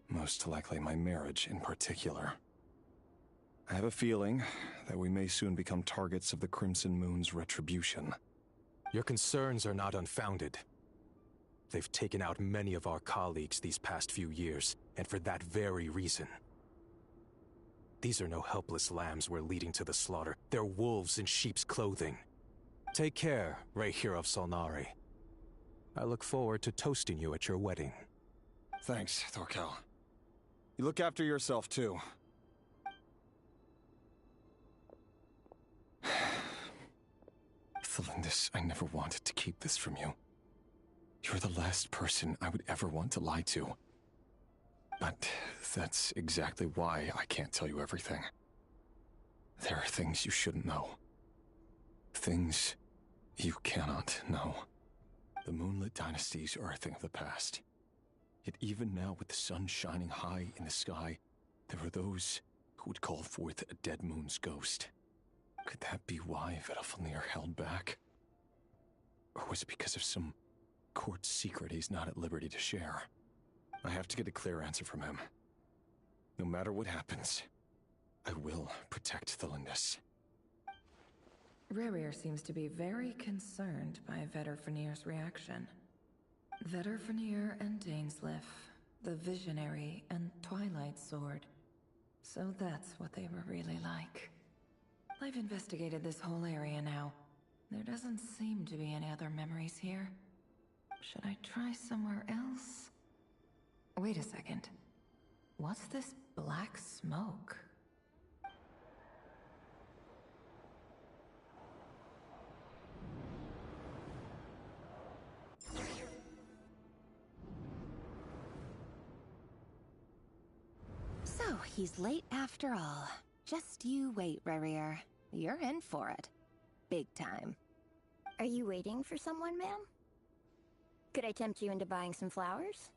Most likely my marriage in particular. I have a feeling that we may soon become targets of the Crimson Moon's retribution. Your concerns are not unfounded. They've taken out many of our colleagues these past few years, and for that very reason. These are no helpless lambs we're leading to the slaughter. They're wolves in sheep's clothing. Take care, Rehir of Solnari. I look forward to toasting you at your wedding. Thanks, Thorkel. You look after yourself, too. Thelindis, I never wanted to keep this from you. You're the last person I would ever want to lie to. But that's exactly why I can't tell you everything. There are things you shouldn't know. Things you cannot know. The moonlit dynasties are a thing of the past. Yet even now, with the sun shining high in the sky, there are those who would call forth a dead moon's ghost. Could that be why Vedalfnir held back? Or was it because of some court secret he's not at liberty to share? I have to get a clear answer from him. No matter what happens, I will protect Thelindis. Rehir seems to be very concerned by Vedalfnir's reaction. Vedalfnir and Dainsleif, the Visionary and Twilight Sword. So that's what they were really like. I've investigated this whole area now. There doesn't seem to be any other memories here. Should I try somewhere else? Wait a second. What's this black smoke? So, he's late after all. Just you wait, Rehir. You're in for it. Big time. Are you waiting for someone, ma'am? Could I tempt you into buying some flowers?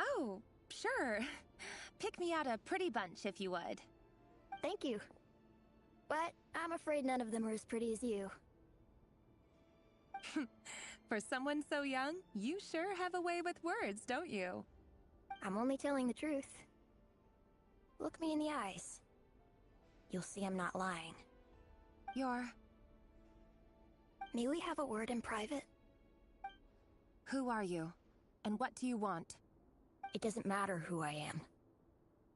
Oh, sure. Pick me out a pretty bunch if you would. Thank you. But I'm afraid none of them are as pretty as you. For someone so young, you sure have a way with words, don't you? I'm only telling the truth. Look me in the eyes. You'll see I'm not lying. May we have a word in private? Who are you? And what do you want? It doesn't matter who I am.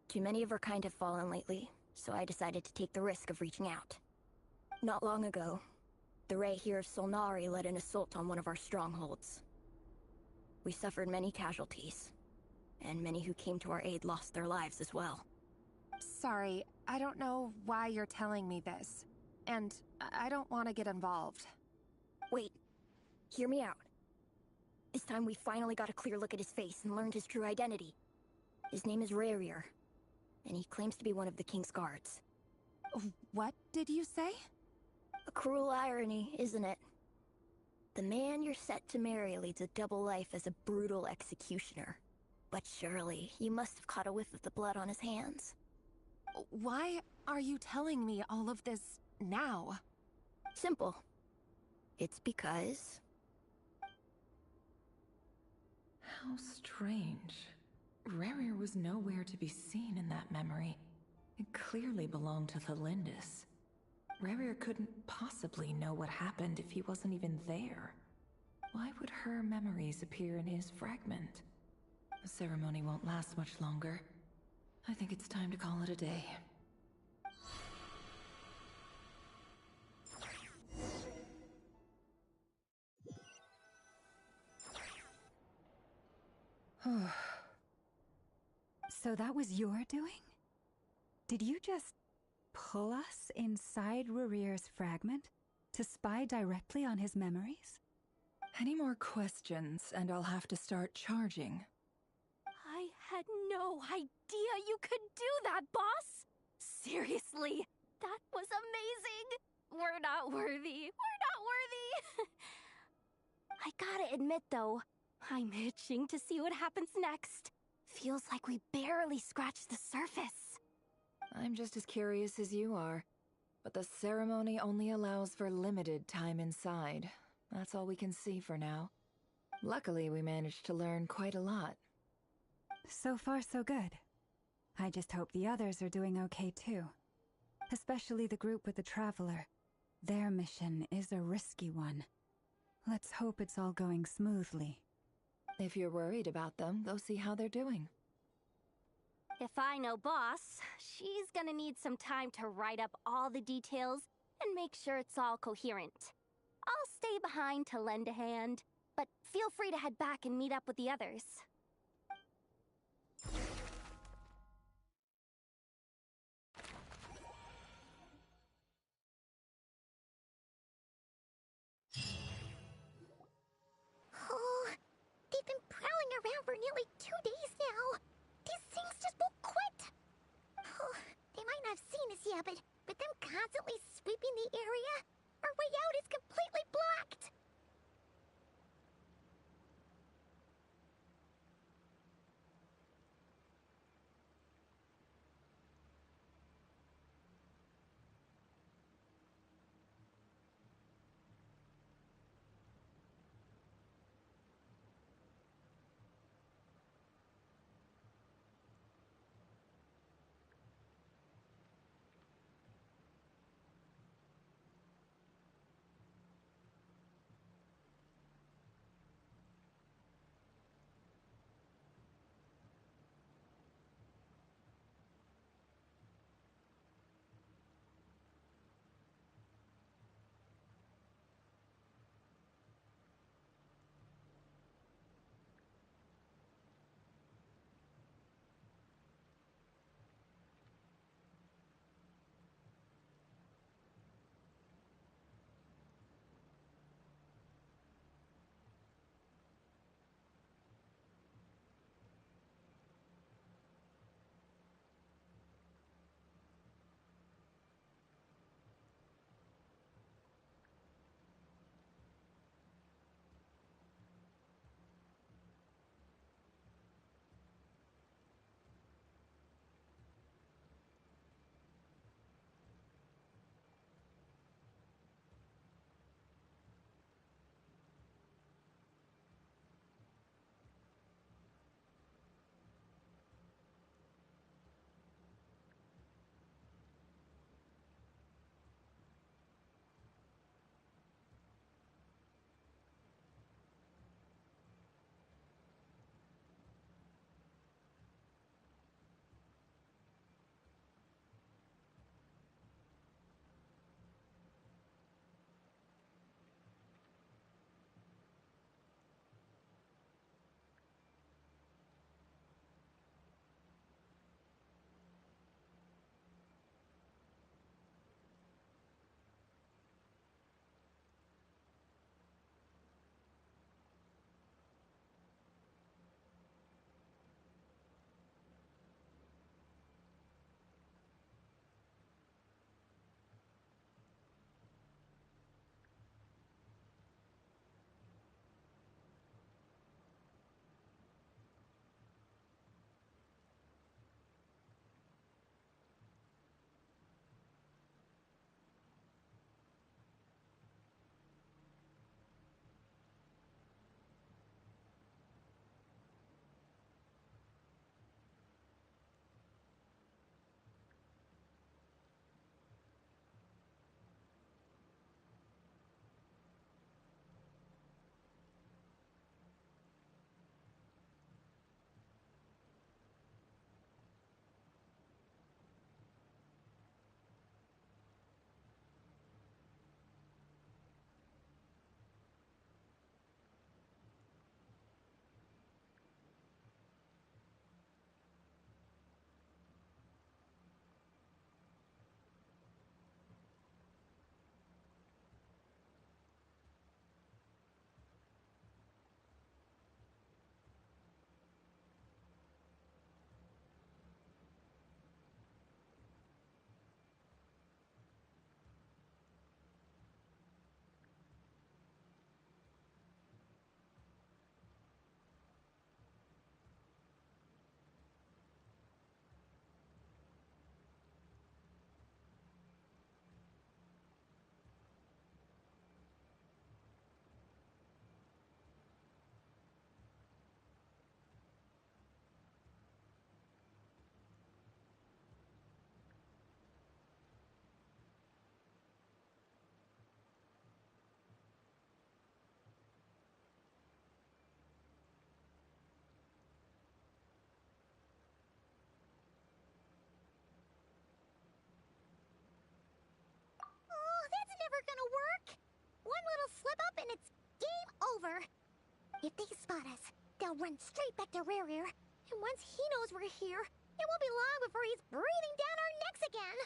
Too many of our kind have fallen lately, so I decided to take the risk of reaching out. Not long ago, the Rehir of Solnari led an assault on one of our strongholds. We suffered many casualties, and many who came to our aid lost their lives as well. Sorry, I don't know why you're telling me this. And I don't want to get involved. Wait, hear me out. This time we finally got a clear look at his face and learned his true identity. His name is Rehir, and he claims to be one of the King's Guards. What did you say? A cruel irony, isn't it? The man you're set to marry leads a double life as a brutal executioner. But surely, you must have caught a whiff of the blood on his hands. Why are you telling me all of this now? Simple. It's because... How strange. Rehir was nowhere to be seen in that memory. It clearly belonged to Thelindis. Rehir couldn't possibly know what happened if he wasn't even there. Why would her memories appear in his fragment? The ceremony won't last much longer. I think it's time to call it a day. So that was your doing? Did you just pull us inside Rurir's fragment to spy directly on his memories? Any more questions, and I'll have to start charging. I had no idea you could do that, boss! Seriously, that was amazing! We're not worthy. We're not worthy! I gotta admit, though, I'm itching to see what happens next. Feels like we barely scratched the surface. I'm just as curious as you are. But the ceremony only allows for limited time inside. That's all we can see for now. Luckily, we managed to learn quite a lot. So far, so good. I just hope the others are doing okay too. Especially the group with the Traveler. Their mission is a risky one. Let's hope it's all going smoothly. If you're worried about them, go see how they're doing. If I know Boss, she's gonna need some time to write up all the details and make sure it's all coherent. I'll stay behind to lend a hand, but feel free to head back and meet up with the others. Oh, they've been prowling around for nearly 2 days now. These things just won't quit. Oh, they might not have seen us yet, but them constantly sweeping the area, our way out is completely blocked. gonna work. One little slip up and it's game over. If they spot us, they'll run straight back to Rear. And once he knows we're here, it won't be long before he's breathing down our necks again.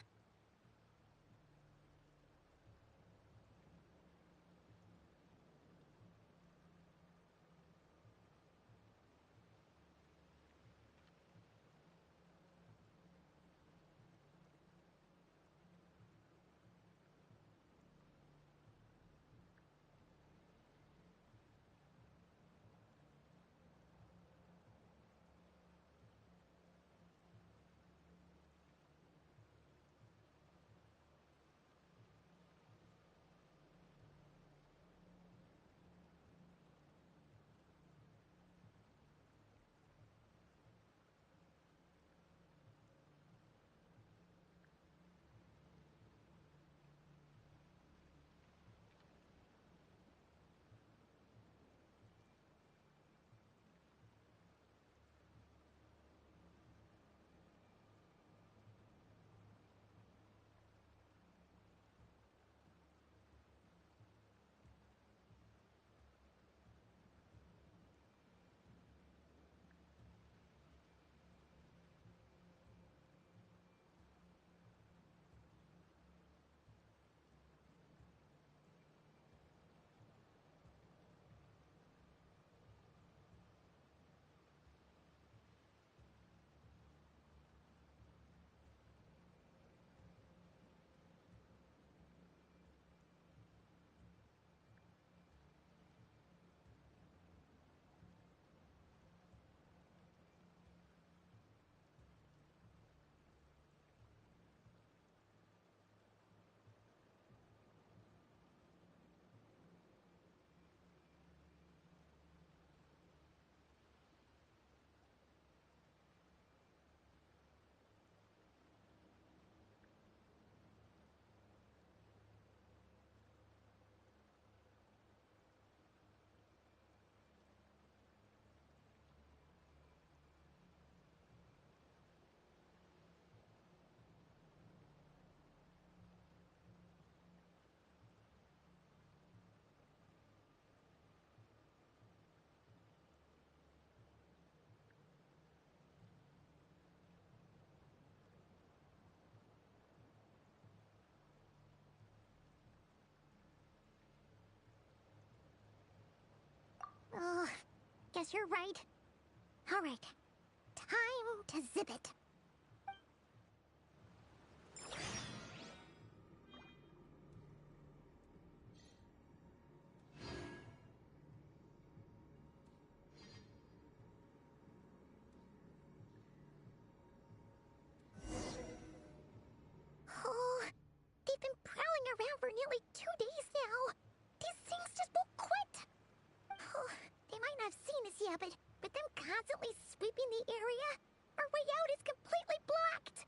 Oh, guess you're right. All right, time to zip it. Oh, they've been prowling around for nearly 2 days now. These things just won't quit. Oh, they might not have seen us yet, but with them constantly sweeping the area, our way out is completely blocked.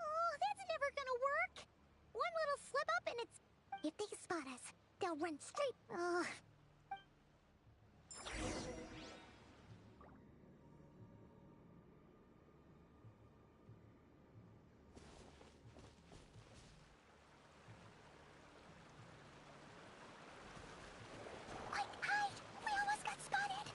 Oh, that's never gonna work. One little slip up and it's... If they spot us, they'll run straight... Ugh. Quick, hide! We almost got spotted!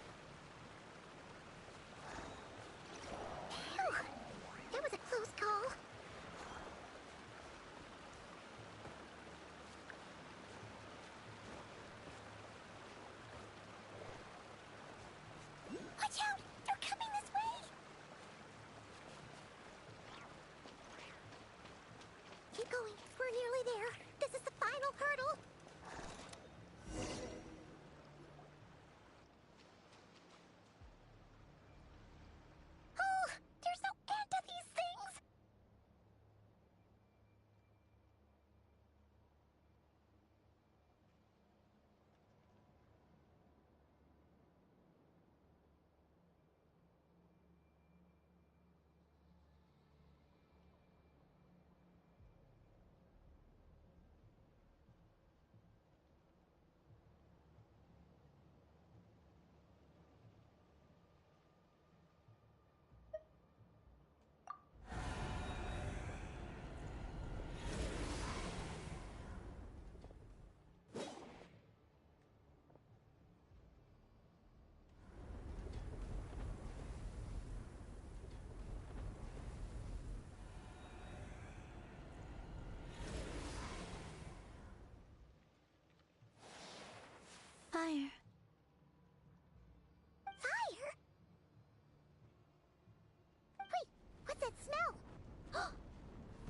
Wait, what's that smell?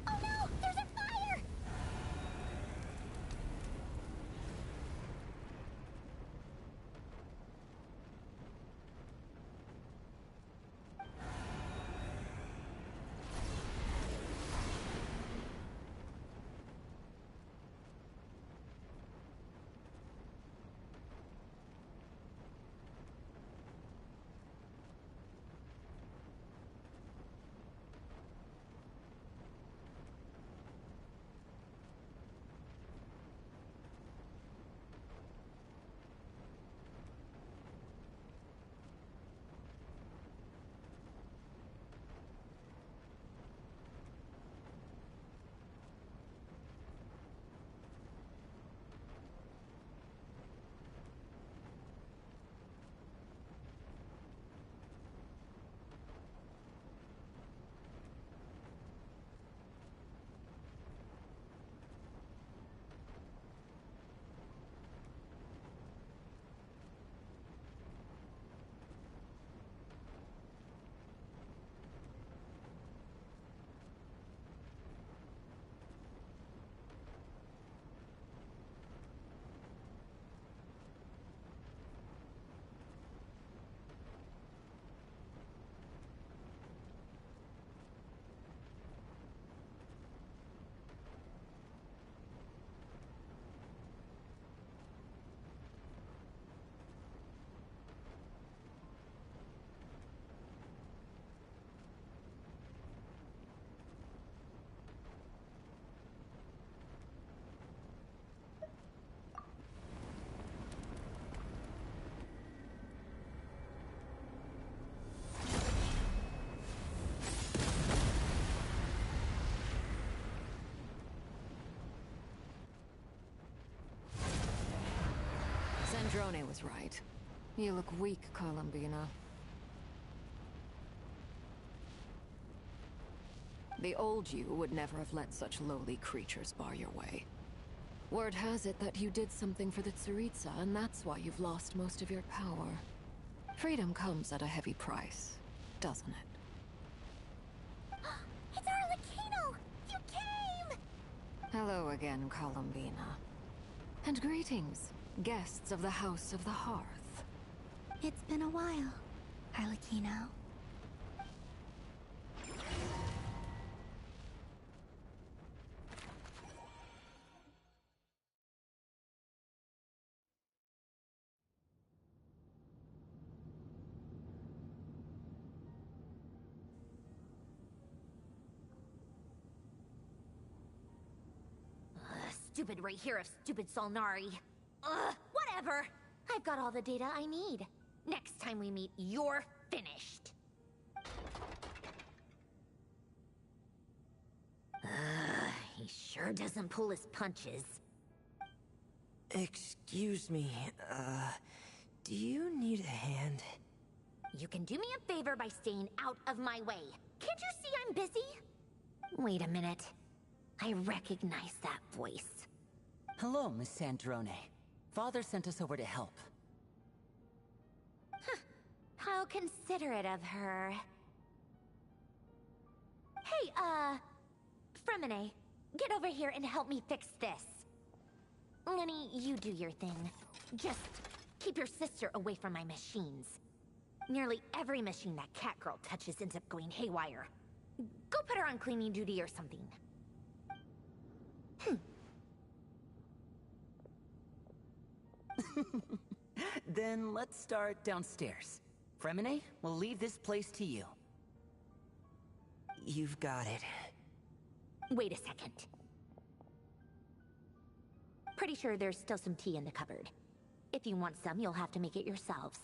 Oh no! There's a fire! Sandrone was right. You look weak, Columbina. The old you would never have let such lowly creatures bar your way. Word has it that you did something for the Tsaritsa, and that's why you've lost most of your power. Freedom comes at a heavy price, doesn't it? It's Arlecchino! You came! Hello again, Columbina. And greetings, guests of the House of the Hearth. It's been a while, Arlecchino. Stupid right here of stupid Solnari. Ugh, whatever. I've got all the data I need. Next time we meet, you're finished. He sure doesn't pull his punches. Excuse me, do you need a hand? You can do me a favor by staying out of my way. Can't you see I'm busy? Wait a minute. I recognize that voice. Hello, Miss Sandrone. Father sent us over to help. Huh. How considerate of her. Hey, Fremine, get over here and help me fix this. Lenny, you do your thing. Just keep your sister away from my machines. Nearly every machine that Catgirl touches ends up going haywire. Go put her on cleaning duty or something. Then let's start downstairs. Fremine, we'll leave this place to you. You've got it. Wait a second. Pretty sure there's still some tea in the cupboard. If you want some, you'll have to make it yourselves.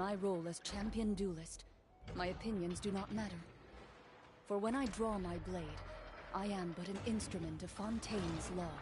my role as champion duelist, my opinions do not matter. For when I draw my blade, I am but an instrument of Fontaine's law.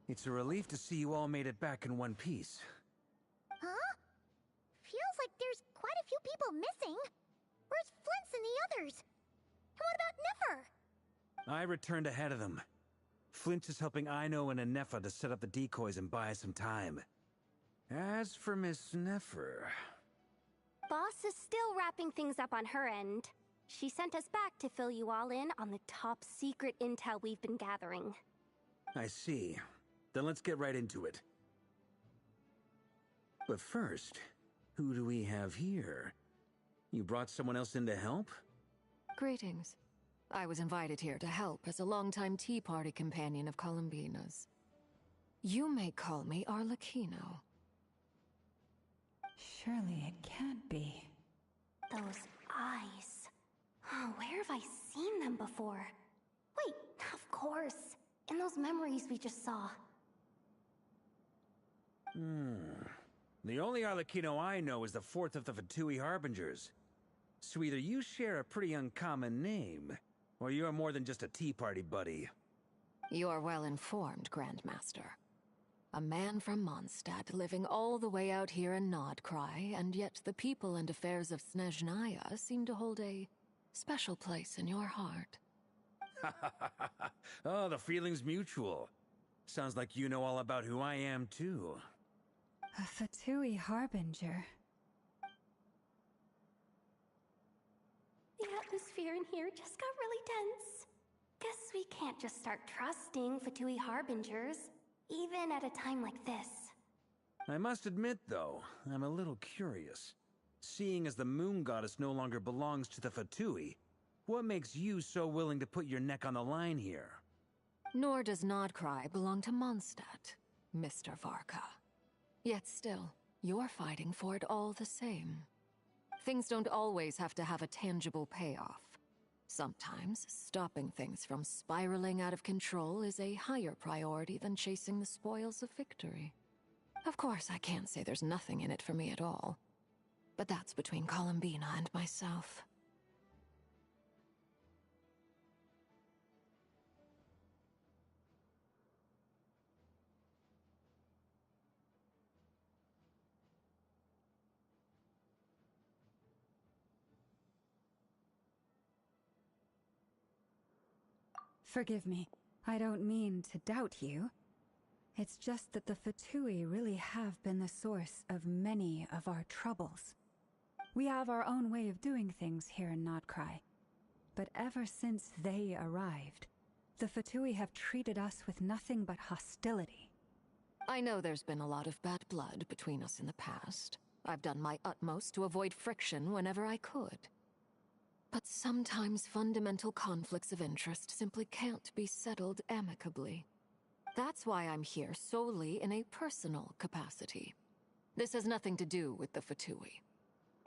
It's a relief to see you all made it back in one piece. Huh? Feels like there's quite a few people missing. Where's Flint's and the others? And what about Nefer? I returned ahead of them. Flint is helping Ino and Anefa to set up the decoys and buy us some time. As for Miss Nefer... Boss is still wrapping things up on her end. She sent us back to fill you all in on the top secret intel we've been gathering. I see. Then let's get right into it. But first, who do we have here? You brought someone else in to help? Greetings. I was invited here to help as a longtime Tea Party companion of Columbina's. You may call me Arlecchino. Surely it can't be. Those eyes. Oh, where have I seen them before? Wait, of course. In those memories we just saw. The only Arlecchino I know is the fourth of the Fatui Harbingers. So either you share a pretty uncommon name, or you're more than just a Tea Party buddy. You're well informed, Grandmaster. A man from Mondstadt living all the way out here in Nodcry, and yet the people and affairs of Snezhnaya seem to hold a special place in your heart. Oh, the feeling's mutual. Sounds like you know all about who I am, too. A Fatui Harbinger. The atmosphere in here just got really tense. Guess we can't just start trusting Fatui Harbingers, even at a time like this. I must admit, though, I'm a little curious. Seeing as the Moon Goddess no longer belongs to the Fatui, what makes you so willing to put your neck on the line here? Nor does Nodcry belong to Mondstadt, Mr. Varka. Yet still, you're fighting for it all the same. Things don't always have to have a tangible payoff. Sometimes, stopping things from spiraling out of control is a higher priority than chasing the spoils of victory. Of course, I can't say there's nothing in it for me at all. But that's between Columbina and myself. Forgive me. I don't mean to doubt you. It's just that the Fatui really have been the source of many of our troubles. We have our own way of doing things here in Nodcry. But ever since they arrived, the Fatui have treated us with nothing but hostility. I know there's been a lot of bad blood between us in the past. I've done my utmost to avoid friction whenever I could. But sometimes fundamental conflicts of interest simply can't be settled amicably. That's why I'm here solely in a personal capacity. This has nothing to do with the Fatui.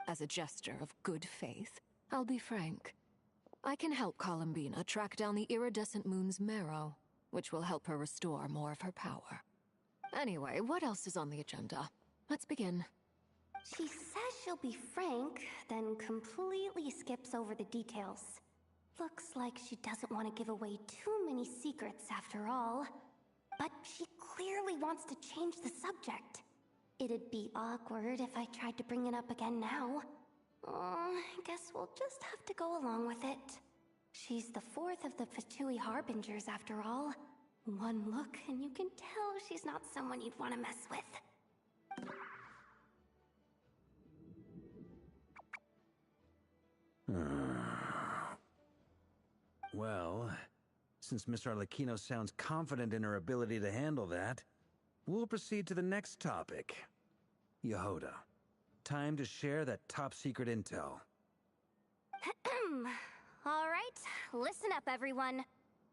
As a gesture of good faith, I'll be frank. I can help Columbina track down the iridescent moon's marrow, which will help her restore more of her power. Anyway, what else is on the agenda? Let's begin. She says she'll be frank, then completely skips over the details. Looks like she doesn't want to give away too many secrets after all. But she clearly wants to change the subject. It'd be awkward if I tried to bring it up again now. I guess we'll just have to go along with it. She's the fourth of the Fatui Harbingers after all. One look and you can tell she's not someone you'd want to mess with. Well, since Miss Arlecchino sounds confident in her ability to handle that, we'll proceed to the next topic. Yehoda, time to share that top-secret intel. Alright, listen up everyone.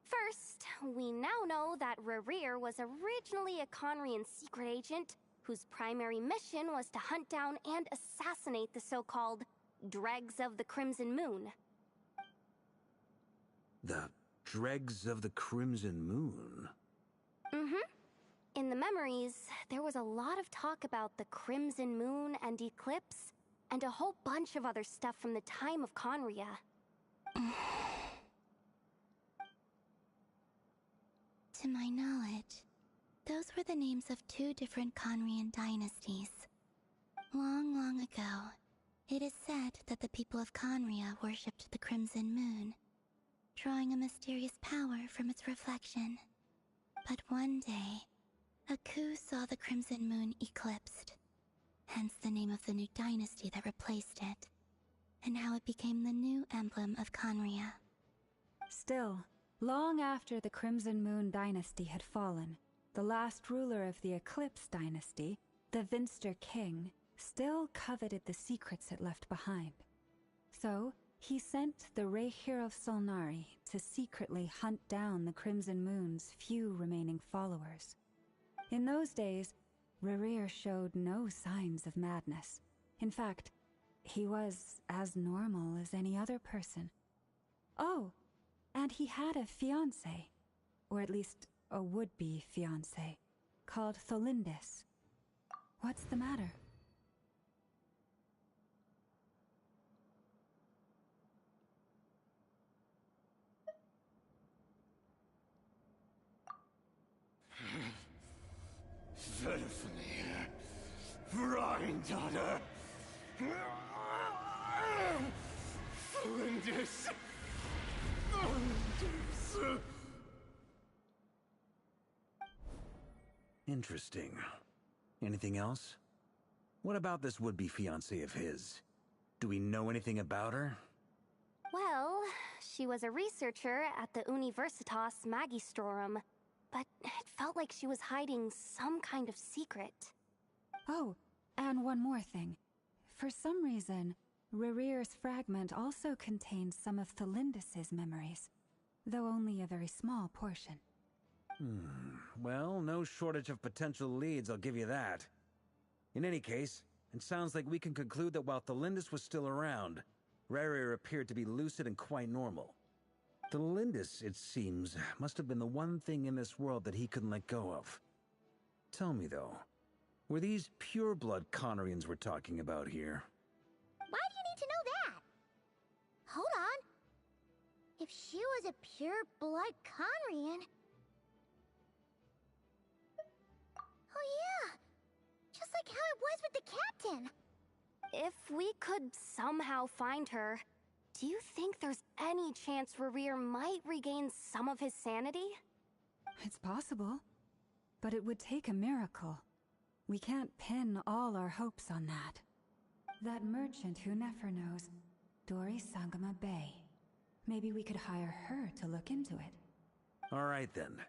First, we now know that Rerir was originally a Conrian secret agent whose primary mission was to hunt down and assassinate the so-called Dregs of the Crimson Moon. The Dregs of the Crimson Moon? In the memories, there was a lot of talk about the Crimson Moon and Eclipse, and a whole bunch of other stuff from the time of Conria. To my knowledge, those were the names of two different Conrian dynasties. Long, long ago, it is said that the people of Conria worshipped the Crimson Moon, drawing a mysterious power from its reflection. But one day, a coup saw the Crimson Moon eclipsed, hence the name of the new dynasty that replaced it, and how it became the new emblem of Conria. Still, long after the Crimson Moon dynasty had fallen, the last ruler of the Eclipse dynasty, the Vinster King, still coveted the secrets it left behind. So, he sent the Rehir of Solnari to secretly hunt down the Crimson Moon's few remaining followers. In those days, Rerir showed no signs of madness. In fact, he was as normal as any other person. Oh, and he had a fiancé, or at least a would-be fiancé, called Tholindis. What's the matter? Verfnir, Granddaughter, Flinders, Interesting. Anything else? What about this would-be fiancé of his? Do we know anything about her? Well, she was a researcher at the Universitas Magistrorum, but it felt like she was hiding some kind of secret. Oh, and one more thing. For some reason, Rerir's fragment also contains some of Tholindis' memories, though only a very small portion. Well, no shortage of potential leads, I'll give you that. In any case, it sounds like we can conclude that while Tholindis was still around, Rerir appeared to be lucid and quite normal. Tholindis, it seems, must have been the one thing in this world that he couldn't let go of. Tell me, though, were these pure-blood Conrians we're talking about here? Why do you need to know that? Hold on. If she was a pure-blood Conrian... Oh yeah! Just like how it was with the captain! If we could somehow find her, do you think there's any chance Rerir might regain some of his sanity? It's possible, but it would take a miracle. We can't pin all our hopes on that. That merchant who Nefer knows, Dori Sangama Bay. Maybe we could hire her to look into it. All right, then.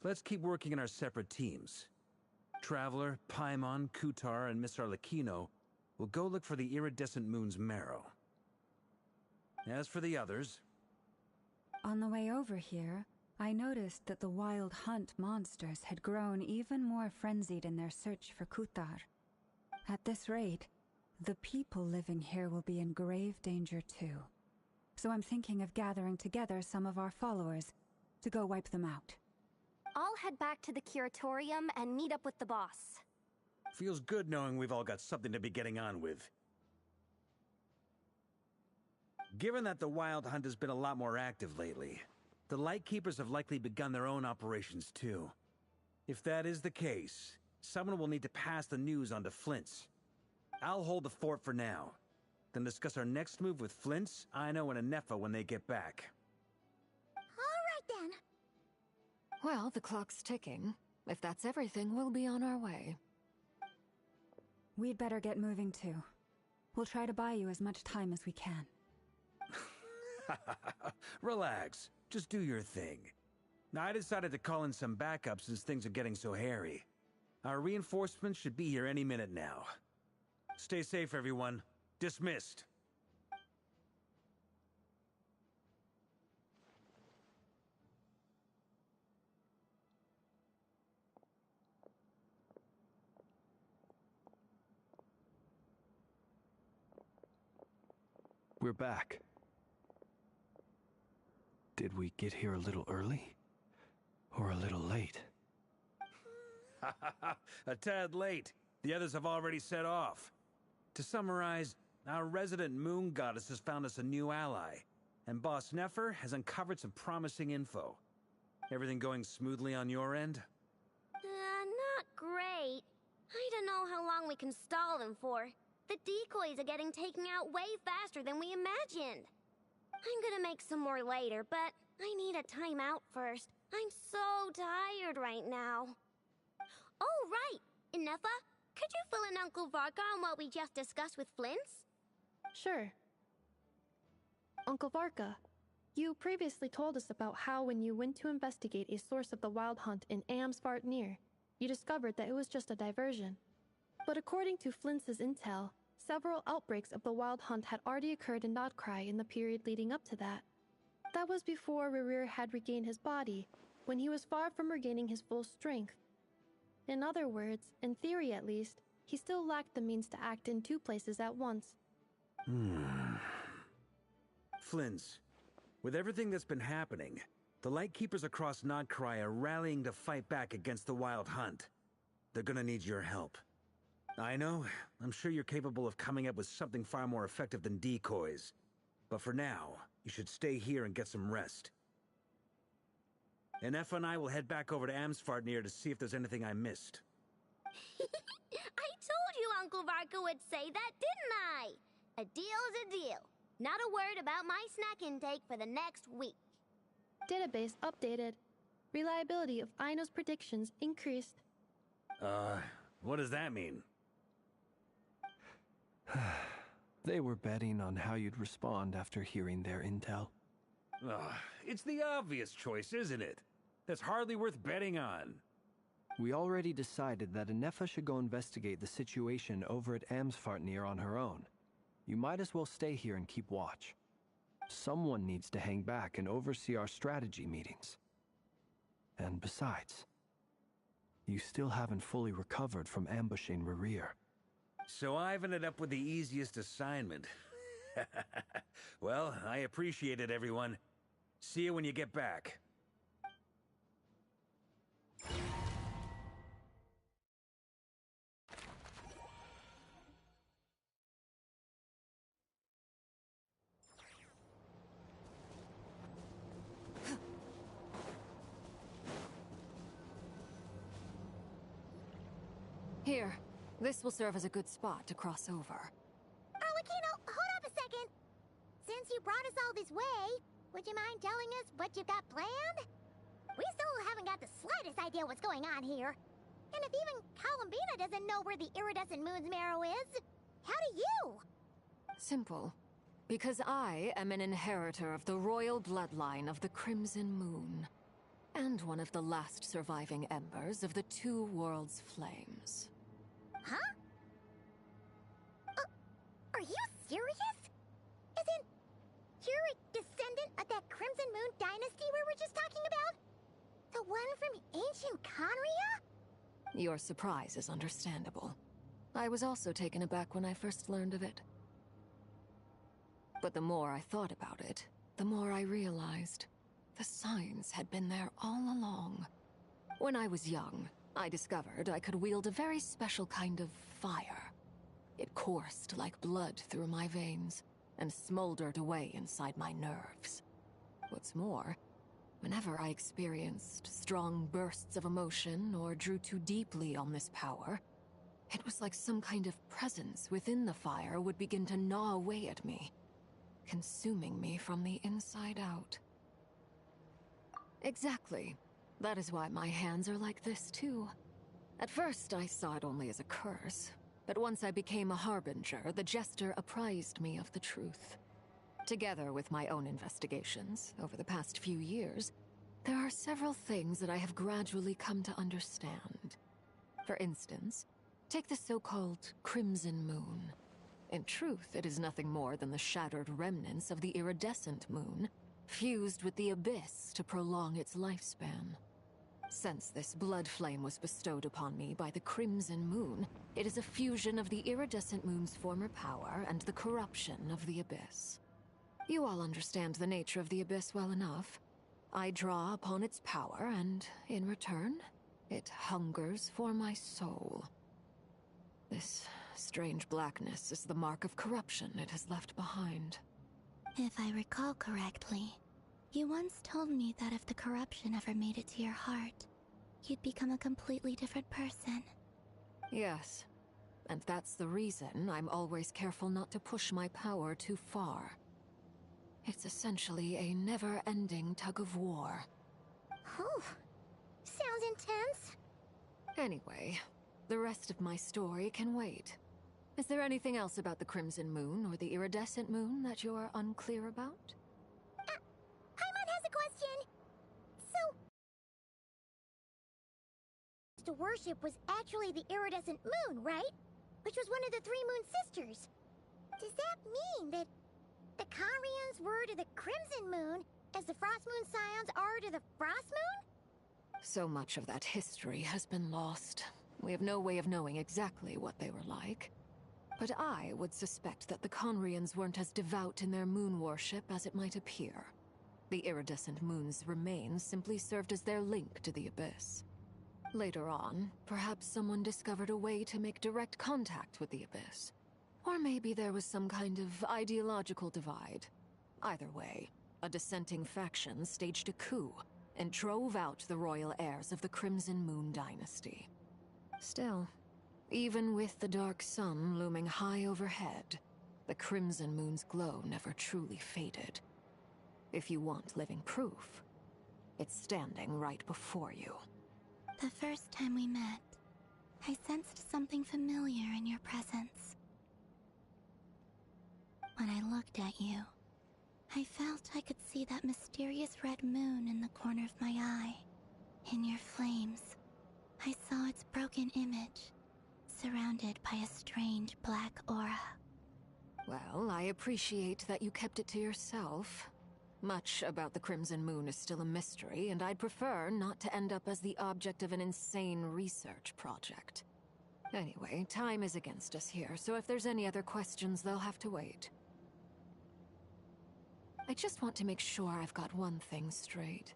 Let's keep working in our separate teams. Traveler, Paimon, Kutar, and Miss Arlecchino will go look for the iridescent moon's marrow. As for the others... On the way over here, I noticed that the Wild Hunt monsters had grown even more frenzied in their search for Kutar. At this rate, the people living here will be in grave danger too. So I'm thinking of gathering together some of our followers to go wipe them out. I'll head back to the curatorium and meet up with the boss. Feels good knowing we've all got something to be getting on with. Given that the Wild Hunt has been a lot more active lately, the Lightkeepers have likely begun their own operations too. If that is the case, someone will need to pass the news on to Flint's. I'll hold the fort for now, then discuss our next move with Flint's, Ino, and Anefa when they get back. All right then. Well, the clock's ticking. If that's everything, we'll be on our way. We'd better get moving too. We'll try to buy you as much time as we can. Relax. Just do your thing. I decided to call in some backup since things are getting so hairy. Our reinforcements should be here any minute now. Stay safe, everyone. Dismissed. We're back. Did we get here a little early? Or a little late? A tad late. The others have already set off. To summarize, our resident moon goddess has found us a new ally, and Boss Nefer has uncovered some promising info. Everything going smoothly on your end? Not great. I don't know how long we can stall them for. The decoys are getting taken out way faster than we imagined. I'm gonna make some more later, but I need a timeout first. I'm so tired right now. Oh, right! Inefa, could you fill in Uncle Varka on what we just discussed with Flint's? Sure. Uncle Varka, you previously told us about how when you went to investigate a source of the Wild Hunt in Amsvartnir, you discovered that it was just a diversion. But according to Flint's intel, several outbreaks of the Wild Hunt had already occurred in Nodcry in the period leading up to that. That was before Rerir had regained his body, when he was far from regaining his full strength. In other words, in theory at least, he still lacked the means to act in two places at once. Flint's, with everything that's been happening, the Lightkeepers across Nodcry are rallying to fight back against the Wild Hunt. They're gonna need your help. I know, I'm sure you're capable of coming up with something far more effective than decoys. But for now, you should stay here and get some rest. Anefa and I will head back over to Amsvartnir to see if there's anything I missed. I told you Uncle Varka would say that, didn't I? A deal's a deal. Not a word about my snack intake for the next week. Database updated. Reliability of Ino's predictions increased. What does that mean? They were betting on how you'd respond after hearing their intel. It's the obvious choice, isn't it? That's hardly worth betting on. We already decided that Anefa should go investigate the situation over at Amsvartnir on her own. You might as well stay here and keep watch. Someone needs to hang back and oversee our strategy meetings. And besides, you still haven't fully recovered from ambushing Rerir. So I've ended up with the easiest assignment. Well, I appreciate it, everyone. See you when you get back. Here, this will serve as a good spot to cross over. Arlecchino, hold up a second. Since you brought us all this way, would you mind telling us what you've got planned? We still haven't got the slightest idea what's going on here. And if even Columbina doesn't know where the iridescent moon's marrow is, how do you? Simple. Because I am an inheritor of the royal bloodline of the Crimson Moon. And one of the last surviving embers of the Two Worlds' flames. Huh? Are you serious? As in, you're a descendant of that Crimson Moon dynasty we were just talking about? The one from ancient Conria? Your surprise is understandable. I was also taken aback when I first learned of it. But the more I thought about it, the more I realized the signs had been there all along. When I was young, I discovered I could wield a very special kind of fire. It coursed like blood through my veins, and smoldered away inside my nerves. What's more, whenever I experienced strong bursts of emotion or drew too deeply on this power, it was like some kind of presence within the fire would begin to gnaw away at me, consuming me from the inside out. Exactly. That is why my hands are like this, too. At first, I saw it only as a curse, but once I became a harbinger, the Jester apprised me of the truth. Together with my own investigations, over the past few years, there are several things that I have gradually come to understand. For instance, take the so-called Crimson Moon. In truth, it is nothing more than the shattered remnants of the iridescent moon, fused with the abyss to prolong its lifespan. Since this blood flame was bestowed upon me by the Crimson Moon, it is a fusion of the iridescent moon's former power and the corruption of the abyss. You all understand the nature of the abyss well enough. I draw upon its power, and in return, it hungers for my soul. This strange blackness is the mark of corruption it has left behind. If I recall correctly, you once told me that if the corruption ever made it to your heart, you'd become a completely different person. Yes, and that's the reason I'm always careful not to push my power too far. It's essentially a never-ending tug-of-war. Oh, sounds intense. Anyway, the rest of my story can wait. Is there anything else about the Crimson Moon or the Iridescent Moon that you're unclear about? Paimon has a question. So, to worship was actually the iridescent moon, right? Which was one of the three moon sisters. Does that mean that the Conrians were to the Crimson Moon as the Frost Moon Scions are to the Frost Moon? So much of that history has been lost. We have no way of knowing exactly what they were like. But I would suspect that the Conrians weren't as devout in their moon worship as it might appear. The iridescent moon's remains simply served as their link to the abyss. Later on, perhaps someone discovered a way to make direct contact with the abyss. Or maybe there was some kind of ideological divide. Either way, a dissenting faction staged a coup and drove out the royal heirs of the Crimson Moon dynasty. Still, even with the dark sun looming high overhead, the Crimson Moon's glow never truly faded. If you want living proof, it's standing right before you. The first time we met, I sensed something familiar in your presence. When I looked at you, I felt I could see that mysterious red moon in the corner of my eye. In your flames, I saw its broken image, surrounded by a strange black aura. Well, I appreciate that you kept it to yourself. Much about the Crimson Moon is still a mystery, and I'd prefer not to end up as the object of an insane research project. Anyway, time is against us here, so if there's any other questions, they'll have to wait. I just want to make sure I've got one thing straight.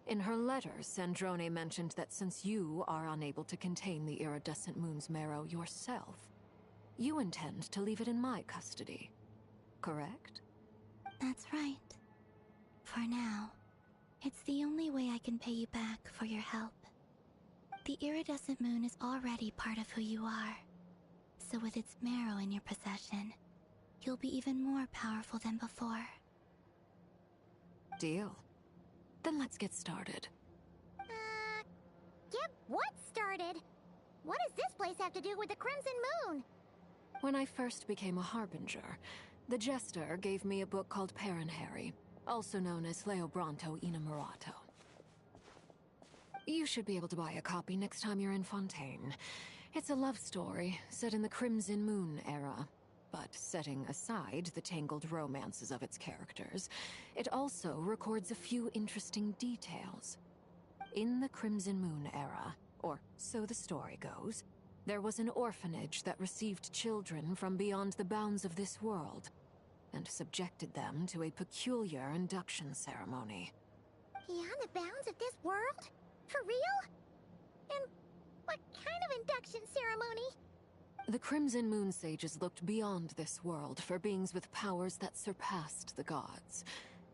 In her letters, Sandrone mentioned that since you are unable to contain the iridescent moon's marrow yourself, you intend to leave it in my custody. Correct? That's right. For now, it's the only way I can pay you back for your help. The iridescent moon is already part of who you are, so with its marrow in your possession, you'll be even more powerful than before. Deal. Then let's get started. Get what started? What does this place have to do with the Crimson Moon? When I first became a Harbinger, the Jester gave me a book called Paranhari, also known as Leobranto Inamorato. You should be able to buy a copy next time you're in Fontaine. It's a love story set in the Crimson Moon era, but setting aside the tangled romances of its characters, it also records a few interesting details. In the Crimson Moon era, or so the story goes, there was an orphanage that received children from beyond the bounds of this world, and subjected them to a peculiar induction ceremony. Beyond the bounds of this world? For real? And what kind of induction ceremony? The Crimson Moon Sages looked beyond this world for beings with powers that surpassed the gods.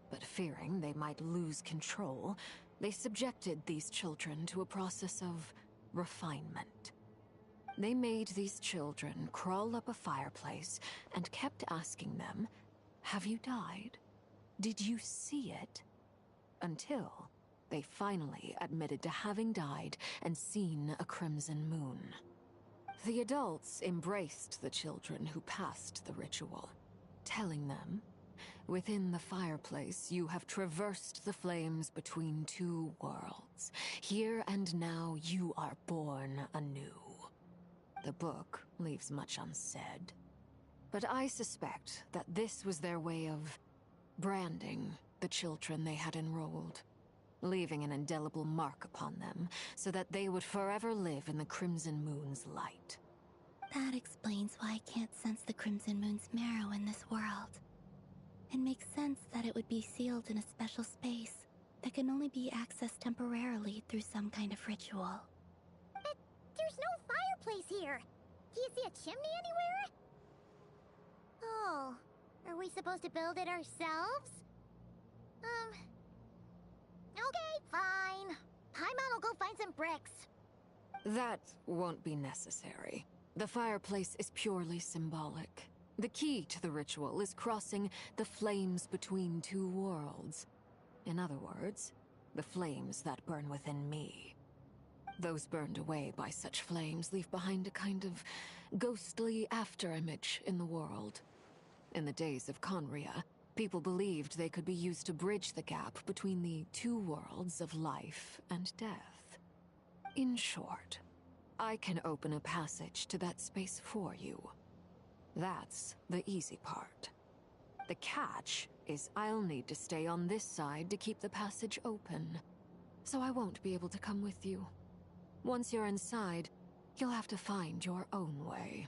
But fearing they might lose control, they subjected these children to a process of refinement. They made these children crawl up a fireplace and kept asking them, "Have you died? Did you see it?" Until they finally admitted to having died and seen a crimson moon. The adults embraced the children who passed the ritual, telling them, "Within the fireplace, you have traversed the flames between two worlds. Here and now, you are born anew." The book leaves much unsaid, but I suspect that this was their way of branding the children they had enrolled, leaving an indelible mark upon them so that they would forever live in the Crimson Moon's light. That explains why I can't sense the Crimson Moon's marrow in this world. It makes sense that it would be sealed in a special space that can only be accessed temporarily through some kind of ritual. But there's no fireplace here. Do you see a chimney anywhere? Oh, are we supposed to build it ourselves? Okay, fine. Paimon will go find some bricks. That won't be necessary. The fireplace is purely symbolic. The key to the ritual is crossing the flames between two worlds. In other words, the flames that burn within me. Those burned away by such flames leave behind a kind of ghostly afterimage in the world. In the days of Conria, people believed they could be used to bridge the gap between the two worlds of life and death. In short, I can open a passage to that space for you. That's the easy part. The catch is I'll need to stay on this side to keep the passage open, so I won't be able to come with you. Once you're inside, you'll have to find your own way.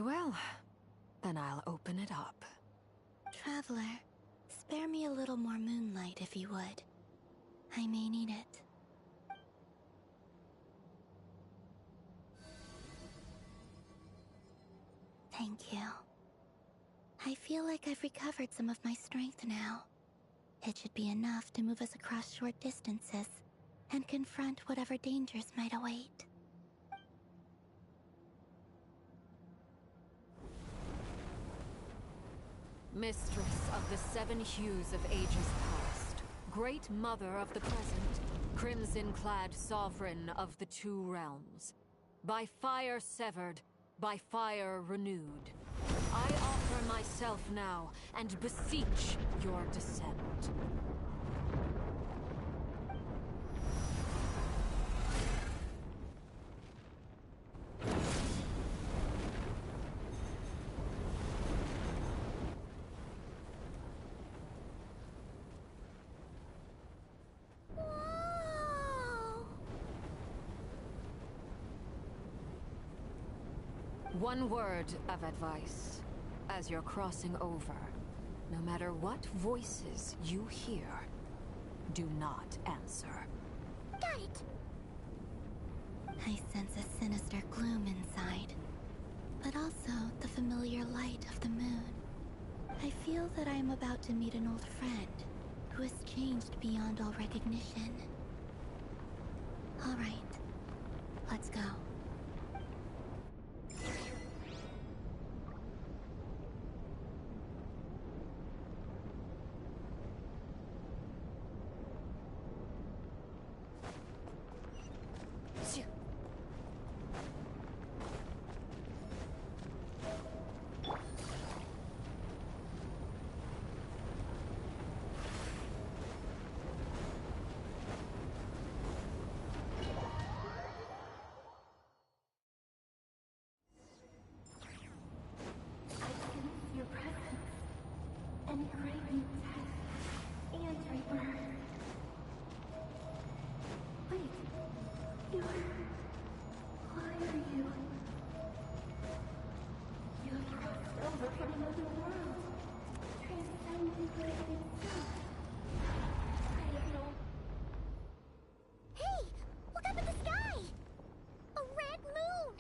well. Then I'll open it up. Traveler, spare me a little more moonlight if you would. I may need it. Thank you. I feel like I've recovered some of my strength now. It should be enough to move us across short distances and confront whatever dangers might await. Mistress of the 7 hues of ages past, Great Mother of the present, crimson-clad sovereign of the 2 realms. By fire severed, by fire renewed. I offer myself now, and beseech your descent. One word of advice. As you're crossing over, no matter what voices you hear, do not answer. Got it. I sense a sinister gloom inside, but also the familiar light of the moon. I feel that I am about to meet an old friend who has changed beyond all recognition. All right, let's go. Your presence and craving death and rebirth. Wait, why are you? You have crossed over from another world, transcending life itself. I don't know. Hey, look up at the sky! A red moon!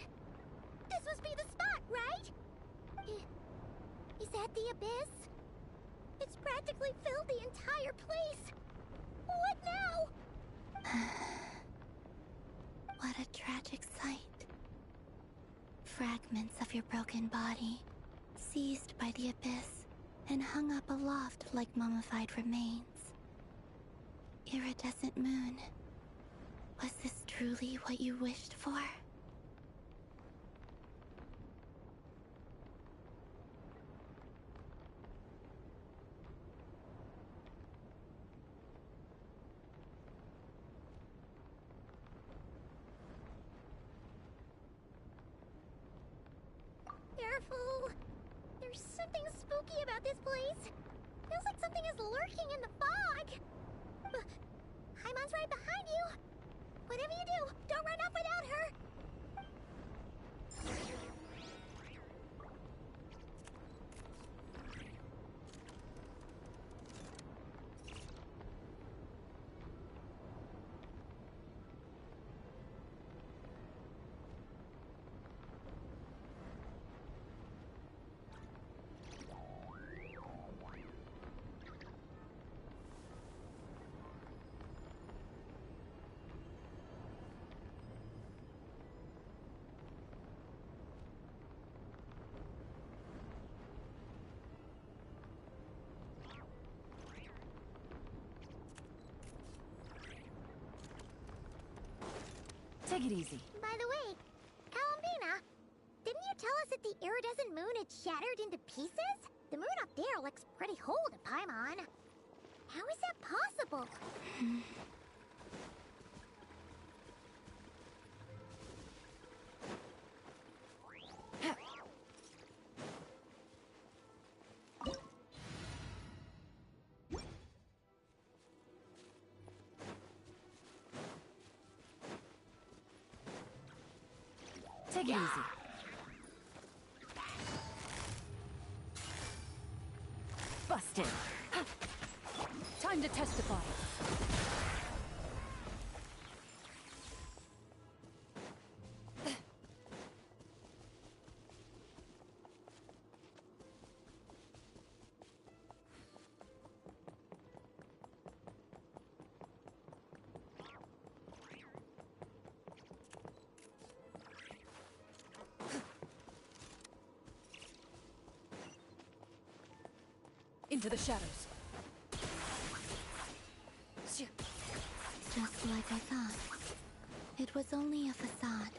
This must be the spot, right? Is that the abyss? It's practically filled the entire place. What now? What a tragic sight. Fragments of your broken body, seized by the abyss, and hung up aloft like mummified remains. Iridescent moon. Was this truly what you wished for? Careful! There's something spooky about this place. Feels like something is lurking in the fog. Haimon's right behind you. Whatever you do, don't run off without her. Take it easy. By the way, Columbina, didn't you tell us that the iridescent moon had shattered into pieces? The moon up there looks pretty whole to Paimon. How is that possible? Take it easy. Busted. Time to testify. Into the shadows. Just like I thought. It was only a facade.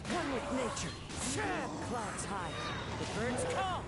One with nature. Clouds high. The birds call.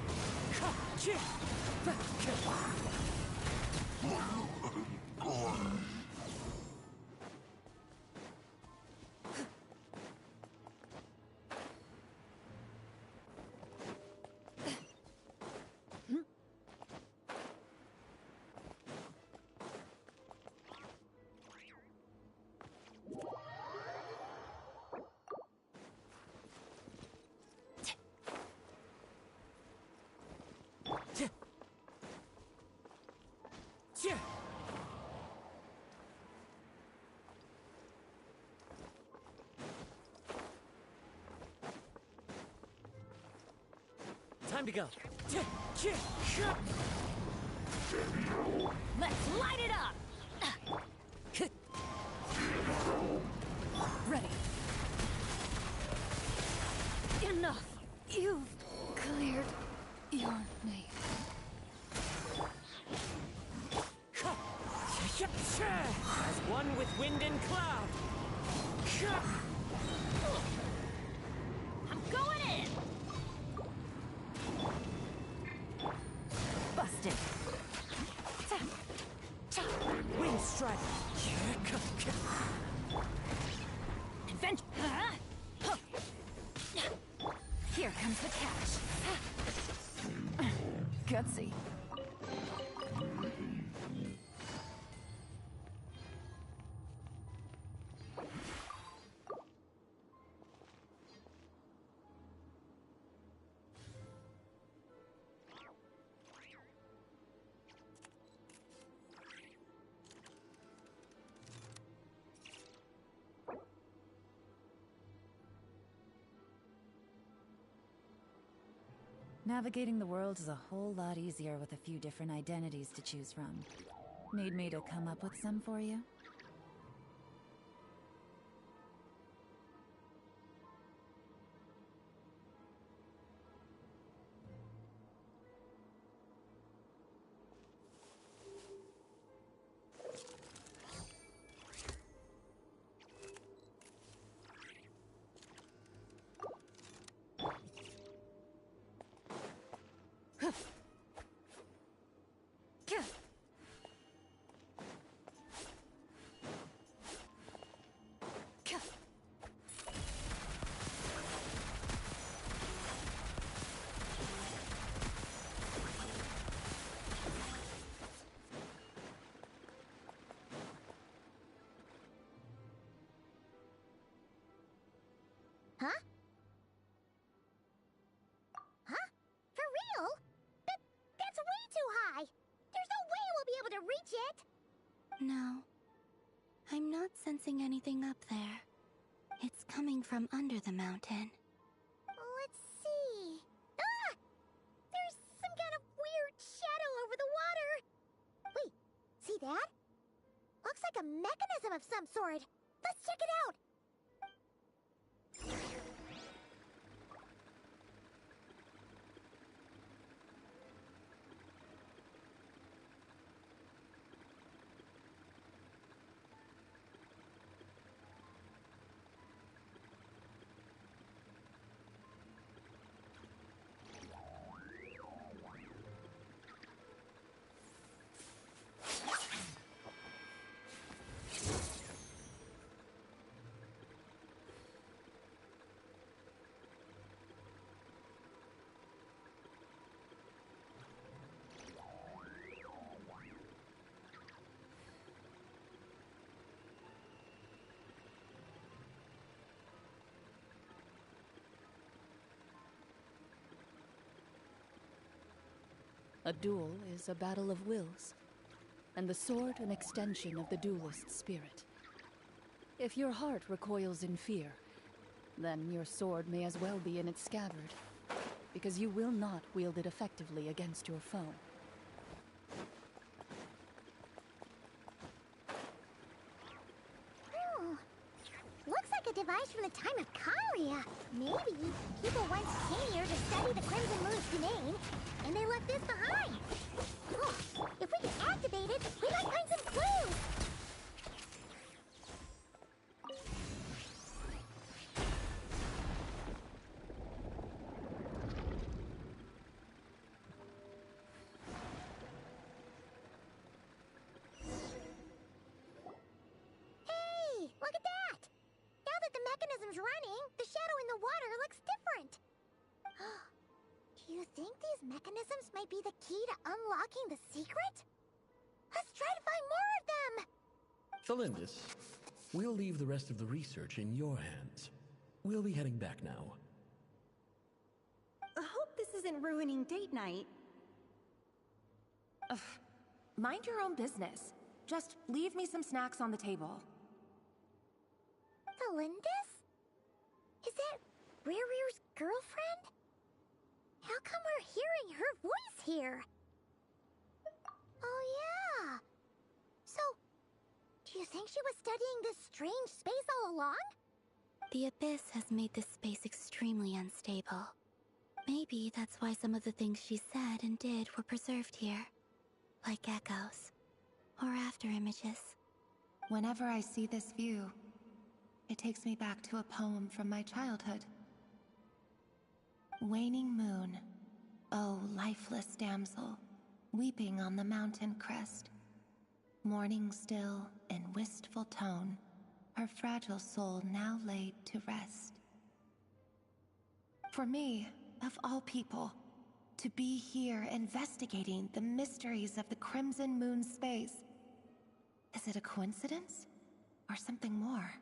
Time to go. Let's light it up! Ready. Enough! You've cleared your name. As one with wind and cloud. I'm going in! Busted. Wind strike. Adventure. Here comes the catch. Gutsy. Navigating the world is a whole lot easier with a few different identities to choose from. Need me to come up with some for you? Huh? Huh? For real? That's way too high! There's no way we'll be able to reach it! No. I'm not sensing anything up there. It's coming from under the mountain. Let's see... Ah! There's some kind of weird shadow over the water! Wait, see that? Looks like a mechanism of some sort. Let's check it out! A duel is a battle of wills, and the sword an extension of the duelist's spirit. If your heart recoils in fear, then your sword may as well be in its scabbard, because you will not wield it effectively against your foe. Looks like a device from the time of Kalia. Maybe people once came here to study the Crimson Moon's domain, and they left this behind. Oh, if we can activate it, we might find some clues. Hey, look at that! Now that the mechanism's running, the shadow in the water looks different. Do you think these mechanisms might be the key to unlocking the secret? Let's try to find more of them! Thalindis, we'll leave the rest of the research in your hands. We'll be heading back now. I hope this isn't ruining date night. Ugh. Mind your own business. Just leave me some snacks on the table. Thalindis? Is that Rear's girlfriend? How come we're hearing her voice here? Oh yeah! So, do you think she was studying this strange space all along? The Abyss has made this space extremely unstable. Maybe that's why some of the things she said and did were preserved here. Like echoes. Or after images. Whenever I see this view, it takes me back to a poem from my childhood. Waning moon, oh lifeless damsel, weeping on the mountain crest. Mourning still in wistful tone, her fragile soul now laid to rest. For me, of all people, to be here investigating the mysteries of the Crimson Moon space, is it a coincidence or something more?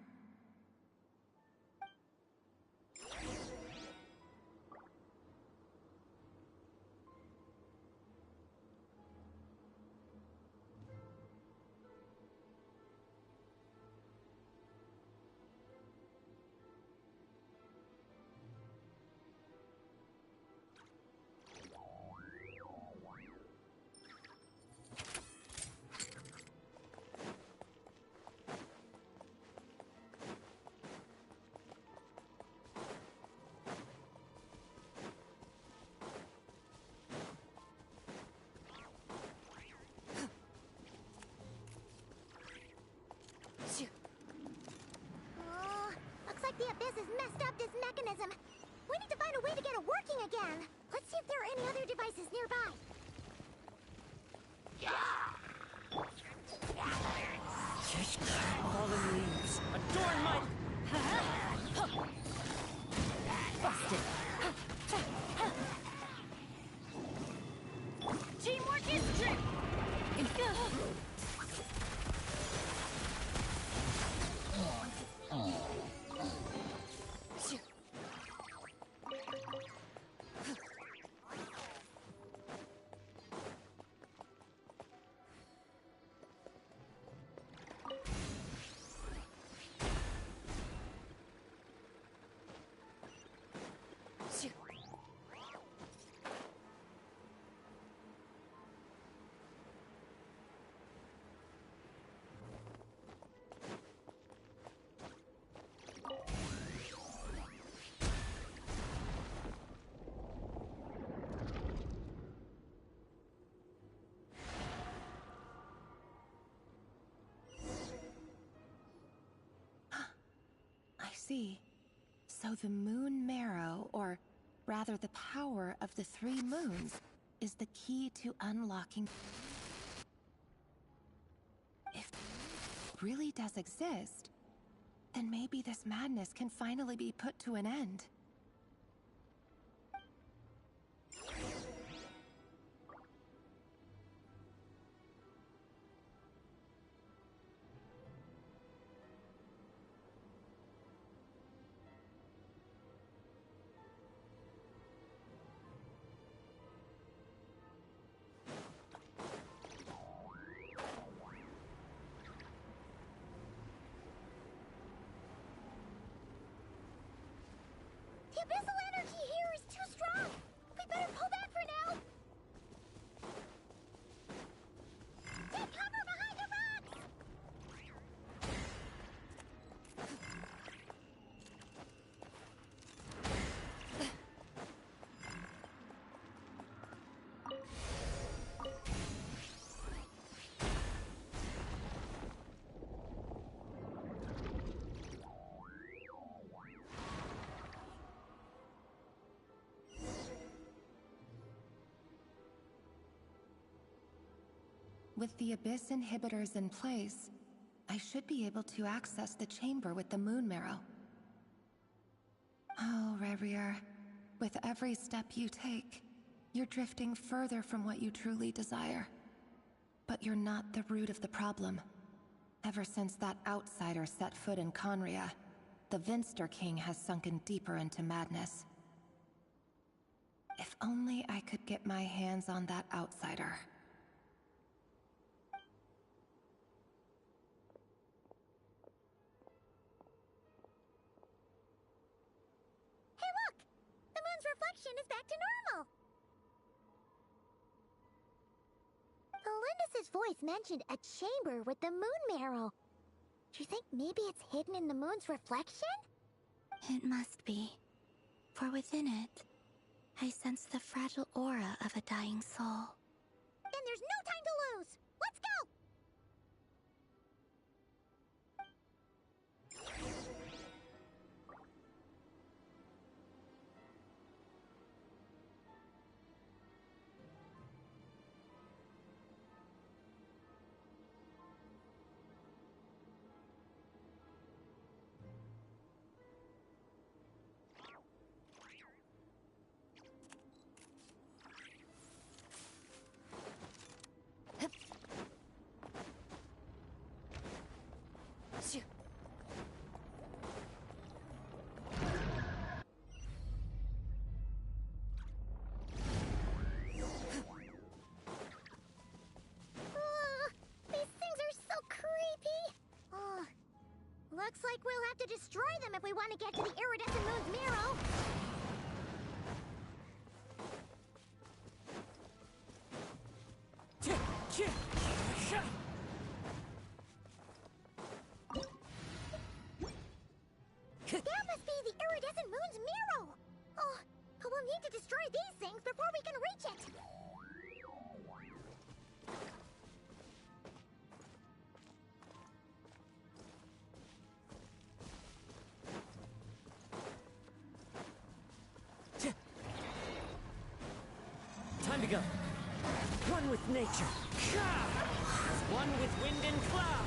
Looks like the Abyss has messed up this mechanism. We need to find a way to get it working again. Let's see if there are any other devices nearby. Fallen leaves, adorn my... Busted. Teamwork is trick! See. So the moon marrow, or rather the power of the 3 moons, is the key to unlocking... If it really does exist, then maybe this madness can finally be put to an end. The abyssal energy here is too strong! We better pull back for now! Take cover behind the rocks! With the Abyss inhibitors in place, I should be able to access the chamber with the Moon Marrow. Oh, Revier, with every step you take, you're drifting further from what you truly desire. But you're not the root of the problem. Ever since that outsider set foot in Conria, the Vinster King has sunken deeper into madness. If only I could get my hands on that outsider. Hey look! The moon's reflection is back to normal! Elendis' voice mentioned a chamber with the Moon Marrow. Do you think maybe it's hidden in the moon's reflection? It must be. For within it, I sense the fragile aura of a dying soul. Then there's no time to lose! Let's go! Looks like we'll have to destroy them if we want to get to the iridescent moon's marrow. That must be the iridescent moon's marrow. Oh, but we'll need to destroy these things before we can reach it. Time to go. One with nature. One with wind and cloud.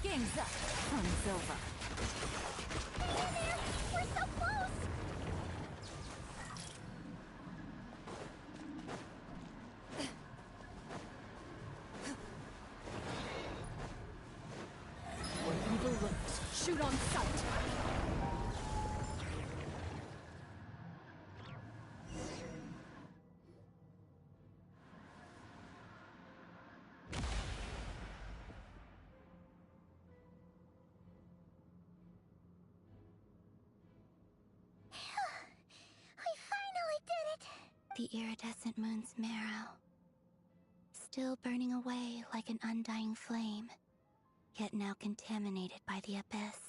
Game's up. Fun's over. Hang in there! We're so close! Where evil lurks, shoot on sight! The iridescent moon's marrow, still burning away like an undying flame, yet now contaminated by the abyss.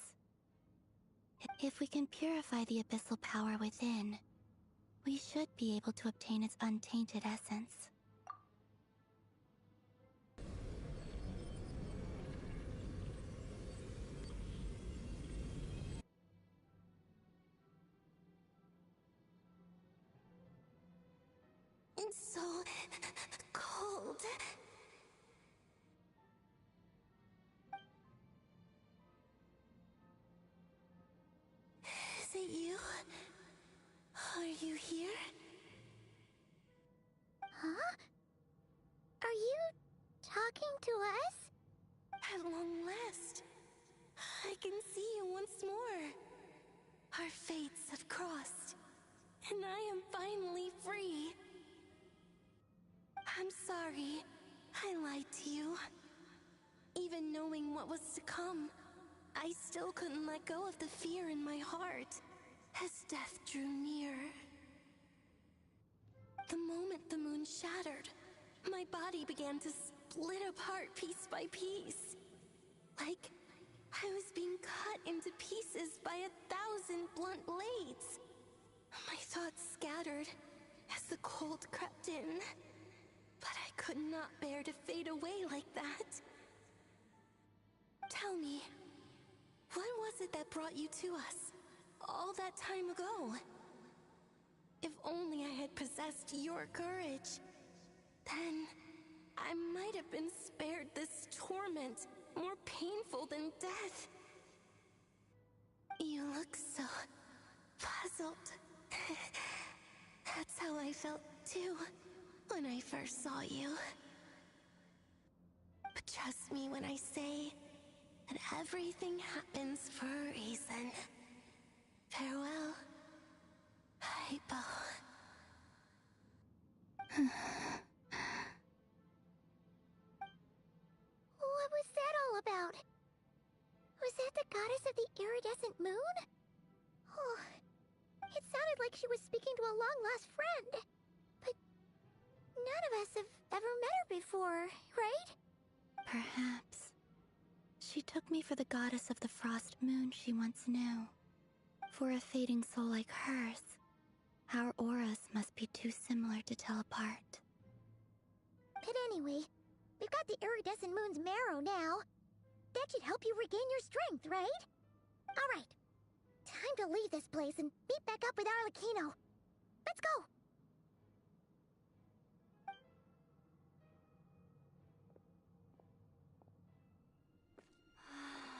If we can purify the abyssal power within, we should be able to obtain its untainted essence. It's so cold. Is it you? Are you here? fates have crossed, and I am finally free. I'm sorry, I lied to you. Even knowing what was to come, I still couldn't let go of the fear in my heart as death drew near. The moment the moon shattered, my body began to split apart piece by piece. Like I was being cut into pieces by 1,000 blunt blades. My thoughts scattered as the cold crept in, but I could not bear to fade away like that. Tell me, what was it that brought you to us all that time ago? If only I had possessed your courage, then I might have been spared this torment more painful than death. You look so puzzled. That's how I felt too when I first saw you. But trust me when I say that everything happens for a reason. Farewell, Hypo. What was that all about? Was that the goddess of the iridescent moon? Oh, it sounded like she was speaking to a long-lost friend. But none of us have ever met her before, right? Perhaps. She took me for the goddess of the frost moon she once knew. For a fading soul like hers, our auras must be too similar to tell apart. But anyway, we've got the iridescent moon's marrow now. That should help you regain your strength, right? Alright. Time to leave this place and meet back up with Arlecchino. Let's go!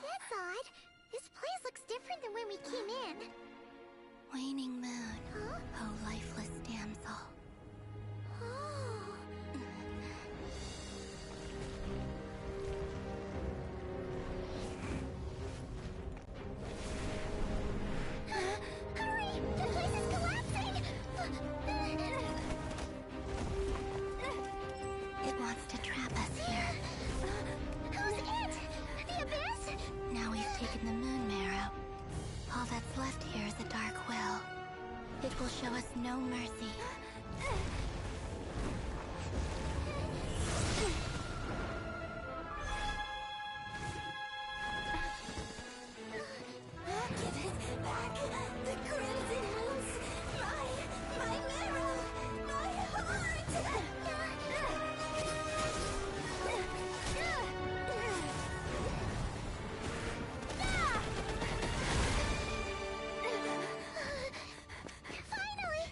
That's odd. This place looks different than when we came in. Waning moon, oh lifeless damsel. Oh. Hurry! The place is collapsing! It wants to trap us here. Who's it? The Abyss? Now we've taken the moon marrow. All that's left here is a dark will. It will show us no mercy. Give it back! The crimson moons! My marrow! My heart! Finally!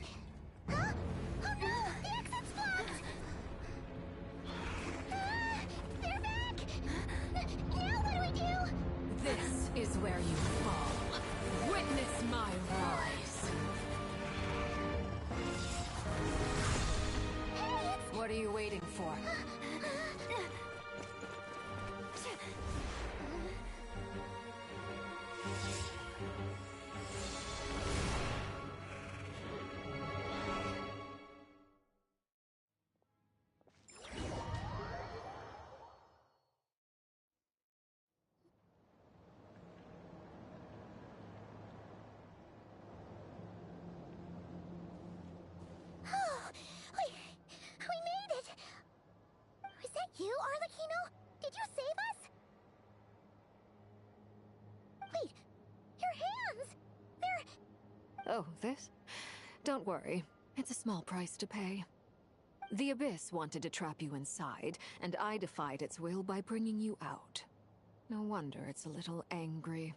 Huh? Oh no! The exit's blocked! They're back! Now what do we do? This is where you fall. Witness my rise. What are you waiting for? Oh, we made it! Was that you, Arlecchino? Did you save us? Wait, your hands! They're... Oh, this? Don't worry. It's a small price to pay. The Abyss wanted to trap you inside, and I defied its will by bringing you out. No wonder it's a little angry.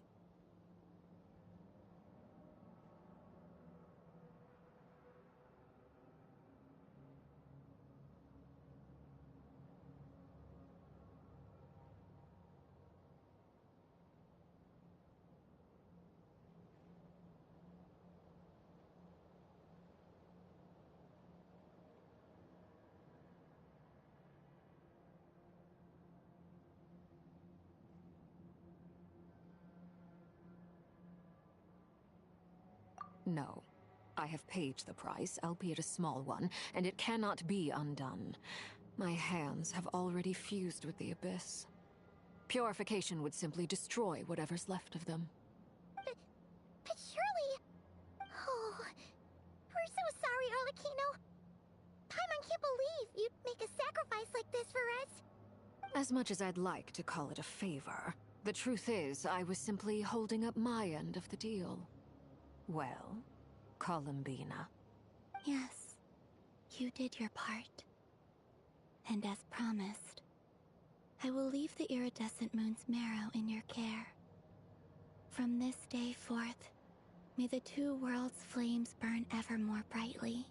No. I have paid the price, albeit a small one, and it cannot be undone. My hands have already fused with the Abyss. Purification would simply destroy whatever's left of them. But surely... Oh, we're so sorry, Arlecchino. Paimon can't believe you'd make a sacrifice like this for us. As much as I'd like to call it a favor, the truth is I was simply holding up my end of the deal. Well, Columbina. Yes, you did your part. And as promised, I will leave the iridescent moon's marrow in your care. From this day forth, may the two worlds' flames burn ever more brightly.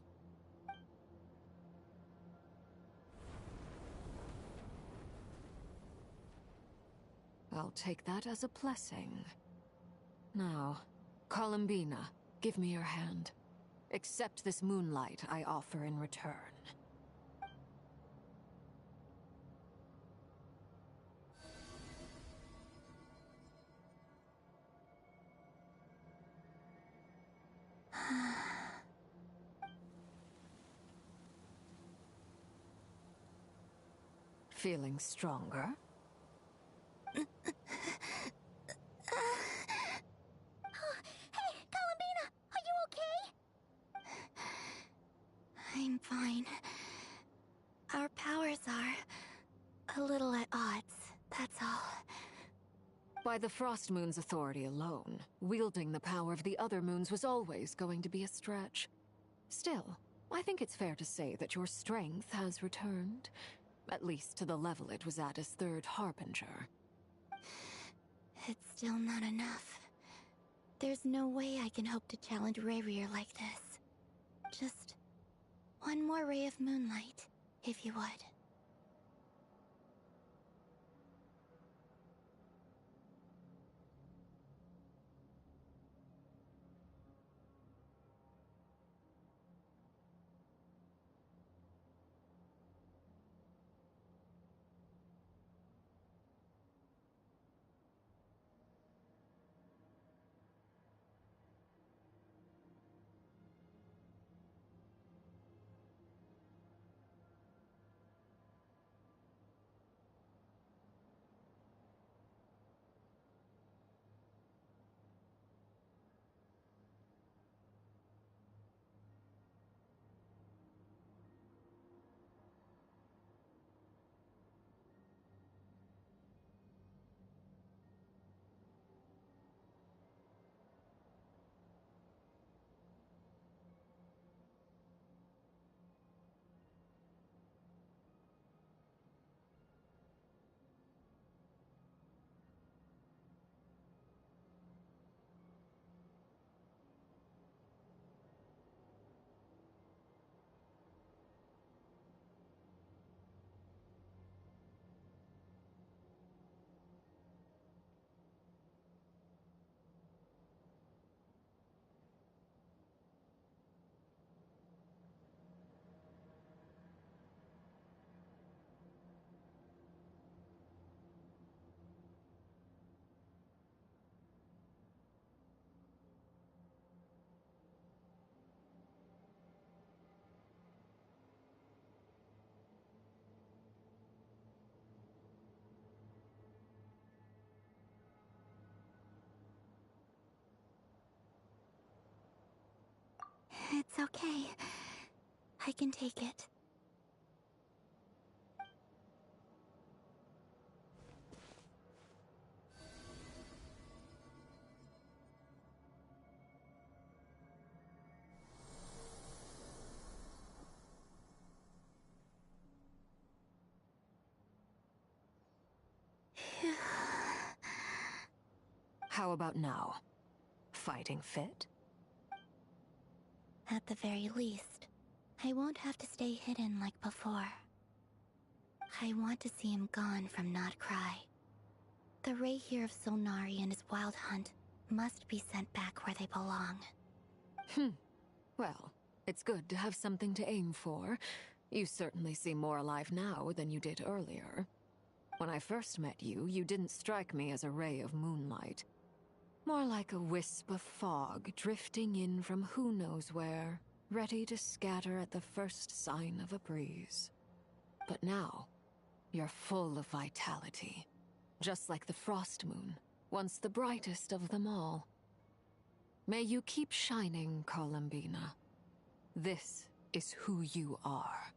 I'll take that as a blessing. Now, Columbina, give me your hand. Accept this moonlight I offer in return. Feeling stronger? Hey, Columbina, are you okay? I'm fine. Our powers are a little at odds, that's all. By the Frost Moon's authority alone, wielding the power of the other moons was always going to be a stretch. Still, I think it's fair to say that your strength has returned, at least to the level it was at as Third Harbinger. It's still not enough. There's no way I can hope to challenge Rayrir like this. Just one more ray of moonlight, if you would. It's okay. I can take it. How about now? Fighting fit? At the very least, I won't have to stay hidden like before. I want to see him gone from Not Cry. The Rayrir of Solnari and his wild hunt must be sent back where they belong. Well, it's good to have something to aim for. You certainly seem more alive now than you did earlier. When I first met you, you didn't strike me as a ray of moonlight. More like a wisp of fog drifting in from who knows where, ready to scatter at the first sign of a breeze. But now, you're full of vitality. Just like the frost moon, once the brightest of them all. May you keep shining, Columbina. This is who you are.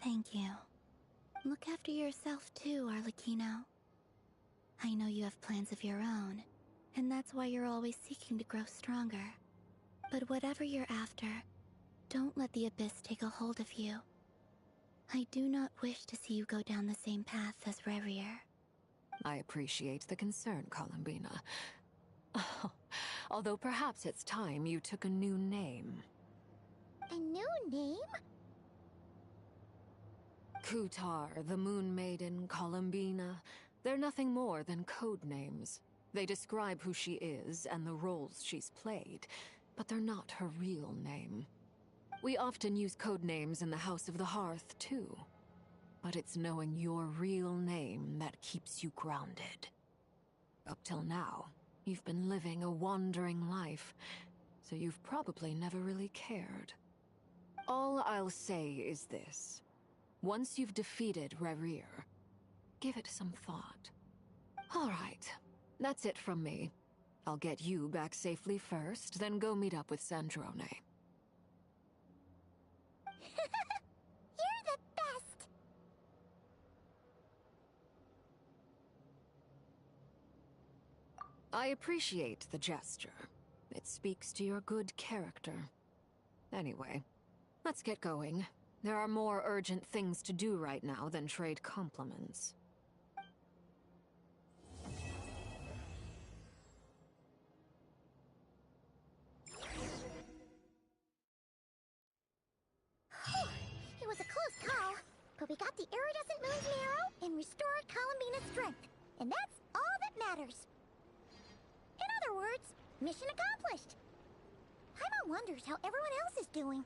Thank you. Look after yourself too, Arlecchino. I know you have plans of your own, and that's why you're always seeking to grow stronger. But whatever you're after, don't let the Abyss take a hold of you. I do not wish to see you go down the same path as Revier. I appreciate the concern, Columbina. Although perhaps it's time you took a new name. A new name? Kutar, the Moon Maiden, Columbina, they're nothing more than code names. They describe who she is and the roles she's played, but they're not her real name. We often use code names in the House of the Hearth, too. But it's knowing your real name that keeps you grounded. Up till now, you've been living a wandering life, so you've probably never really cared. All I'll say is this. Once you've defeated Revier, give it some thought. All right, that's it from me. I'll get you back safely first, then go meet up with Sandrone. You're the best! I appreciate the gesture. It speaks to your good character. Anyway, let's get going. There are more urgent things to do right now than trade compliments. It was a close call, but we got the iridescent moon's marrow and restored Columbina's strength, and that's all that matters. In other words, mission accomplished. Paimon wonders how everyone else is doing.